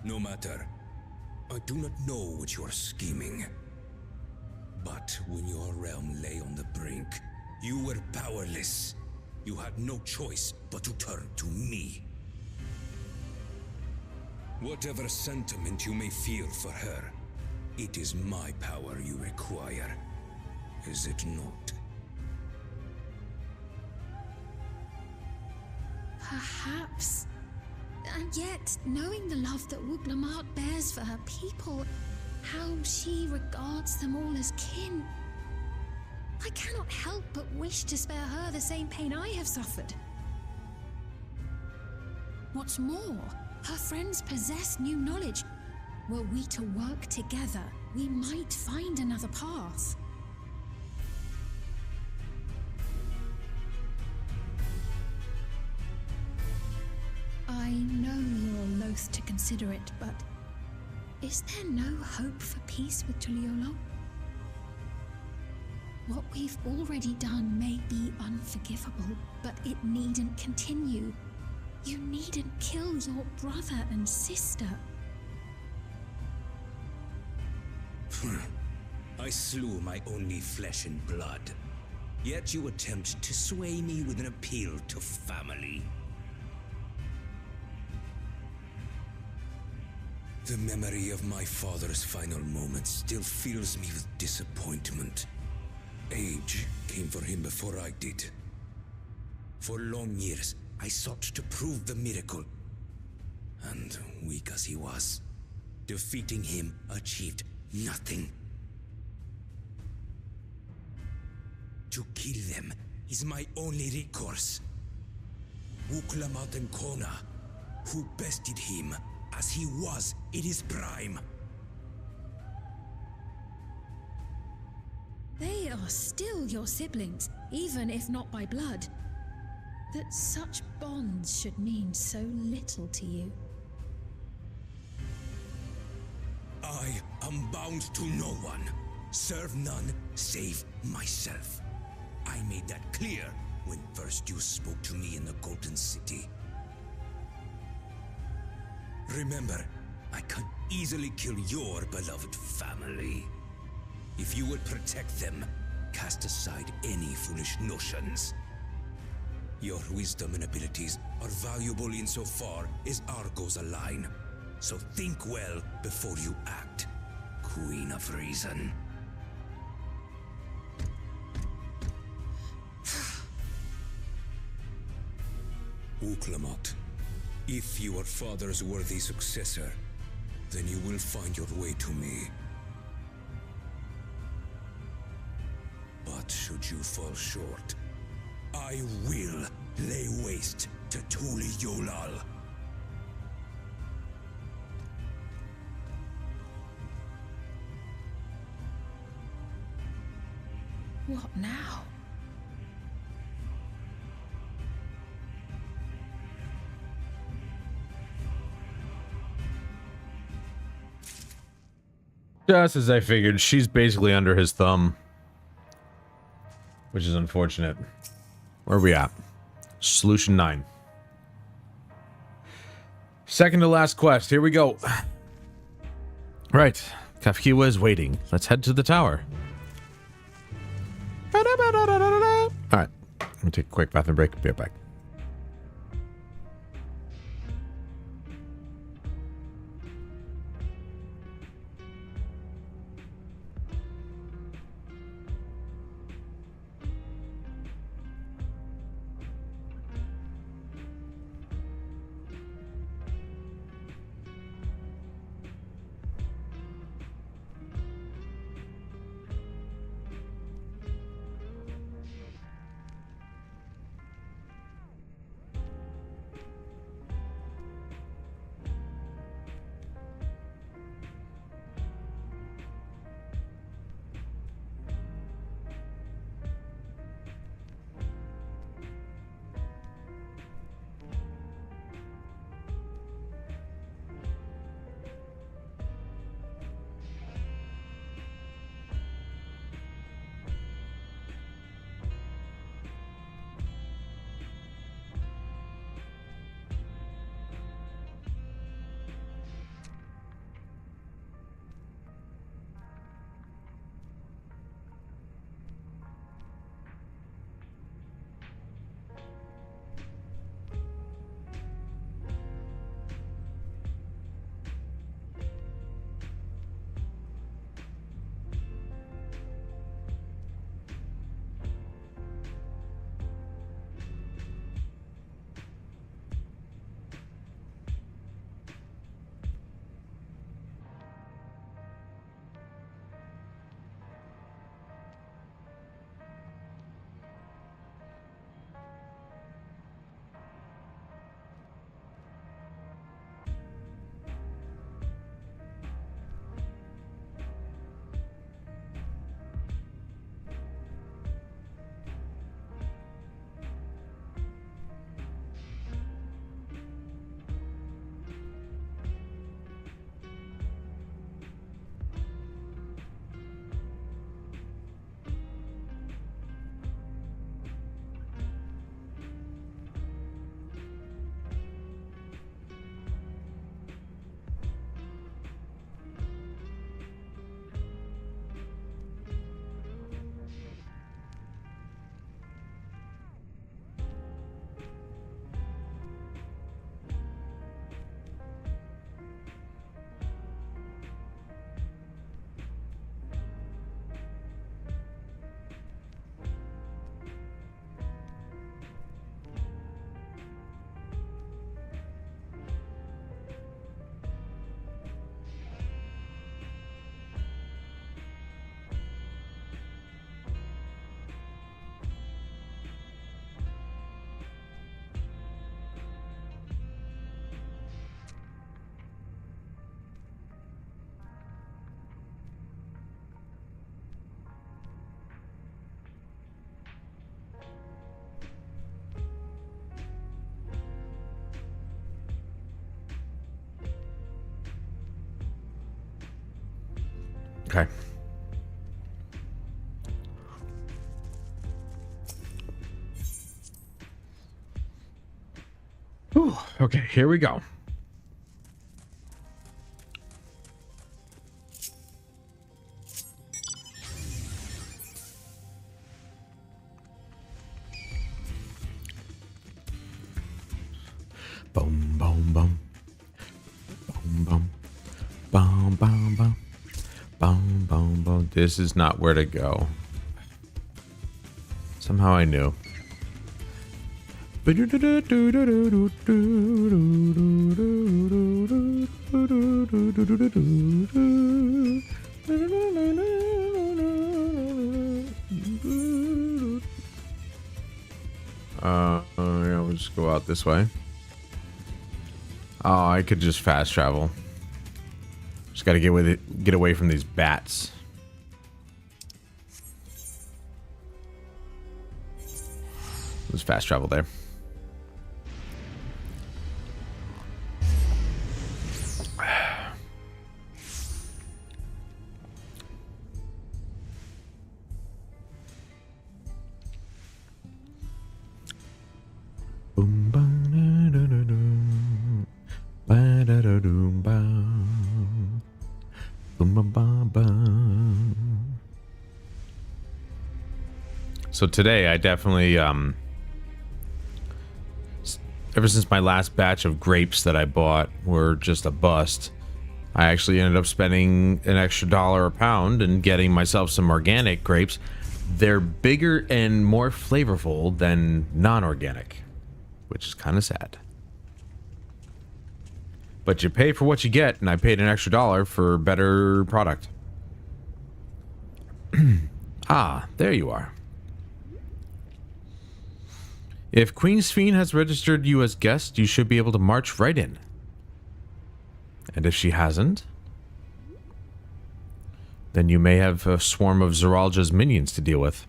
No matter. I do not know what you are scheming. But when your realm lay on the brink, you were powerless. You had no choice but to turn to me. Whatever sentiment you may feel for her, it is my power you require. Is it not? Perhaps. And yet, knowing the love that Wook Lamont bears for her people, how she regards them all as kin, I cannot help but wish to spare her the same pain I have suffered. What's more, her friends possess new knowledge. Were we to work together, we might find another path. I know you're loath to consider it, but is there no hope for peace with Tuliolo? What we've already done may be unforgivable, but it needn't continue. You needn't kill your brother and sister. I slew my only flesh and blood. Yet you attempt to sway me with an appeal to family. The memory of my father's final moments still fills me with disappointment. Age came for him before I did. For long years, I sought to prove the miracle. And weak as he was, defeating him achieved nothing. To kill them is my only recourse. Wook Lamont and Kona, who bested him as he was in his prime. They are still your siblings, even if not by blood. That such bonds should mean so little to you. I am bound to no one. Serve none save myself. I made that clear when first you spoke to me in the Golden City. Remember, I can easily kill your beloved family. If you will protect them, cast aside any foolish notions. Your wisdom and abilities are valuable insofar as our goals align. So think well before you act, Queen of Reason. Wook Lamont, if you are father's worthy successor, then you will find your way to me. But should you fall short, I will lay waste to Tuliolo. What now? Just as I figured, she's basically under his thumb. Which is unfortunate. Where are we at? Solution 9. Second to last quest. Here we go. Right. Kafkiwa is waiting. Let's head to the tower. Alright. Let me take a quick bathroom break. Be right back. Okay. Whew. Okay, here we go. Boom, boom, boom. Boom, boom. Boom, boom, boom. Boom, boom, boom. This is not where to go. Somehow I knew. Yeah, we'll just go out this way. Oh, I could just fast travel. Just gotta get away from these bats. Let's fast travel there. Boom, bang, da, da, da, da. So today I definitely ever since my last batch of grapes that I bought were just a bust, I actually ended up spending an extra $1 a pound and getting myself some organic grapes. They're bigger and more flavorful than non-organic, which is kind of sad. But you pay for what you get, and I paid an extra $1 for better product. Ah, there you are. If Queen Sphene has registered you as guest, you should be able to march right in. And if she hasn't, then you may have a swarm of ZORAAL's minions to deal with.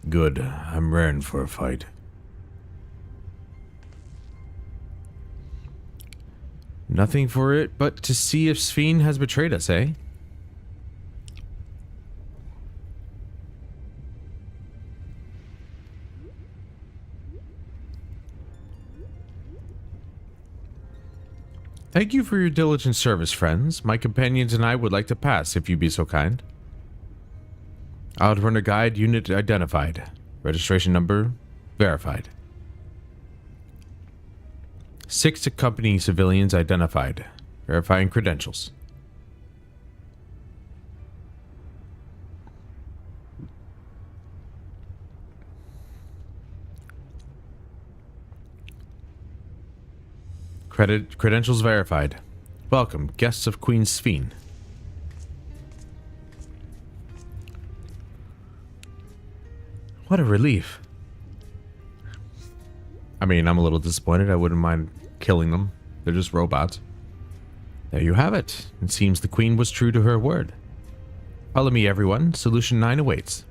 Good, I'm raring for a fight. Nothing for it but to see if Sphene has betrayed us, eh? Thank you for your diligent service, friends. My companions and I would like to pass, if you be so kind. Outrunner guide unit identified. Registration number verified. 6 accompanying civilians identified. Verifying credentials. Credentials verified. Welcome, guests of Queen Sphene. What a relief. I mean, I'm a little disappointed. I wouldn't mind killing them. They're just robots. There you have it. It seems the Queen was true to her word. Follow me, everyone. Solution 9 awaits.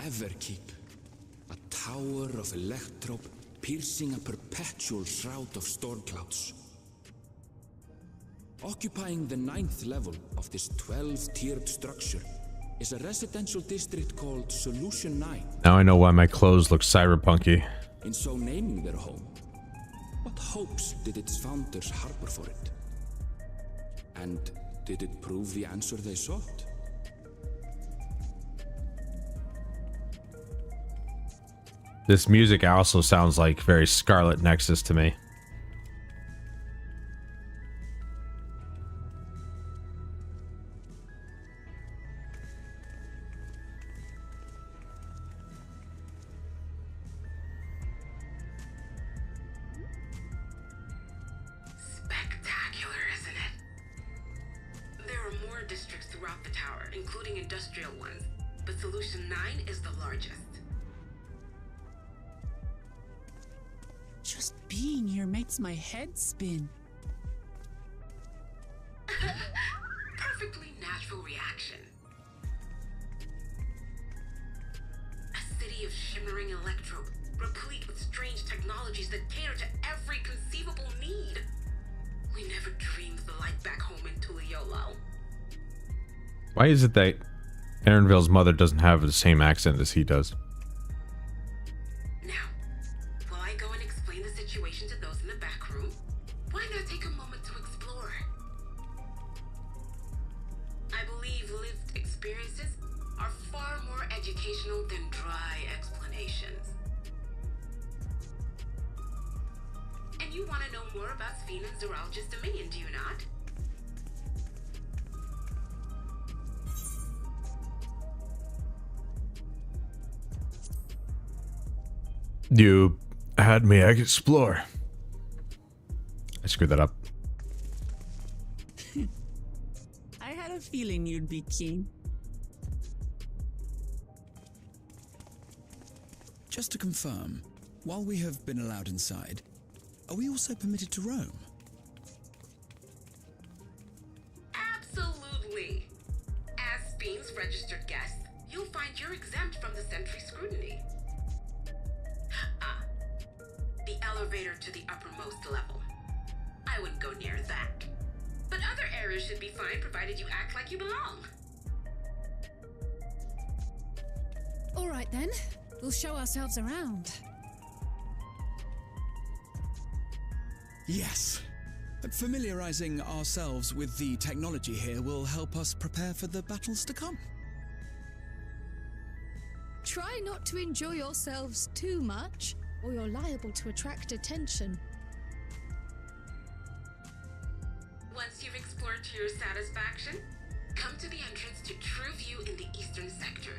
Everkeep, a tower of electrope piercing a perpetual shroud of storm clouds. Occupying the 9th level of this 12-tiered structure is a residential district called Solution 9. Now I know why my clothes look cyberpunky. In so naming their home, what hopes did its founders harbor for it? And did it prove the answer they sought? This music also sounds like very Scarlet Nexus to me. Spectacular, isn't it? There are more districts throughout the tower, including industrial ones, but Solution 9 is the largest. Just being here makes my head spin. Perfectly natural reaction. A city of shimmering electrope, replete with strange technologies that cater to every conceivable need. We never dreamed the light back home in Tuliolo. Why is it that Aaronville's mother doesn't have the same accent as he does? Than dry explanations. And you want to know more about Sphene and ZORAAL's dominion, do you not? You had me explore. I screwed that up. I had a feeling you'd be keen. Just to confirm, while we have been allowed inside, are we also permitted to roam? registered guest, you'll find you're exempt from the sentry scrutiny. The elevator to the uppermost level. I wouldn't go near that. But other areas should be fine provided you act like you belong. All right then, we'll show ourselves around. Yes. Familiarizing ourselves with the technology here will help us prepare for the battles to come. Try not to enjoy yourselves too much, or you're liable to attract attention. Once you've explored to your satisfaction, come to the entrance to True View in the eastern sector.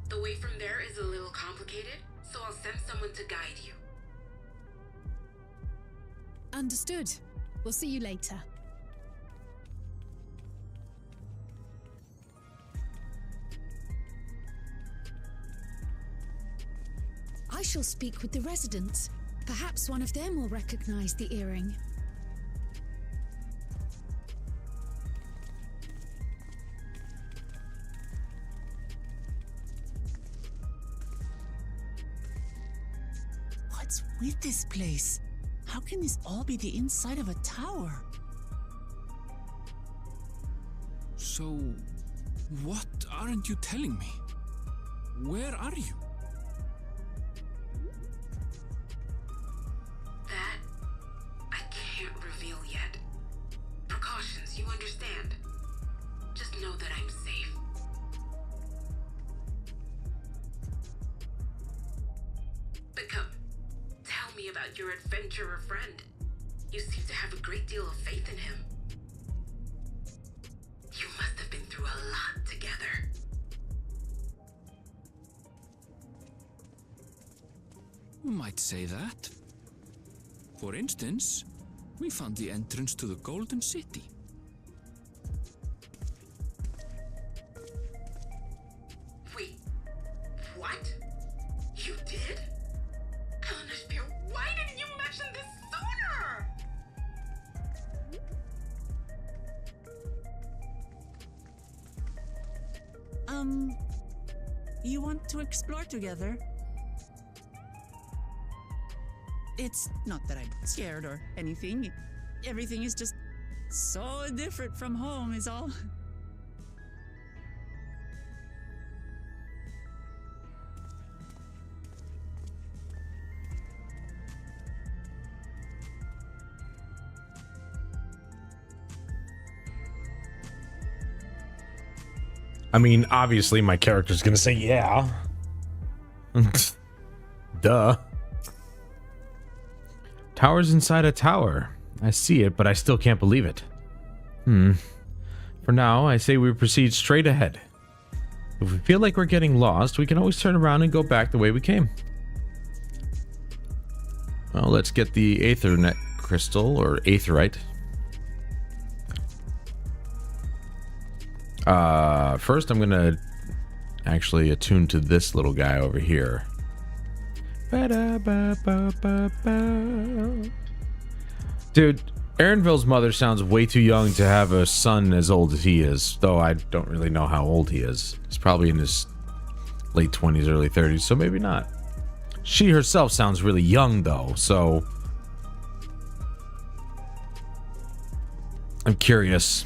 The way from there is a little complicated, so I'll send someone to guide you. Understood. We'll see you later. I shall speak with the residents. Perhaps one of them will recognize the earring. What's with this place? How can this all be the inside of a tower? So, what aren't you telling me? Where are you? That I can't reveal yet. Precautions, you understand. Just know that I'm safe. But come, tell me about your adventurer friend. You seem to have a great deal of faith in him. You must have been through a lot together. You might say that. For instance, we found the entrance to the Golden City. Wait, what? You did? Eleanor, why didn't you mention this sooner? You want to explore together? It's not that I'm scared or anything. Everything is just so different from home is all. I mean, obviously my character's gonna say yeah. Duh. Tower's inside a tower. I see it, but I still can't believe it. For now, I say we proceed straight ahead. If we feel like we're getting lost, we can always turn around and go back the way we came. Well, let's get the Aethernet crystal, or Aetherite. First I'm gonna actually attune to this little guy over here. Dude, Aaronville's mother sounds way too young to have a son as old as he is, though I don't really know how old he is. He's probably in his late 20s, early 30s, so maybe not. She herself sounds really young, though, so I'm curious.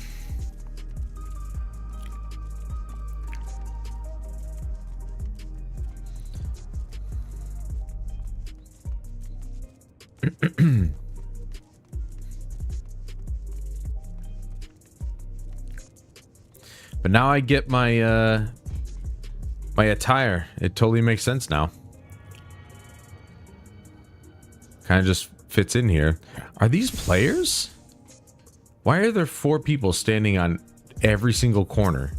But now I get my my attire. It totally makes sense now. Kind of just fits in here. Are these players? Why are there 4 people standing on every single corner?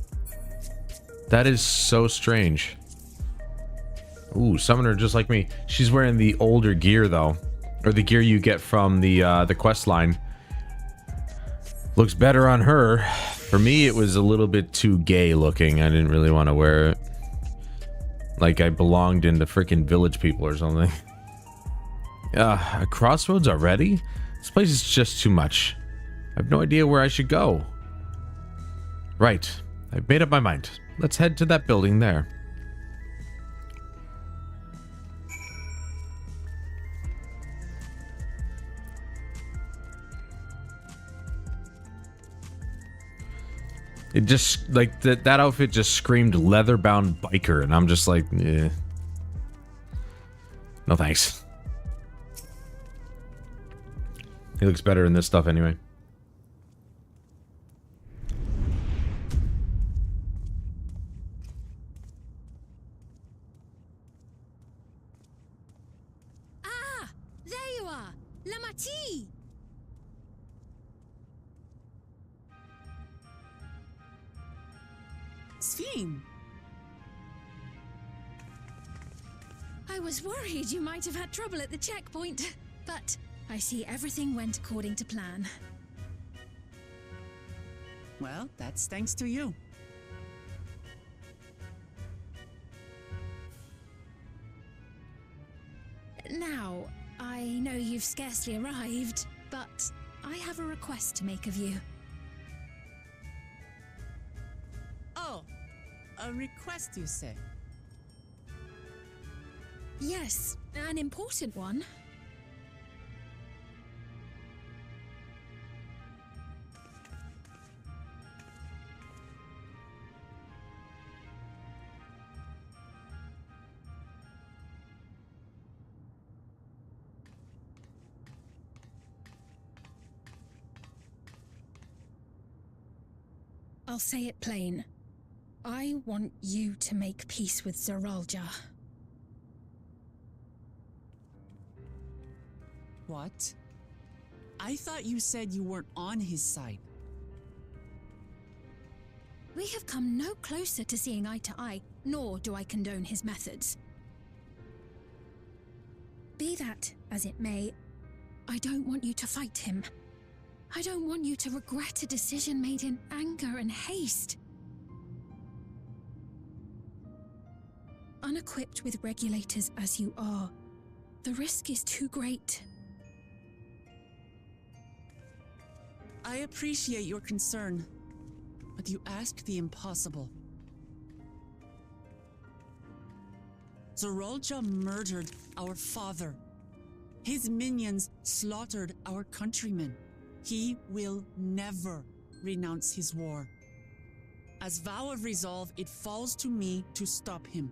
That is so strange. Ooh, summoner just like me. She's wearing the older gear though, or the gear you get from the quest line. Looks better on her. For me, it was a little bit too gay looking. I didn't really want to wear it. Like I belonged in the freaking Village People or something. A crossroads already? This place is just too much. I have no idea where I should go. Right. I've made up my mind. Let's head to that building there. It just, like, that outfit just screamed leather-bound biker, and I'm just like, eh. No thanks. He looks better in this stuff anyway. Ah! There you are! Lamati! Sphene! I was worried you might have had trouble at the checkpoint, but I see everything went according to plan. Well, that's thanks to you. Now, I know you've scarcely arrived, but I have a request to make of you. Oh, a request, you say? Yes, an important one. I'll say it plain. I want you to make peace with ZORAAL. What? I thought you said you weren't on his side. We have come no closer to seeing eye to eye, nor do I condone his methods. Be that as it may, I don't want you to fight him. I don't want you to regret a decision made in anger and haste. Unequipped with regulators as you are, the risk is too great. I appreciate your concern, but you asked the impossible. ZORAAL murdered our father. His minions slaughtered our countrymen. He will never renounce his war. As vow of resolve, it falls to me to stop him.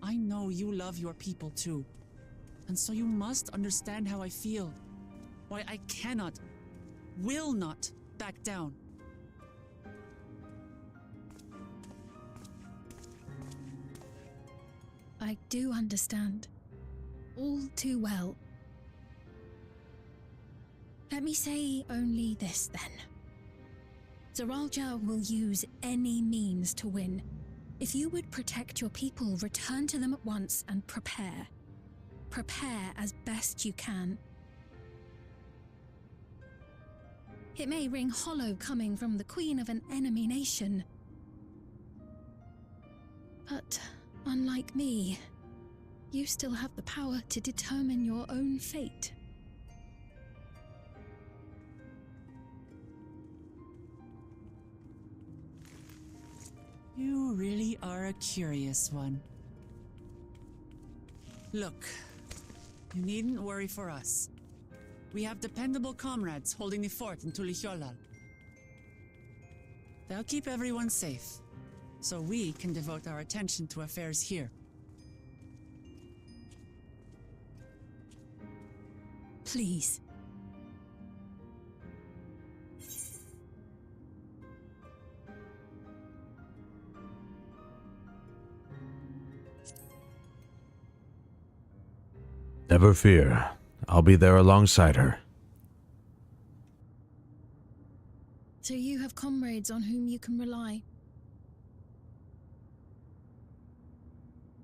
I know you love your people too, and so you must understand how I feel. Why I cannot, will not back down. I do understand. All too well. Let me say only this then. ZORAAL will use any means to win. If you would protect your people, return to them at once and prepare. Prepare as best you can. It may ring hollow coming from the queen of an enemy nation. But unlike me, you still have the power to determine your own fate. You really are a curious one. Look, you needn't worry for us. We have dependable comrades holding the fort in Tulihyolal. They'll keep everyone safe, so we can devote our attention to affairs here. Please. Never fear. I'll be there alongside her. So you have comrades on whom you can rely.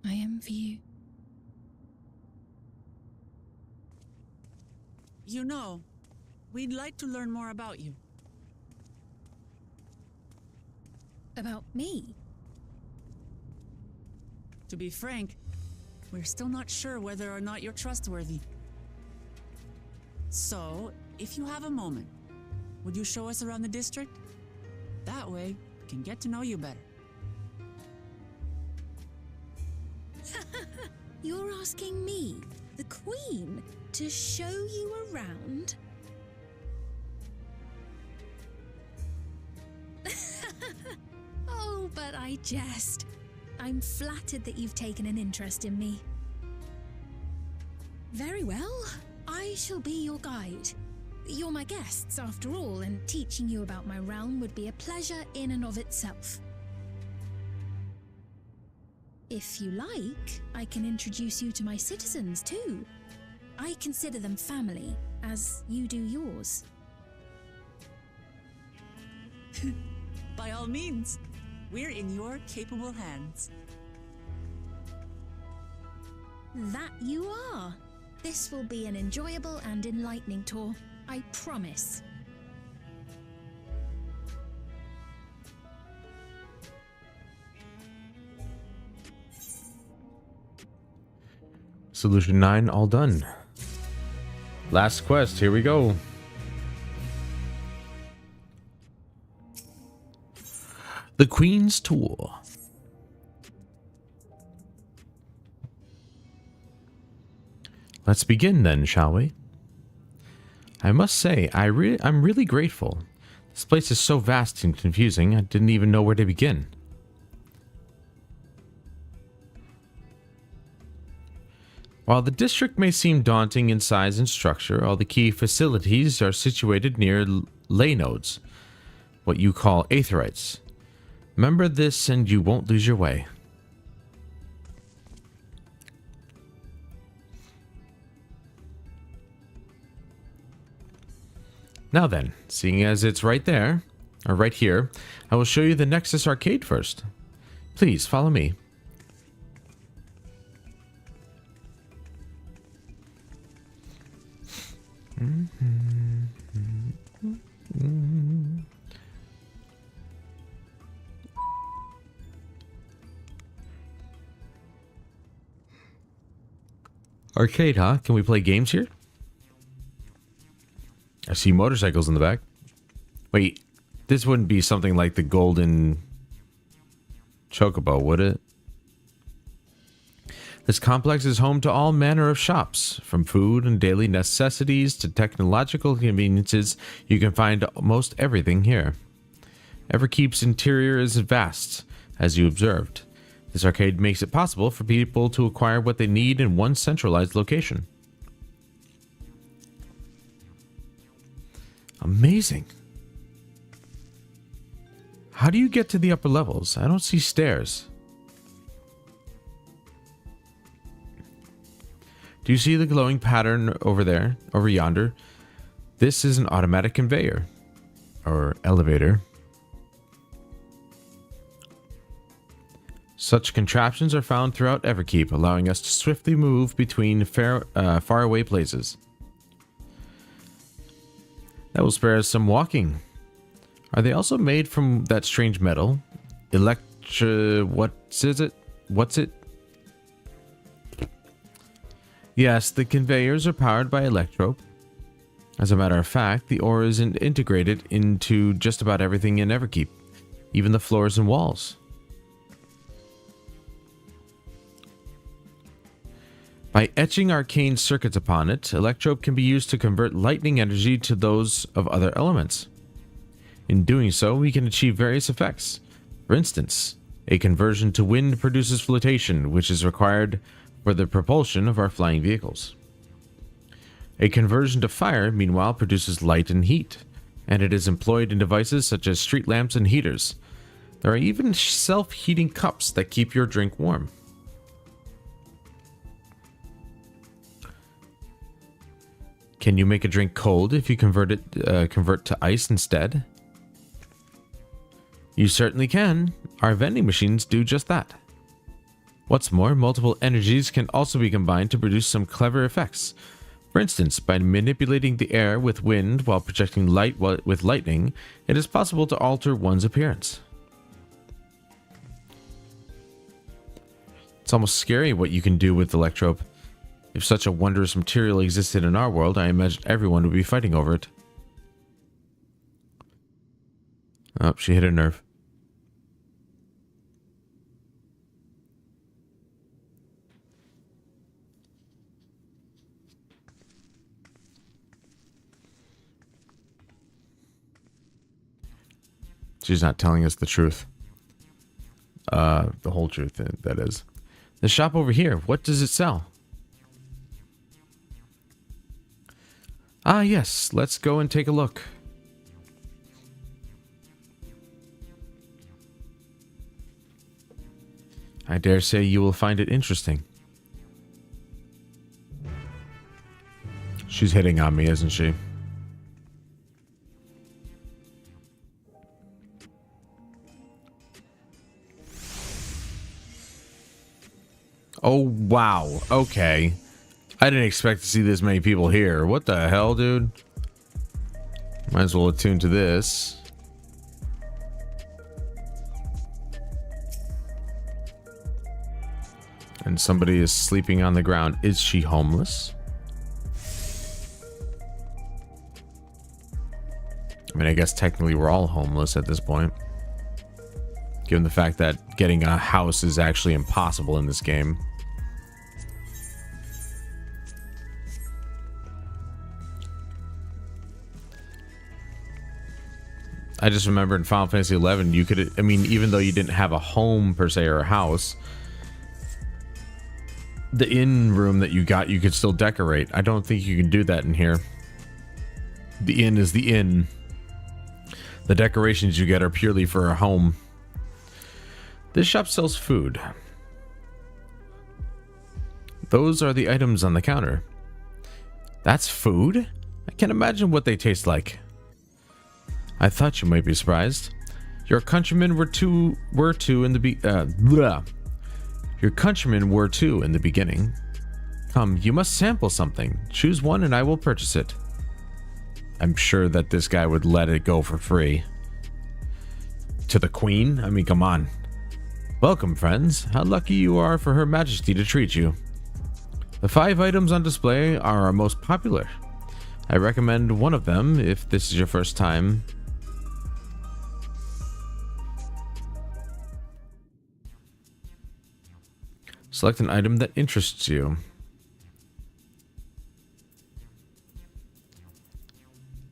I envy you. You know, we'd like to learn more about you. About me? To be frank, we're still not sure whether or not you're trustworthy. So, if you have a moment, would you show us around the district? That way, I can get to know you better. You're asking me, the Queen, to show you around? Oh, but I jest. I'm flattered that you've taken an interest in me. Very well. I shall be your guide. You're my guests, after all, and teaching you about my realm would be a pleasure in and of itself. If you like, I can introduce you to my citizens, too. I consider them family, as you do yours. By all means, we're in your capable hands. That you are. This will be an enjoyable and enlightening tour, I promise. Solution 9, all done. Last quest, here we go. The Queen's Tour. Let's begin then, shall we? I must say, I'm really grateful. This place is so vast and confusing, I didn't even know where to begin. While the district may seem daunting in size and structure, all the key facilities are situated near ley nodes, what you call aetherites. Remember this and you won't lose your way. Now then, seeing as it's right there, or right here, I will show you the Nexus Arcade first. Please follow me. Arcade, huh? Can we play games here? I see motorcycles in the back. Wait, this wouldn't be something like the golden chocobo, would it? This complex is home to all manner of shops, from food and daily necessities to technological conveniences. You can find most everything here. Everkeep's interior is vast, as you observed. This arcade makes it possible for people to acquire what they need in one centralized location. Amazing. How do you get to the upper levels? I don't see stairs. Do you see the glowing pattern over there, over yonder? This is an automatic conveyor, or elevator. Such contraptions are found throughout Everkeep, allowing us to swiftly move between faraway places. That will spare us some walking. Are they also made from that strange metal? What's it? Yes, the conveyors are powered by electrope. As a matter of fact, the ore is integrated into just about everything in Everkeep, even the floors and walls. By etching arcane circuits upon it, electrope can be used to convert lightning energy to those of other elements. In doing so, we can achieve various effects. For instance, a conversion to wind produces flotation, which is required for the propulsion of our flying vehicles. A conversion to fire, meanwhile, produces light and heat, and it is employed in devices such as street lamps and heaters. There are even self-heating cups that keep your drink warm. Can you make a drink cold if you convert to ice instead? You certainly can. Our vending machines do just that. What's more, multiple energies can also be combined to produce some clever effects. For instance, by manipulating the air with wind while projecting light with lightning, it is possible to alter one's appearance. It's almost scary what you can do with electrope. If such a wondrous material existed in our world, I imagine everyone would be fighting over it. Oh, she hit a nerve. She's not telling us the truth. The whole truth, that is. The shop over here, what does it sell? Ah, yes, let's go and take a look. I dare say you will find it interesting. She's hitting on me, isn't she? Oh, wow. Okay. I didn't expect to see this many people here. What the hell, dude? Might as well attune to this. And somebody is sleeping on the ground. Is she homeless? I mean, I guess technically we're all homeless at this point. Given the fact that getting a house is actually impossible in this game. I just remember in Final Fantasy XI, you could, I mean, even though you didn't have a home per se or a house, the inn room that you got, you could still decorate. I don't think you can do that in here. The inn is the inn. The decorations you get are purely for a home. This shop sells food. Those are the items on the counter. That's food? I can't imagine what they taste like. I thought you might be surprised. Your countrymen were too in the Your countrymen were too in the beginning. Come, you must sample something. Choose one and I will purchase it. I'm sure that this guy would let it go for free. To the queen? I mean, come on. Welcome, friends. How lucky you are for Her Majesty to treat you. The 5 items on display are our most popular. I recommend one of them if this is your first time. Select an item that interests you.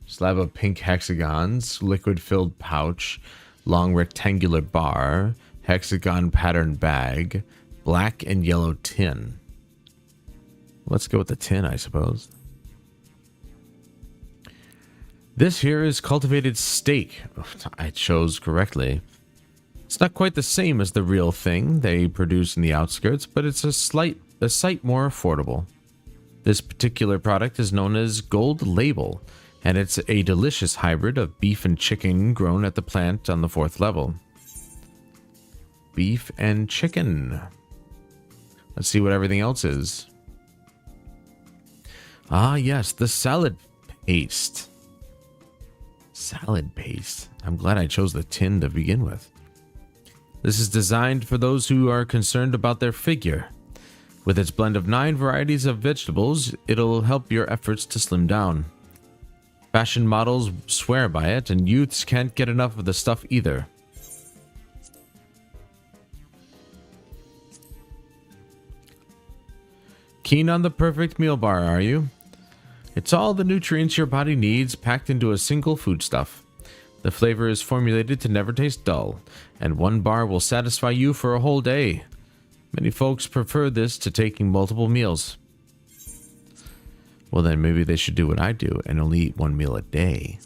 Slab of pink hexagons, liquid-filled pouch, long rectangular bar, hexagon pattern bag, black and yellow tin. Let's go with the tin, I suppose. This here is cultivated steak. I chose correctly. It's not quite the same as the real thing they produce in the outskirts, but it's a sight more affordable. This particular product is known as Gold Label, and it's a delicious hybrid of beef and chicken grown at the plant on the 4th level. Beef and chicken. Let's see what everything else is. Ah, yes, the salad paste. Salad paste. I'm glad I chose the tin to begin with. This is designed for those who are concerned about their figure. With its blend of 9 varieties of vegetables, it'll help your efforts to slim down. Fashion models swear by it, and youths can't get enough of the stuff either. Keen on the perfect meal bar, are you? It's all the nutrients your body needs packed into a single foodstuff. The flavor is formulated to never taste dull, and one bar will satisfy you for a whole day. Many folks prefer this to taking multiple meals. Well, then maybe they should do what I do and only eat one meal a day.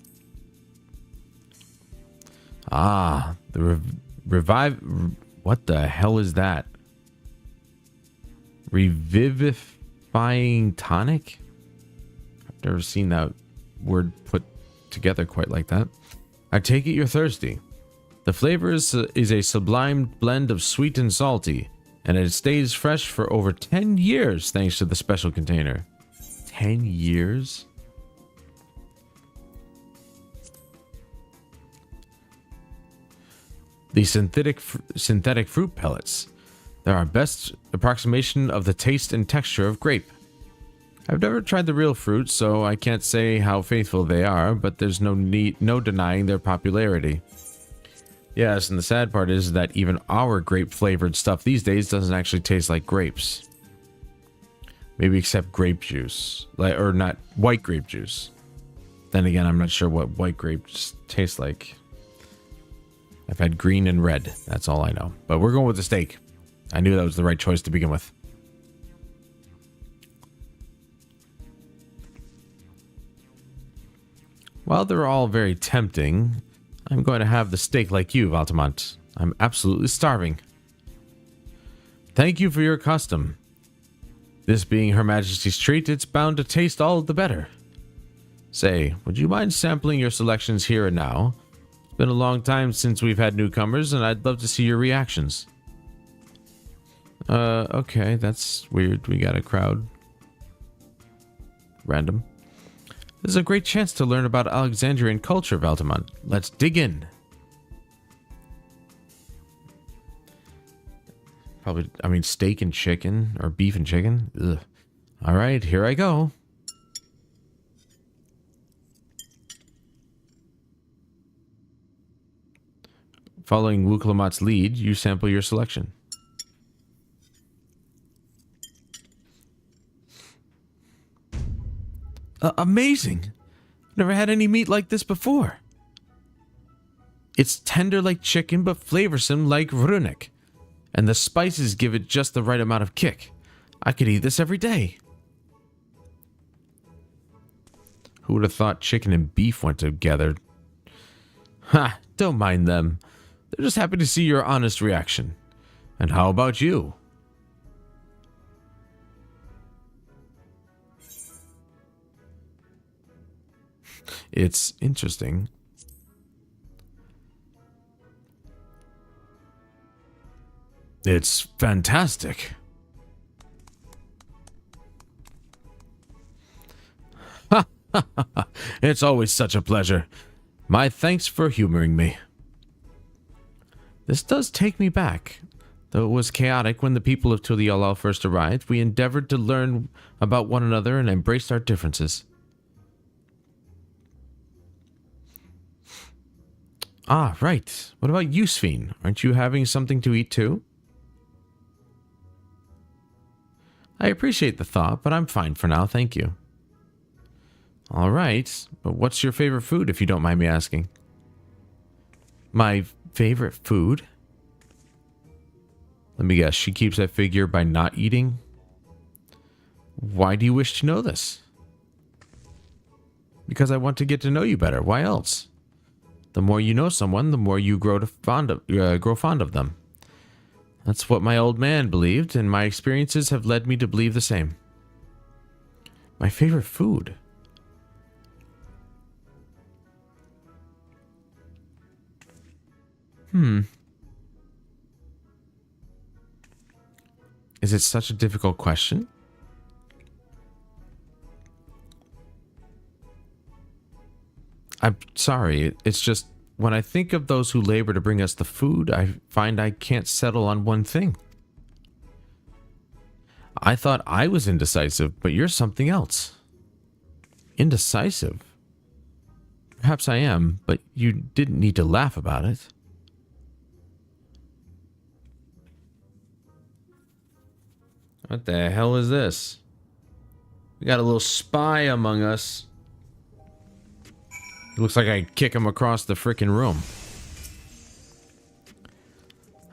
Ah, the revive... What the hell is that? Revivifying tonic? I've never seen that word put together quite like that. I take it you're thirsty. The flavor is a sublime blend of sweet and salty, and it stays fresh for over 10 years thanks to the special container. 10 years? The synthetic fruit pellets. They're our best approximation of the taste and texture of grape. I've never tried the real fruit, so I can't say how faithful they are, but there's no denying their popularity. Yes, and the sad part is that even our grape-flavored stuff these days doesn't actually taste like grapes. Maybe except grape juice. Or not, white grape juice. Then again, I'm not sure what white grapes taste like. I've had green and red. That's all I know. But we're going with the steak. I knew that was the right choice to begin with. While they're all very tempting, I'm going to have the steak like you, Valtamont. I'm absolutely starving. Thank you for your custom. This being Her Majesty's treat, it's bound to taste all the better. Say, would you mind sampling your selections here and now? It's been a long time since we've had newcomers, and I'd love to see your reactions. Okay, that's weird. We got a crowd. Random. This is a great chance to learn about Alexandrian culture, Valtamont. Let's dig in. Probably, I mean, steak and chicken, or beef and chicken. Ugh. All right, here I go. Following Wuklamat's lead, you sample your selection. Amazing! Never had any meat like this before. It's tender like chicken, but flavorsome like Runik. And the spices give it just the right amount of kick. I could eat this every day. Who would have thought chicken and beef went together? Ha! Don't mind them. They're just happy to see your honest reaction. And how about you? It's interesting. It's fantastic. It's always such a pleasure. My thanks for humoring me. This does take me back. Though it was chaotic when the people of Tuliolal first arrived, we endeavored to learn about one another and embraced our differences. Ah, right. What about you, Sphene? Aren't you having something to eat too? I appreciate the thought, but I'm fine for now, thank you. All right, but what's your favorite food, if you don't mind me asking? My favorite food? Let me guess, she keeps that figure by not eating? Why do you wish to know this? Because I want to get to know you better. Why else? The more you know someone, the more you grow fond of them. That's what my old man believed, and my experiences have led me to believe the same. My favorite food? Is it such a difficult question? I'm sorry, it's just when I think of those who labor to bring us the food, I find I can't settle on one thing. I thought I was indecisive, but you're something else. Indecisive? Perhaps I am, but you didn't need to laugh about it. What the hell is this? We got a little spy among us. It looks like I kick him across the frickin' room.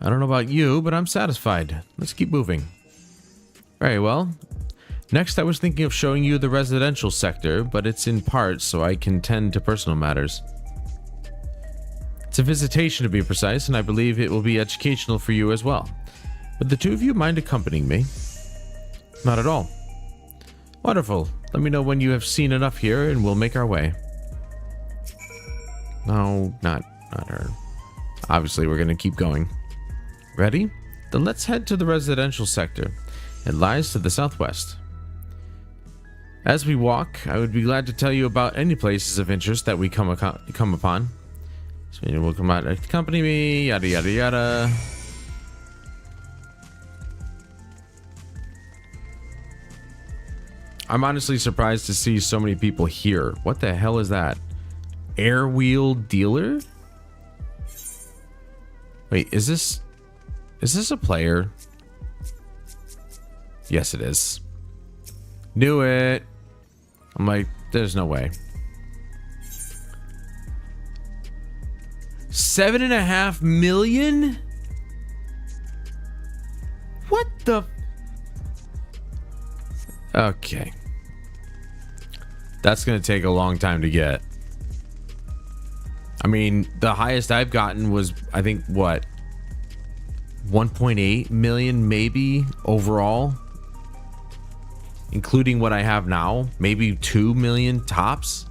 I don't know about you, but I'm satisfied. Let's keep moving. Very well. Next, I was thinking of showing you the residential sector, but it's in parts, so I can tend to personal matters. It's a visitation to be precise, and I believe it will be educational for you as well. Would the two of you mind accompanying me? Not at all. Wonderful. Let me know when you have seen enough here, and we'll make our way. No, not her. Obviously, we're going to keep going. Ready? Then let's head to the residential sector. It lies to the southwest. As we walk, I would be glad to tell you about any places of interest that we come upon. So we'll come out, accompany me, yada yada yada. I'm honestly surprised to see so many people here. What the hell is that? Air wheel dealer? Wait, is this a player? Yes, it is. Knew it. I'm like, there's no way. 7.5 million? What the? Okay. That's gonna take a long time to get. I mean, the highest I've gotten was, I think, what? 1.8 million maybe overall, including what I have now. Maybe 2 million tops.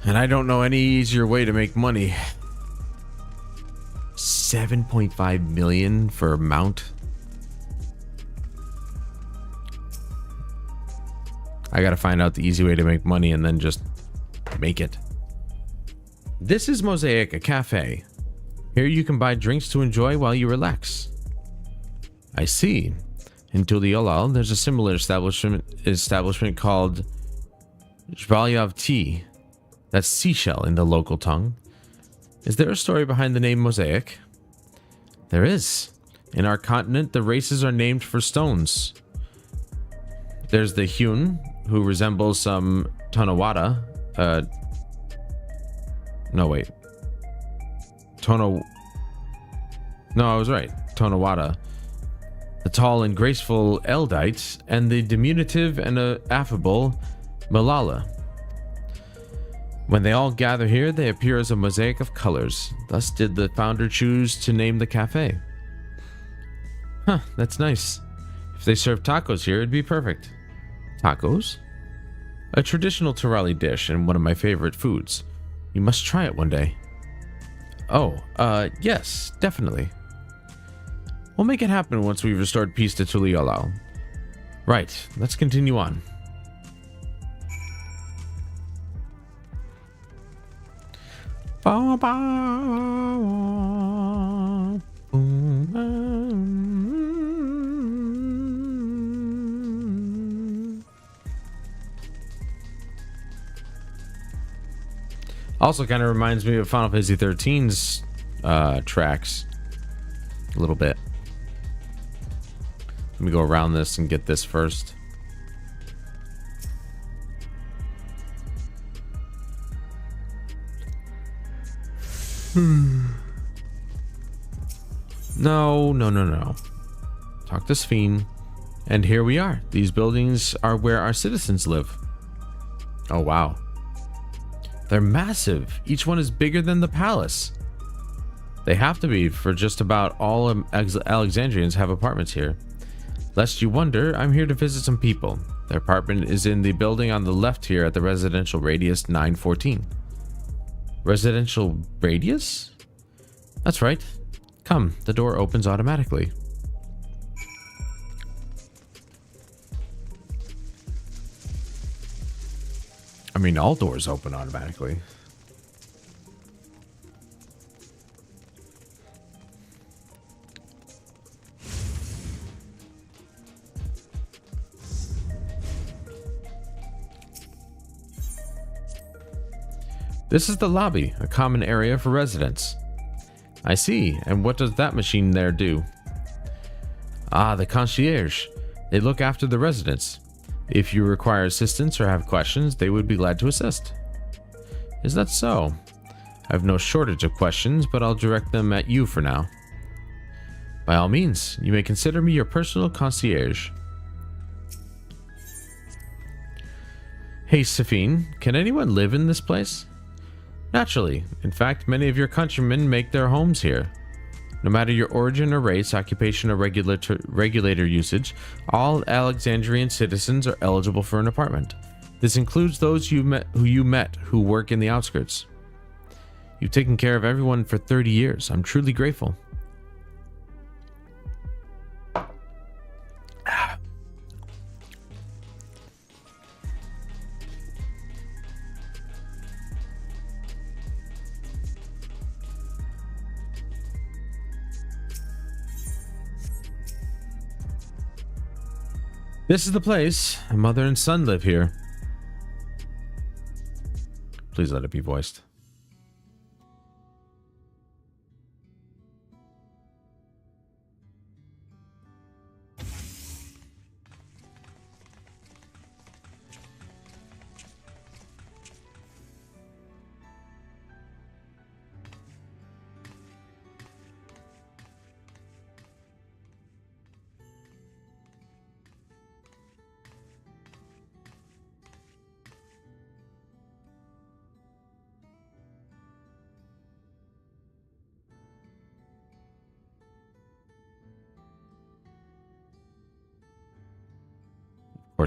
And I don't know any easier way to make money. 7.5 million for a mount. I gotta find out the easy way to make money and then just make it. This is Mosaic, a cafe. Here you can buy drinks to enjoy while you relax. I see. In Tuliolal, there's a similar establishment called Zvalyav Tea. That's seashell in the local tongue. Is there a story behind the name Mosaic? There is. In our continent, the races are named for stones. There's the Hyun, who resembles some Tonawada. No, wait. No, I was right. Tonawada. The tall and graceful Eldite, and the diminutive and affable Malala. When they all gather here, they appear as a mosaic of colors. Thus did the founder choose to name the cafe. Huh, that's nice. If they serve tacos here, it'd be perfect. Tacos? A traditional Turali dish and one of my favorite foods. You must try it one day. Oh, yes, definitely. We'll make it happen once we've restored peace to Tuliolal. Right, let's continue on. Also kind of reminds me of Final Fantasy XIII's tracks a little bit. Let me go around this and get this first. No. Talk to Sphene. And here we are. These buildings are where our citizens live. Oh, wow. They're massive. Each one is bigger than the palace. They have to be, for just about all Alexandrians have apartments here. Lest you wonder, I'm here to visit some people. Their apartment is in the building on the left here at the residential radius 914. Residential radius? That's right. Come, the door opens automatically. I mean, all doors open automatically. This is the lobby, a common area for residents. I see. And what does that machine there do? Ah, the concierge. They look after the residents. If you require assistance or have questions, they would be glad to assist. Is that so? I have no shortage of questions, but I'll direct them at you for now. By all means, you may consider me your personal concierge. Hey, Sphene, can anyone live in this place? Naturally. In fact, many of your countrymen make their homes here. No matter your origin or race, occupation or regulator usage, all Alexandrian citizens are eligible for an apartment. This includes those who you met who work in the outskirts. You've taken care of everyone for 30 years. I'm truly grateful. This is the place. My mother and son live here. Please let it be voiced.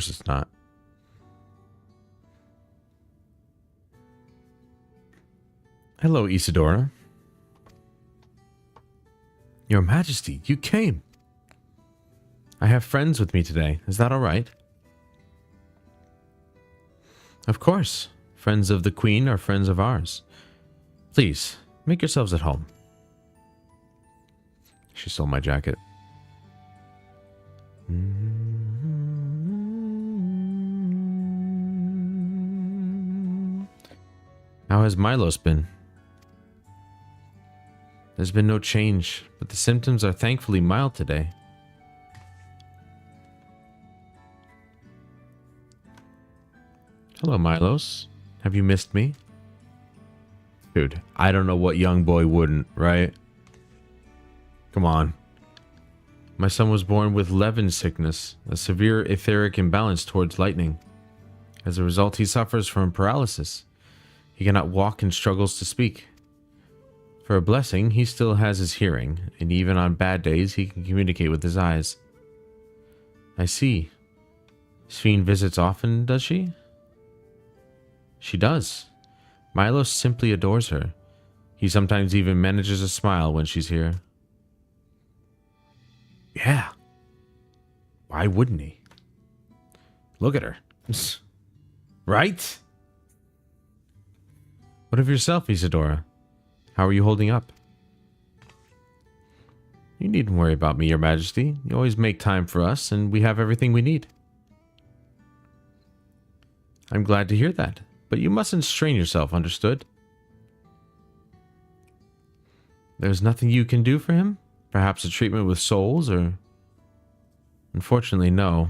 course it's not. Hello, Isadora. Your Majesty, you came. I have friends with me today. Is that all right? Of course. Friends of the Queen are friends of ours. Please, make yourselves at home. She stole my jacket. How has Milos been? There's been no change, but the symptoms are thankfully mild today. Hello, Milos. Have you missed me? Dude, I don't know what young boy wouldn't, right? Come on. My son was born with Levin sickness, a severe etheric imbalance towards lightning. As a result, he suffers from paralysis. He cannot walk and struggles to speak. For a blessing, he still has his hearing, and even on bad days, he can communicate with his eyes. I see. Sphene visits often, does she? She does. Milos simply adores her. He sometimes even manages a smile when she's here. Yeah. Why wouldn't he? Look at her. Right? What of yourself, Isadora? How are you holding up? You needn't worry about me, Your Majesty. You always make time for us, and we have everything we need. I'm glad to hear that, but you mustn't strain yourself, understood? There's nothing you can do for him? Perhaps a treatment with souls, or... Unfortunately, no.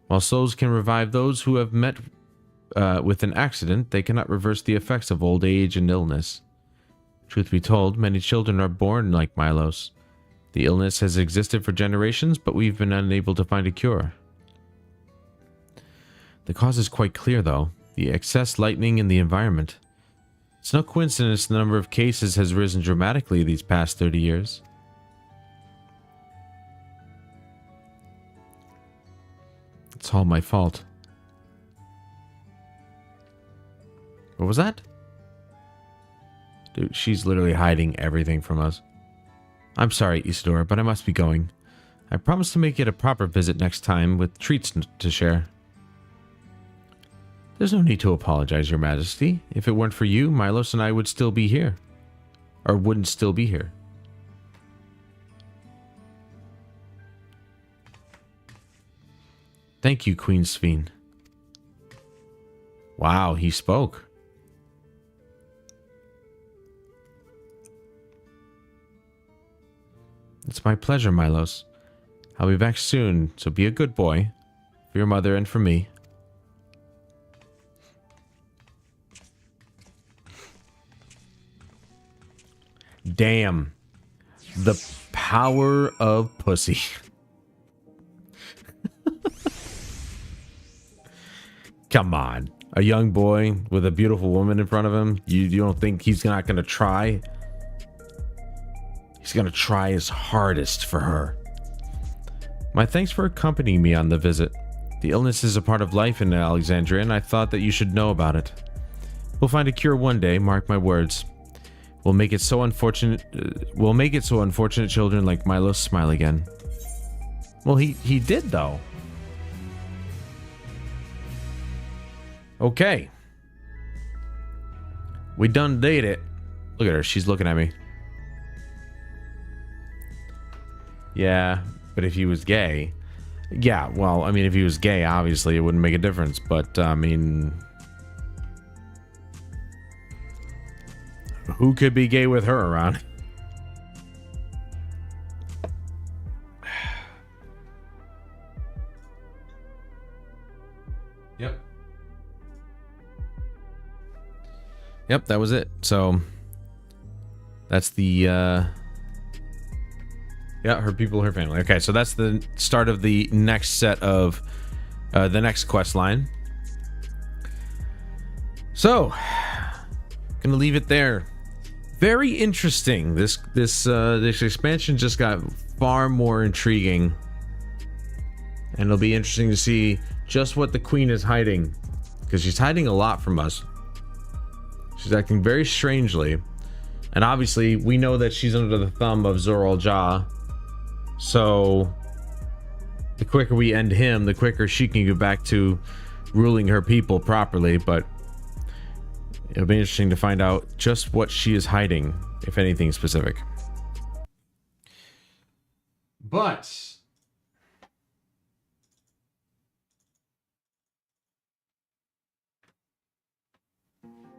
While souls can revive those who have met with an accident, they cannot reverse the effects of old age and illness. Truth be told, many children are born like Milos. The illness has existed for generations, but we've been unable to find a cure. The cause is quite clear, though. The excess lightning in the environment. It's no coincidence the number of cases has risen dramatically these past 30 years. It's all my fault. What was that? Dude, she's literally hiding everything from us. I'm sorry, Isadora, but I must be going. I promise to make it a proper visit next time with treats to share. There's no need to apologize, Your Majesty. If it weren't for you, Milos and I would still be here. Or wouldn't still be here. Thank you, Queen Sphene. Wow, he spoke. It's my pleasure, Milos. I'll be back soon, so be a good boy. For your mother and for me. Damn. The power of pussy. Come on. A young boy with a beautiful woman in front of him. You don't think he's not going to try? He's going to try his hardest for her. My thanks for accompanying me on the visit. The illness is a part of life in Alexandria, and I thought that you should know about it. We'll find a cure one day, mark my words. We'll make it so unfortunate children like Milos smile again. Well, he did, though. Okay. We done did it. Look at her. She's looking at me. Yeah, but if he was gay... Yeah, well, I mean, if he was gay, obviously, it wouldn't make a difference. But, I mean... Who could be gay with her around? Yep. Yep, that was it. So... That's the, yeah, her people, her family. Okay, so that's the start of the next set of the next quest line. So, gonna leave it there. Very interesting. This expansion just got far more intriguing, and it'll be interesting to see just what the queen is hiding, because she's hiding a lot from us. She's acting very strangely, and obviously we know that she's under the thumb of ZORAAL, so the quicker we end him, the quicker she can get back to ruling her people properly. But it'll be interesting to find out just what she is hiding, if anything specific. But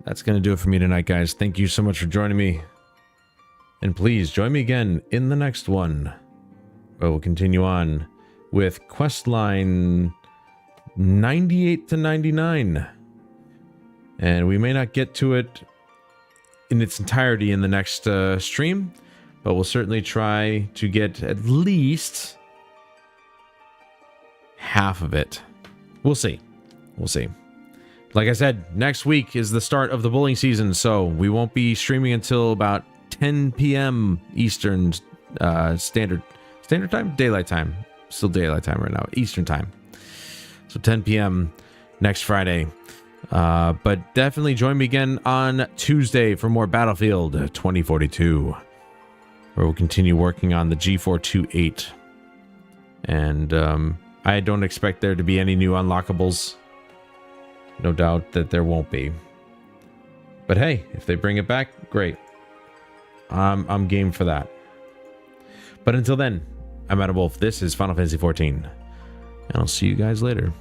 that's going to do it for me tonight, guys. Thank you so much for joining me. And please join me again in the next one, where we'll continue on with questline 98 to 99. And we may not get to it in its entirety in the next stream, but we'll certainly try to get at least half of it. We'll see. We'll see. Like I said, next week is the start of the bowling season, so we won't be streaming until about 10 p.m. Eastern standard time? Daylight time. Still daylight time right now. Eastern time. So 10 p.m. next Friday. But definitely join me again on Tuesday for more Battlefield 2042, where we'll continue working on the G428. And I don't expect there to be any new unlockables. No doubt that there won't be. But hey, if they bring it back, great. I'm game for that. But until then, I'm Adam Wolf. This is Final Fantasy XIV. And I'll see you guys later.